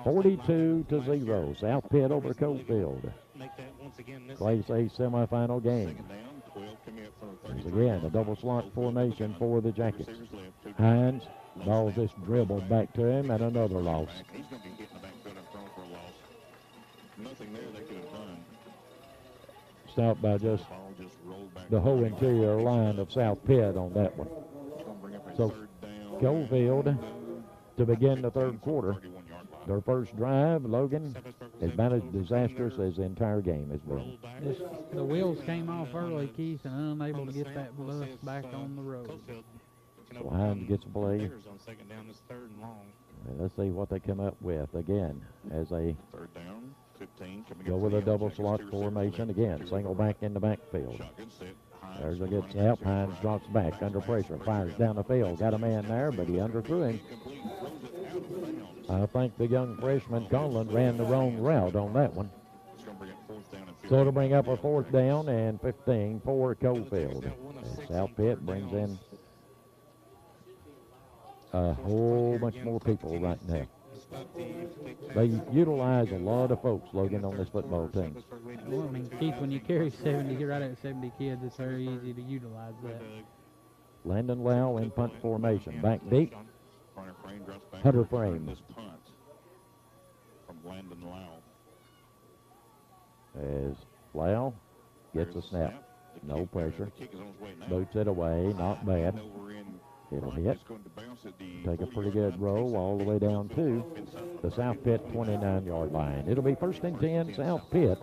42-0. South Pitt over Coalfield. Class A semifinal game. There's again a double slot formation for the Jackets. Hines, ball just dribbled back to him, and another loss. Stopped by just the whole interior line of South Pitt on that one. So Coalfield to begin the third quarter Their first drive, Logan, is about as disastrous as the entire game has been. The wheels came off early, Keith, and unable to get that bus back on the road. Line gets a play. And let's see what they come up with again as they go with a double slot formation. Again, single back in the backfield. There's a good snap. Hines drops back under pressure, fires down the field. Got a man there, but he underthrew him. I think the young freshman, Conlon, ran the wrong route on that one. So it'll bring up a 4th down and 15 for Coalfield. And South Pitt brings in a whole bunch more people right now. They utilize a lot of folks, Logan, on this football team. Well, I mean, Keith, when you carry 70, you're right at 70 kids, it's very easy to utilize that. Landon Lau in punt formation. Back deep. Hunter Frame. As Lau gets a snap. No pressure. Boots it away. Not bad. It'll hit. Take a pretty good roll all the way down to the South Pitt 29-yard line. It'll be 1st and 10, South Pitt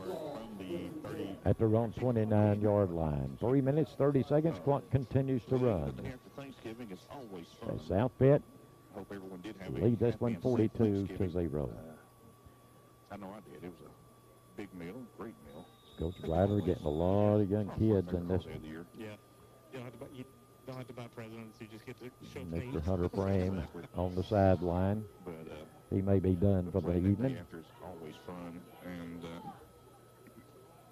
at their own 29-yard line. 3 minutes, 30 seconds. Clock continues to run. As South Pitt leads this one 42-0. I know I did. It was a big meal, great meal. Coach Ryder getting a lot of young kids in this one. Yeah. You don't have to buy presidents. You just get to show Mr. Hunter Frame on the sideline. He may be done for the evening. After is always fun, and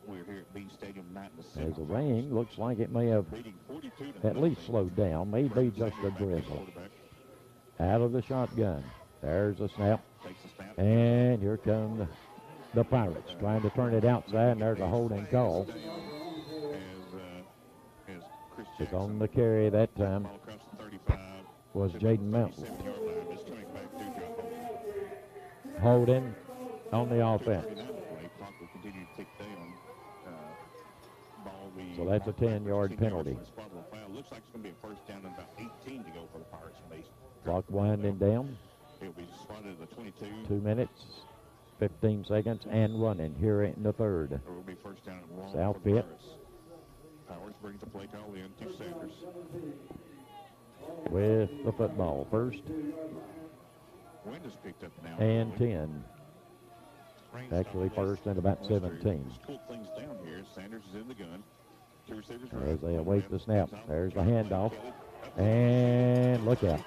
we're here at Bean Stadium night in the As the rain looks like it may have at least slowed down, maybe just a drizzle. Out of the shotgun. There's a snap. And here come the Pirates trying to turn it outside, and there's a holding call. It's on the carry that time was Jaden Mountain. Holding on the offense. So that's a 10-yard penalty. Looks like it's going to be a 1st down and about 18 to go for the Pirates. Clock winding down. It'll be spotted at the 22. 2 minutes, 15 seconds, and running here in the 3rd. It will be 1st down and long. South Pitt. Powers brings the play call in to Sanders. With the football. 1st Wind has picked up now. and 10. Actually, 1st and about 17. Cool things down here. Sanders is in the gun. 2 receivers As they await the snap. There's the handoff. And look out.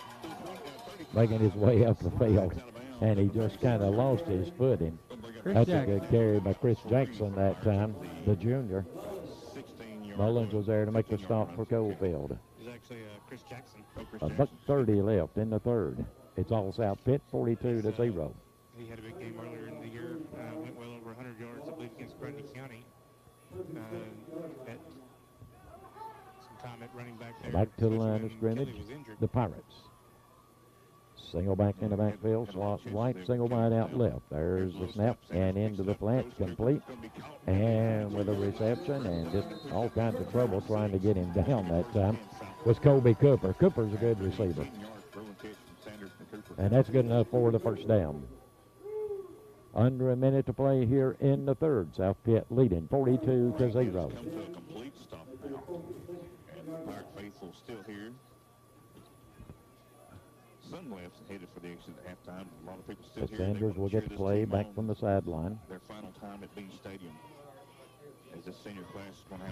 Making his way up the field. And he just kind of lost his footing. That's a good carry by Chris Jackson that time, the junior. Mullins was there to make the stop for Coalfield. Chris Jackson. $1:30 left in the 3rd. It's all South Pitt, 42-0. He had a big game earlier in the year. Went well over 100 yards, I believe, against Grundy County. At some time at running back there. Back to the line of scrimmage. The Pirates. Single back in the backfield, slot right, single wide out left. There's the snap, and into the flats, complete. And with a reception, and just all kinds of trouble trying to get him down that time, was Colby Cooper. Cooper's a good receiver. And that's good enough for the 1st down. Under a minute to play here in the 3rd. South Pitt leading 42-0. Complete stop now. And Pirate faithful still here. Sun left headed for the exit at halftime. A lot of people still here. Sanders will get to play back from the sideline. Their final time at Bean Stadium. As this senior class is going to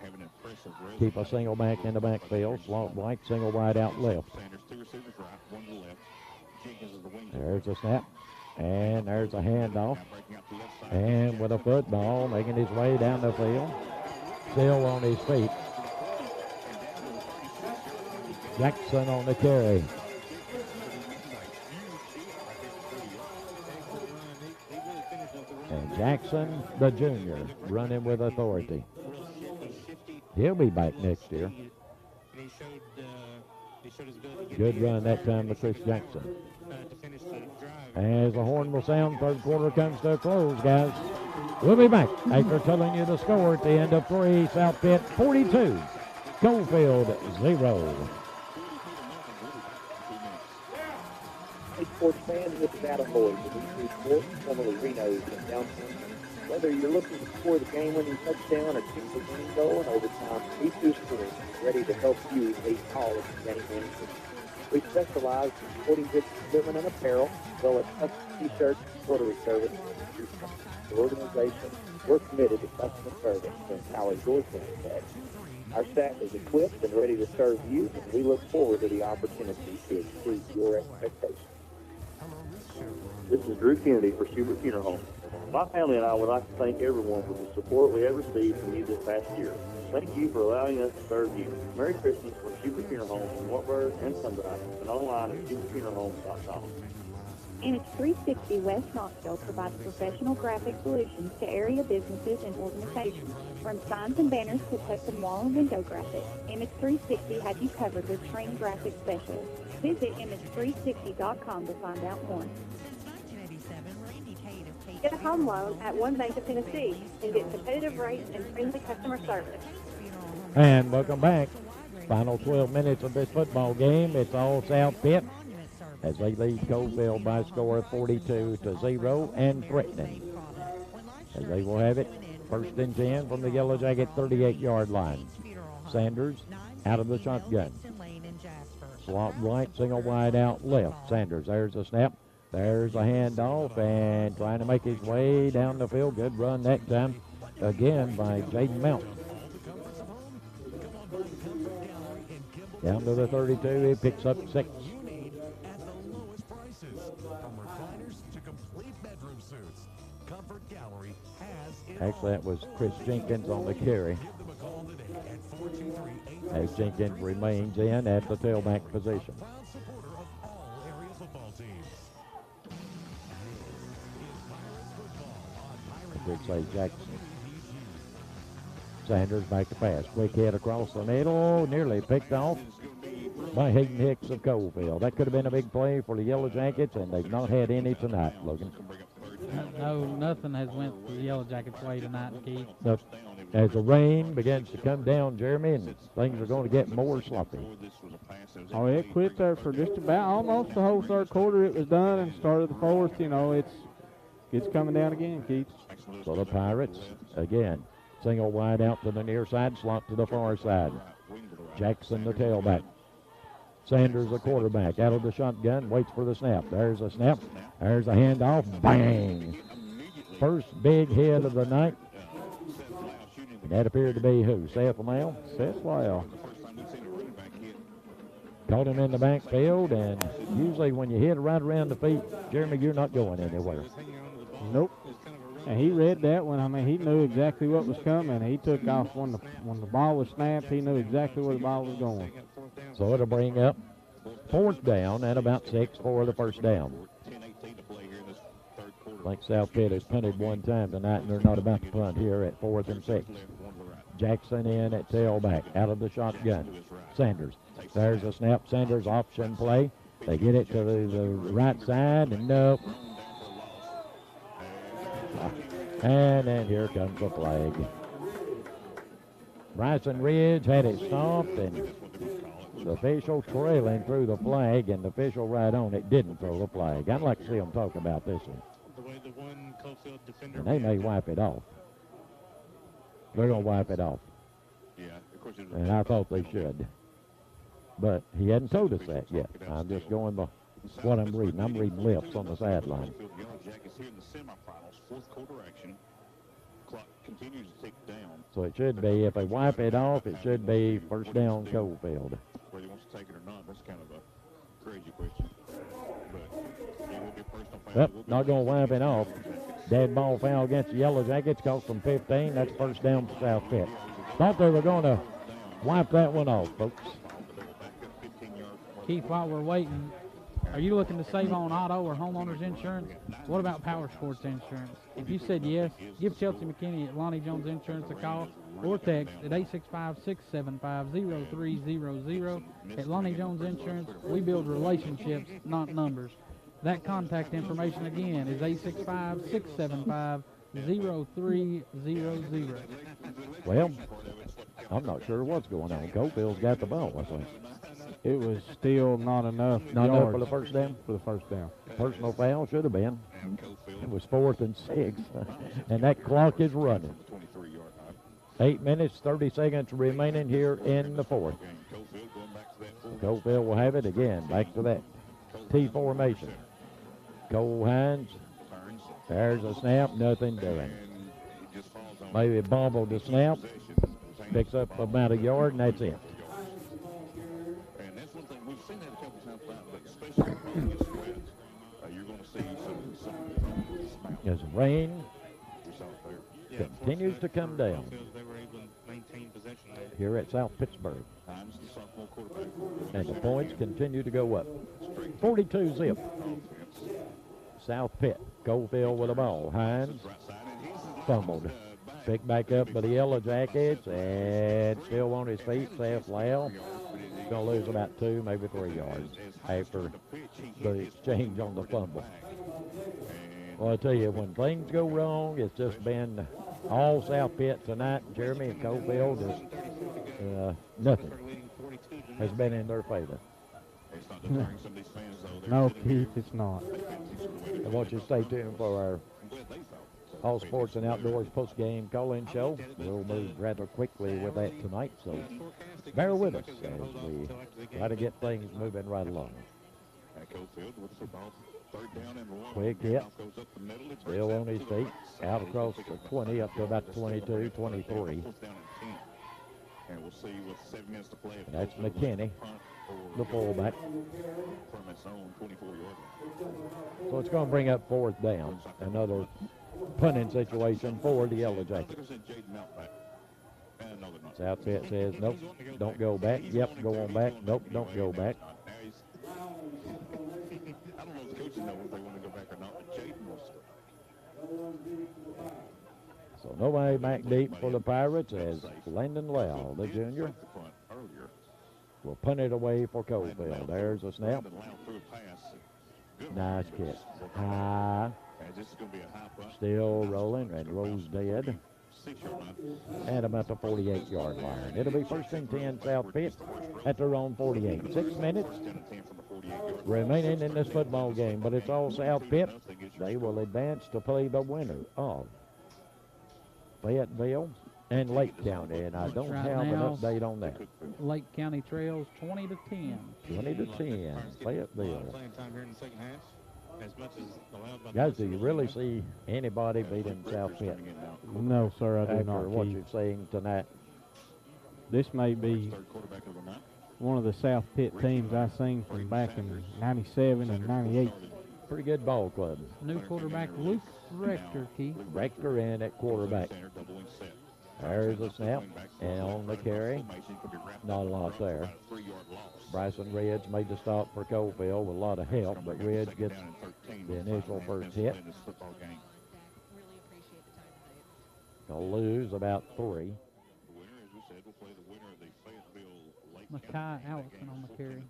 have an impressive resume. Keep a single back in the backfield. Slot right, single wide out left. Sanders, 2 receivers right, 1 to the left. Jenkins is the wing. There's a snap. And there's a handoff. And with a football, making his way down the field. Still on his feet. Jackson on the carry. And Jackson, the junior, running with authority. He'll be back next year. Good run that time to Chris Jackson. As the horn will sound, 3rd quarter comes to a close, guys. We'll be back after telling you the score at the end of 3. South Pitt 42, Coalfield 0. Hey, sports fans, this is Adam Lloyd with E2 Sports, formerly Reno's in downtown. Whether you're looking to score the game-winning touchdown or kick the winning goal in overtime, E2 Sports is ready to help you meet all of the game-winning tickets. We specialize in sporting goods equipment and apparel, as well as custom T-shirts and rotary service. The organization, we're committed to customer service to empower your success. Our staff is equipped and ready to serve you, and we look forward to the opportunity to exceed your expectations. This is Drew Kennedy for Schubert Funeral Home. My family and I would like to thank everyone for the support we have received from you this past year. Thank you for allowing us to serve you. Merry Christmas from Schubert Funeral Home in Wartburg and Sunrise, and online at SchubertFuneralHome.com. Image 360 West Knoxville provides professional graphic solutions to area businesses and organizations. From signs and banners to custom wall and window graphics, Image 360 has you covered with trained graphic specialists. Visit Image360.com to find out more. Get a home loan at One Bank of Tennessee and get competitive rates and friendly customer service. And welcome back. Final 12 minutes of this football game. It's all South Pitt as they lead Coalfield by a score of 42-0 and threatening. As they will have it, 1st and 10 from the Yellow Jacket 38-yard line. Sanders out of the shotgun. Slot right, single wide out left. Sanders, there's a snap. There's a handoff and trying to make his way down the field. Good run that time again by Jaden Mountain. Down to the 32, he picks up 6. Actually, that was Chris Jenkins on the carry. As Jenkins remains in at the tailback position. Big play Jackson. Sanders back to pass. Quick hit across the middle. Nearly picked off by Hayden Hicks of Coalfield. That could have been a big play for the Yellow Jackets, and they've not had any tonight, Logan. No, nothing has went the Yellow Jackets' way tonight, Keith. But as the rain begins to come down, Jeremy, and things are going to get more sloppy. Oh, it quit there for just about almost the whole third quarter. It was done and started the fourth. You know, it's coming down again, Keith. So the Pirates, again, single wide out to the near side, slot to the far side. Jackson, the tailback. Sanders, the quarterback, out of the shotgun, waits for the snap. There's a snap. There's a handoff. Bang! First big hit of the night. And that appeared to be who? Seth Lau? Seth Lau. Caught him in the backfield, and usually when you hit right around the feet, Jeremy, you're not going anywhere. Nope. And he read that one. I mean, he knew exactly what was coming. He took off when the ball was snapped. He knew exactly where the ball was going. So it'll bring up 4th down and about 6 for the first down. Like South Pitt has punted one time tonight, and they're not about to punt here at 4th and 6. Jackson in at tailback, out of the shotgun. Sanders. There's a snap. Sanders option play. They get it to the right side, and no. And then here comes the flag. Bryson Ridge had it stopped, and the official trailing through the flag, and the official right on it didn't throw the flag. I'd like to see them talk about this one. And they may wipe it off. They're going to wipe it off. And I thought they should. But he hadn't told us that yet. I'm just going by what I'm reading. I'm reading lips on the sideline. So it should be, if they wipe it off, it should be first down Coalfield. Whether he wants to take it or not, that's kind of a crazy question. But it will be personal foul. Yep, not going to wipe it off. Dead ball foul against the Yellow Jackets, cost them 15. That's first down for South Pitt. Thought they were going to wipe that one off, folks. Keith, while we're waiting, are you looking to save on auto or homeowner's insurance? What about Power Sports Insurance? If you said yes, give Chelsea McKinney at Lonnie Jones Insurance a call or text at 865-675-0300. At Lonnie Jones Insurance, we build relationships, not numbers. That contact information again is 865-675-0300. Well, I'm not sure what's going on. Coalfield's got the ball, I think. It was still not enough Not enough yards for the first down? For the first down. Personal foul should have been. It was 4th and 6, and that clock is running. 8 minutes, 30 seconds remaining here in the 4th. Coalfield will have it again. Back to that T formation. Cole Hines. There's a snap. Nothing doing. Maybe bobbled the snap. Picks up about a yard, and that's it. And that's one thing we've seen that a couple times, but especially in the spreads, you're going to see some As rain continues to come down here at South Pittsburg. And the points continue to go up. 42 zip. South Pitt. Coalfield with the ball. Hines fumbled. Picked back up by the Yellow Jackets and still on his feet. Seth Lau going to lose about 2, maybe 3 yards after the exchange on the fumble. Well, I tell you, when things go wrong, it's just been all South Pitt tonight. Jeremy and Coalfield is nothing has been in their favor. No, Keith, it's not. I want you to stay tuned for our All Sports and Outdoors post-game call-in show. We'll move rather quickly with that tonight, so bear with us as we try to get things moving right along. Quick hit. Still on his feet. Out across the 20 up to about 22, 23. And we'll see with 7 minutes to play. And that's McKinney, the fullback. From his own 24-yard line. So it's going to bring up 4th down. Another punting situation for the Yellow Jackets. South Pitt says, nope, don't go back. Yep, go on back. Nope, don't go back. I don't know if the coaches know if they want to go back or not, but Jaden wants to. So nobody back deep for the Pirates as Landon Lau, the junior, will punt it away for Coalfield. There's a snap. Nice kick. High. Still rolling, and rolls dead. And about the 48-yard line. It'll be 1st and 10 South Pitt at their own 48. 6 minutes remaining in this football game, but it's all South Pitt. They will advance to play the winner of Fayetteville and Lake County, and I don't have an update on that. Lake County trails 20-10. 20-10, Fayetteville. Playing time here in the second half. As much as allowed by Guys, do you really see anybody beating South Pitt? No, sir, I do After not. what you've seen tonight? This may be one of the South Pitt teams I've seen from back in 97 and 98. Pretty good ball club. New quarterback Luke Rector, Keith. Rector in at quarterback. There's a snap, and on the carry, not a lot there. Bryson Ridge made the stop for Coalfield with a lot of help, but Ridge gets the initial first hit. Gonna lose about 3. Makai Allison on the carry.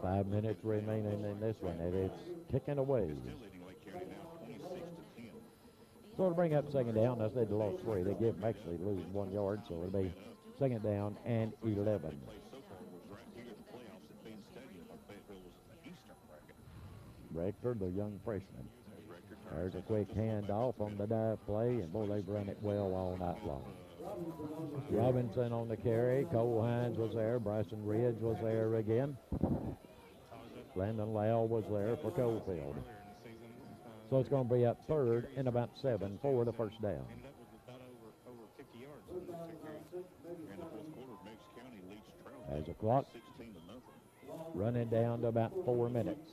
5 minutes remaining in this one, and it's ticking away. So to bring up 2nd down, I said they lost 3. They give them actually lose 1 yard, so it'll be 2nd down and 11. Rector, the young freshman. There's a quick handoff on the dive play, and boy, they've run it well all night long. Robinson on the carry. Cole Hines was there. Bryson Ridge was there again. Landon Lau was there for Coalfield. So it's going to be up 3rd and about 7 for the first down. As the clock running down to about 4 minutes.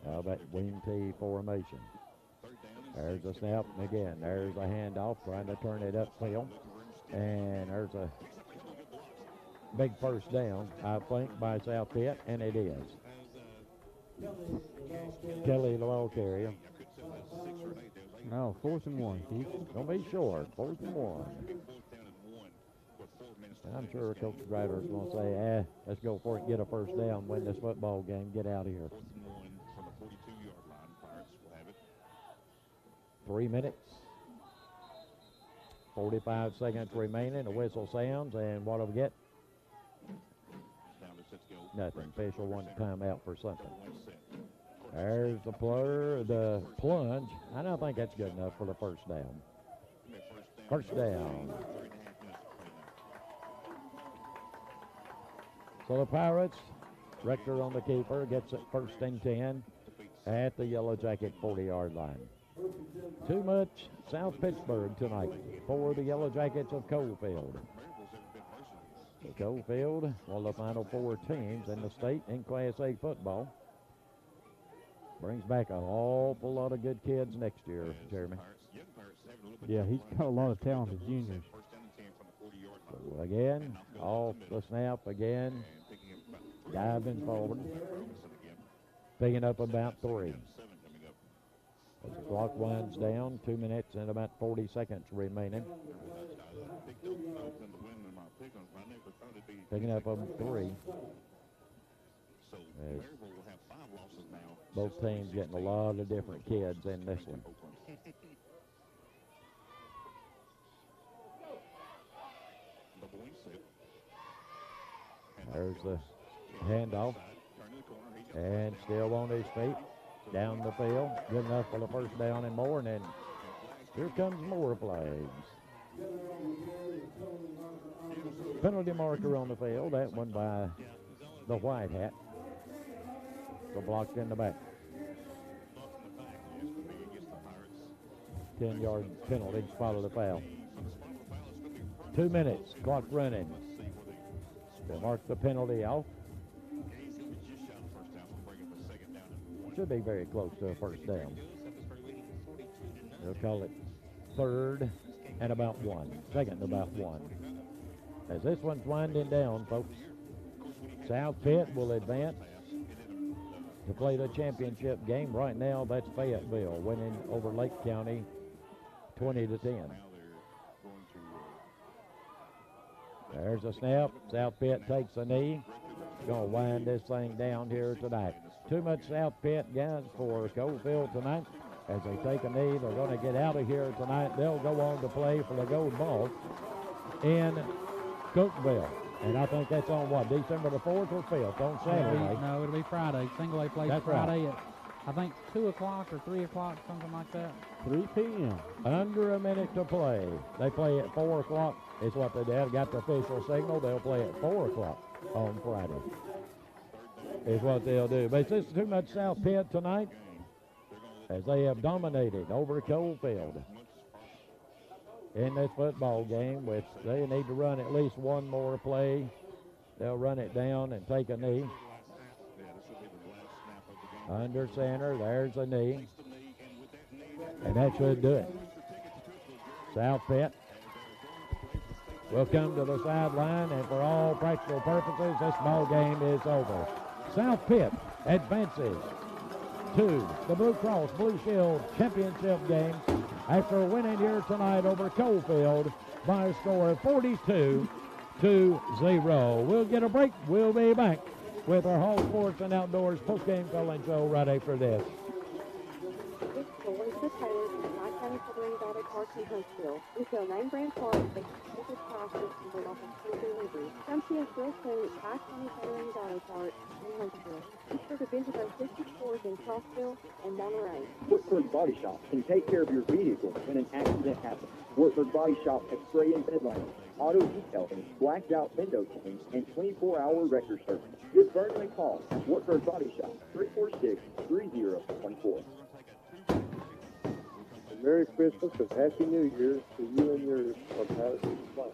That wing T formation. There's a snap, and again, there's a handoff, trying to turn it upfield. And there's a big first down, I think, by South Pitt, and it is. Kelly, the ball carrier. No, 4th and 1, Keith. Don't be short, 4th and 1. I'm sure Coach Grider's going to say, let's go for it, get a first down, win this football game, get out of here. 3 minutes. 45 seconds remaining. The whistle sounds, and what do we get? Nothing. Official wants timeout for something. There's the plunge. I don't think that's good enough for the first down. First down. So the Pirates, Rector on the keeper, gets it 1st and 10 at the Yellow Jacket 40-yard line. Too much South Pittsburg tonight for the Yellow Jackets of Coalfield. So Coalfield, one of the final 4 teams in the state in Class A football. Brings back an awful lot of good kids next year, Jeremy. Yeah, he's got a lot of talented juniors. So again, off the snap again, diving forward, picking up about 3. As the clock winds down, 2 minutes and about 40 seconds remaining. Picking up on 3. As both teams getting a lot of different kids in this one. There's the handoff. And still on his feet. Down the field. Good enough for the first down and more. And then here comes more flags. Penalty marker on the field. That one by the white hat. So blocked in the back. 10-yard penalty. Follow the foul. 2 minutes. Clock running. They mark the penalty off. Should be very close to a first down. They'll call it 3rd and about 1. 2nd and about 1. As this one's winding down, folks, South Pitt will advance to play the championship game. Right now, that's Fayetteville winning over Lake County 20-10. There's a snap. South Pitt takes a knee. Going to wind this thing down here tonight. Too much South Pitt guys for Coalfield tonight. As they take a knee, they're going to get out of here tonight. They'll go on to play for the gold ball in Cookville. And I think that's on what, December the 4th or 5th on Saturday? No, it'll be Friday. Single A plays Friday at, I think, 2 o'clock or 3 o'clock, something like that. 3 p.m. Under a minute to play. They play at 4 o'clock. Is what they have got the official signal. They'll play at 4 o'clock on Friday. Is what they'll do. But it's too much South Pitt tonight as they have dominated over Coalfield in this football game. Which they need to run at least one more play. They'll run it down and take a knee. Under center, there's a knee. And that should do it. South Pitt will come to the sideline, and for all practical purposes, this ball game is over. South Pitt advances to the Blue Cross Blue Shield Championship game after winning here tonight over Coalfield by a score of 42-0. We'll get a break. We'll be back with our Hall Sports and Outdoors postgame calling show right after this. This is Elizabeth Taylor from My County Federal Auto Parts in Huntsville. We sell name brand parts at competitive prices and we offer free delivery. Come see us real soon at My County Federal Auto Parts in Huntsville. Be sure to visit our 50 stores in Crossville and Monterey. Whitford Body Shop can take care of your vehicle when an accident happens. Whitford Body Shop has spray and bed liners, auto detailing, blacked out window cleans, and 24-hour record service. Give Vernon a call at Whitford Body Shop, 346-3024. Merry Christmas and Happy New Year to you and yours on Patterson Supply.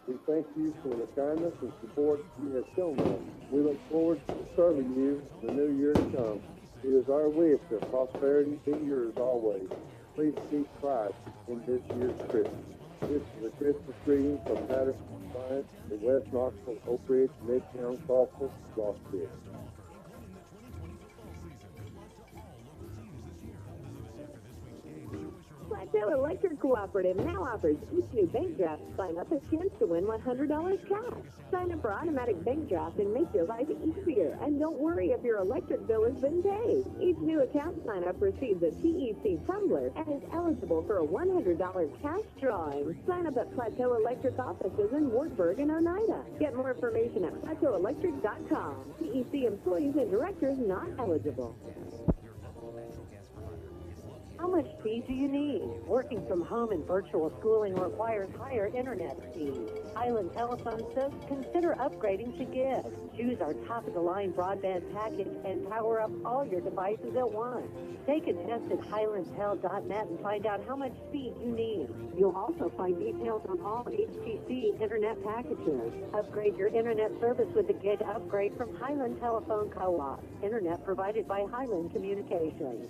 We thank you for the kindness and support you have shown us. We look forward to serving you the new year to come. It is our wish that prosperity be yours always. Please keep Christ in this year's Christmas. This is a Christmas greeting from Patterson Supply in West Knoxville, Oak Ridge, Midtown, Coalfield, Rossville. Plateau Electric Cooperative now offers each new bank draft sign up a chance to win $100 cash. Sign up for automatic bank draft and make your life easier. And don't worry if your electric bill has been paid. Each new account sign up receives a TEC tumbler and is eligible for a $100 cash drawing. Sign up at Plateau Electric offices in Wartburg and Oneida. Get more information at plateauelectric.com. TEC employees and directors not eligible. How much speed do you need? Working from home and virtual schooling requires higher internet speed. Highland Telephone says consider upgrading to Give. Choose our top-of-the-line broadband package and power up all your devices at once. Take a test at highlandtel.net and find out how much speed you need. You'll also find details on all HTC internet packages. Upgrade your internet service with the Gig upgrade from Highland Telephone Co-op. Internet provided by Highland Communications.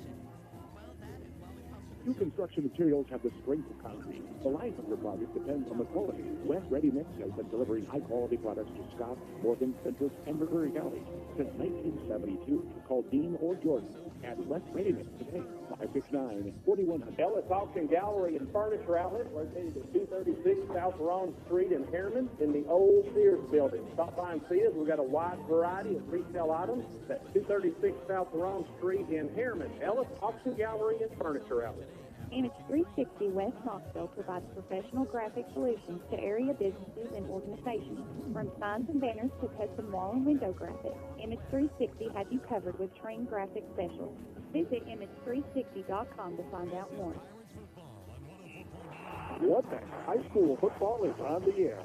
New construction materials have the strength of concrete. The life of your project depends on the quality. West Ready Mix has been delivering high-quality products to Scott, Morgan, Central, and Missouri counties since 1972. Call Dean or Jordan at West Ready Mix today, 569-4100. Ellis Auction Gallery and Furniture Outlet, located at 236 South Ron Street in Harriman, in the old Sears building. Stop by and see us. We've got a wide variety of retail items. That's 236 South Ron Street in Harriman. Ellis Auction Gallery and Furniture Outlet. Image 360 West Knoxville provides professional graphic solutions to area businesses and organizations. From signs and banners to custom wall and window graphics, Image 360 has you covered with trained graphic specialists. Visit image360.com to find out more. What the high school football is on the air.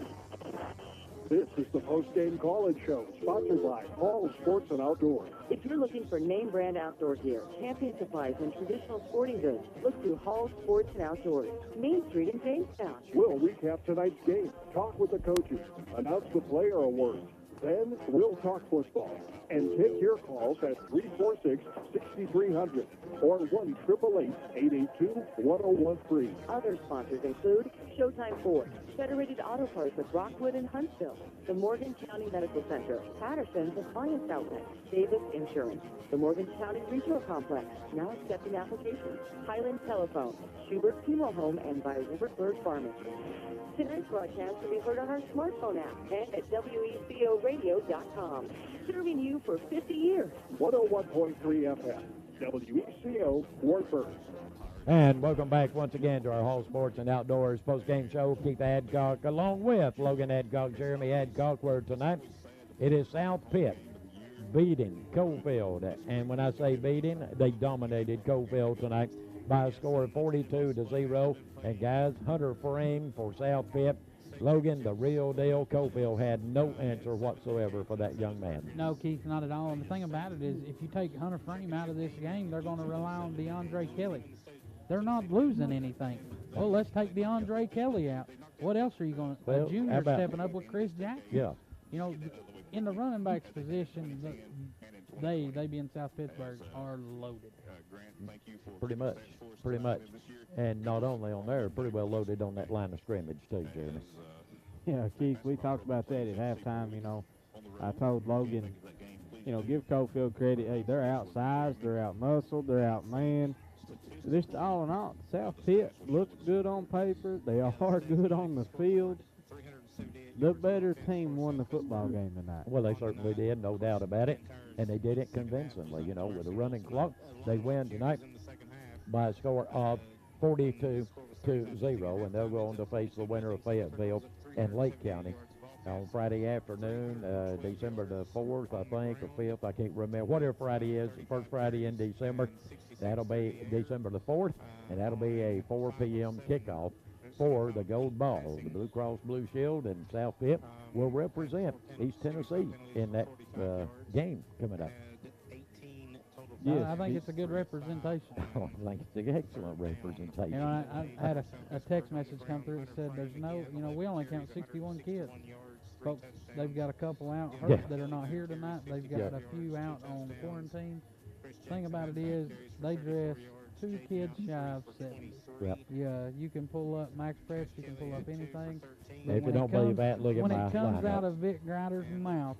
This is the post-game college show, sponsored by All Sports and Outdoors. If you're looking for name brand outdoor gear, camping supplies, and traditional sporting goods, look to Hall Sports and Outdoors, Main Street in Jamestown. We'll recap tonight's game, talk with the coaches, announce the player awards. Then we'll talk football and take your calls at 346-6300 or 1-888-882-1013. Other sponsors include Showtime Ford, Federated Auto Parts of Rockwood and Huntsville, the Morgan County Medical Center, Patterson's Appliance Outlet, Davis Insurance, the Morgan County Regional Complex, now accepting applications, Highland Telephone, Schubert Funeral Home, and by Robert Bird Pharmacy. Tonight's broadcast can be heard on our smartphone app and at WECOradio.com. Serving you for 50 years. 101.3 FM, WECO, Wartburg. And welcome back once again to our Hall Sports and Outdoors post-game show. Keith Adcock along with Logan Adcock, Jeremy Adcock, where tonight it is South Pitt beating Coalfield. And when I say beating, they dominated Coalfield tonight by a score of 42-0. And guys, Hunter Frame for South Pitt. Logan, the real deal. Coalfield had no answer whatsoever for that young man. No, Keith, not at all. And the thing about it is, if you take Hunter Frame out of this game, they're going to rely on DeAndre Kelly. They're not losing anything. Well, let's take DeAndre Kelly out. What else are you going to? Well, a junior stepping up with Chris Jackson. Yeah. You know, in the running backs position, they being South Pittsburg, are loaded. Pretty much. And not only on there, pretty well loaded on that line of scrimmage too, Jeremy. Yeah, Keith, we talked about that at halftime. You know, I told Logan, you know, give Coalfield credit. Hey, they're outsized, they're out-muscled, they're outmanned. Just all in all, South Pitt looks good on paper. They are good on the field. The better team won the football game tonight. Well, they certainly did, no doubt about it. And they did it convincingly, you know, with a running clock. They win tonight by a score of 42-0, and they'll go on to face the winner of Fayetteville and Lake County on Friday afternoon, December the 4th, I think, or 5th. I can't remember. Whatever Friday is, the first Friday in December, that'll be December the 4th, and that'll be a 4 p.m. kickoff for the Gold Ball. The Blue Cross Blue Shield and South Pitt will represent East Tennessee in that game coming up. Yes, I think it's a good representation. I think it's an excellent representation. You know, I had a text message come through that said there's no, you know, we only count 61 kids. Folks, they've got a couple out hurt that are not here tonight. They've got a few out on quarantine. The thing about it is they dress 2 kids shy of 70. Yep. Yeah, you can pull up Max Press, you can pull up anything. If you don't believe that, look at my When it comes lineup. out of Vic Grider's mouth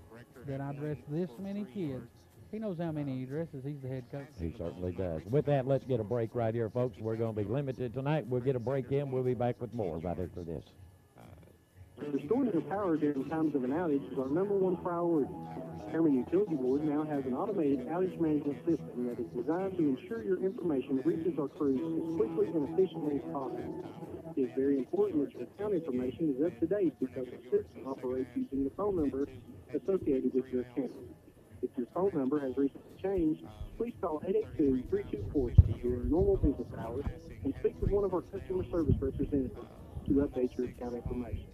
that I dressed this many kids, He knows how many addresses. He's the head coach. He certainly does. With that, let's get a break right here, folks. We're going to be limited tonight. We'll get a break in. We'll be back with more right after this. Restoring your power during times of an outage is our #1 priority. Harriman Utility Board now has an automated outage management system that is designed to ensure your information reaches our crews as quickly and efficiently as possible. It is very important that your account information is up to date because the system operates using the phone number associated with your account. If your phone number has recently changed, please call 882-3246 during normal business hours and speak with one of our customer service representatives to update your account information.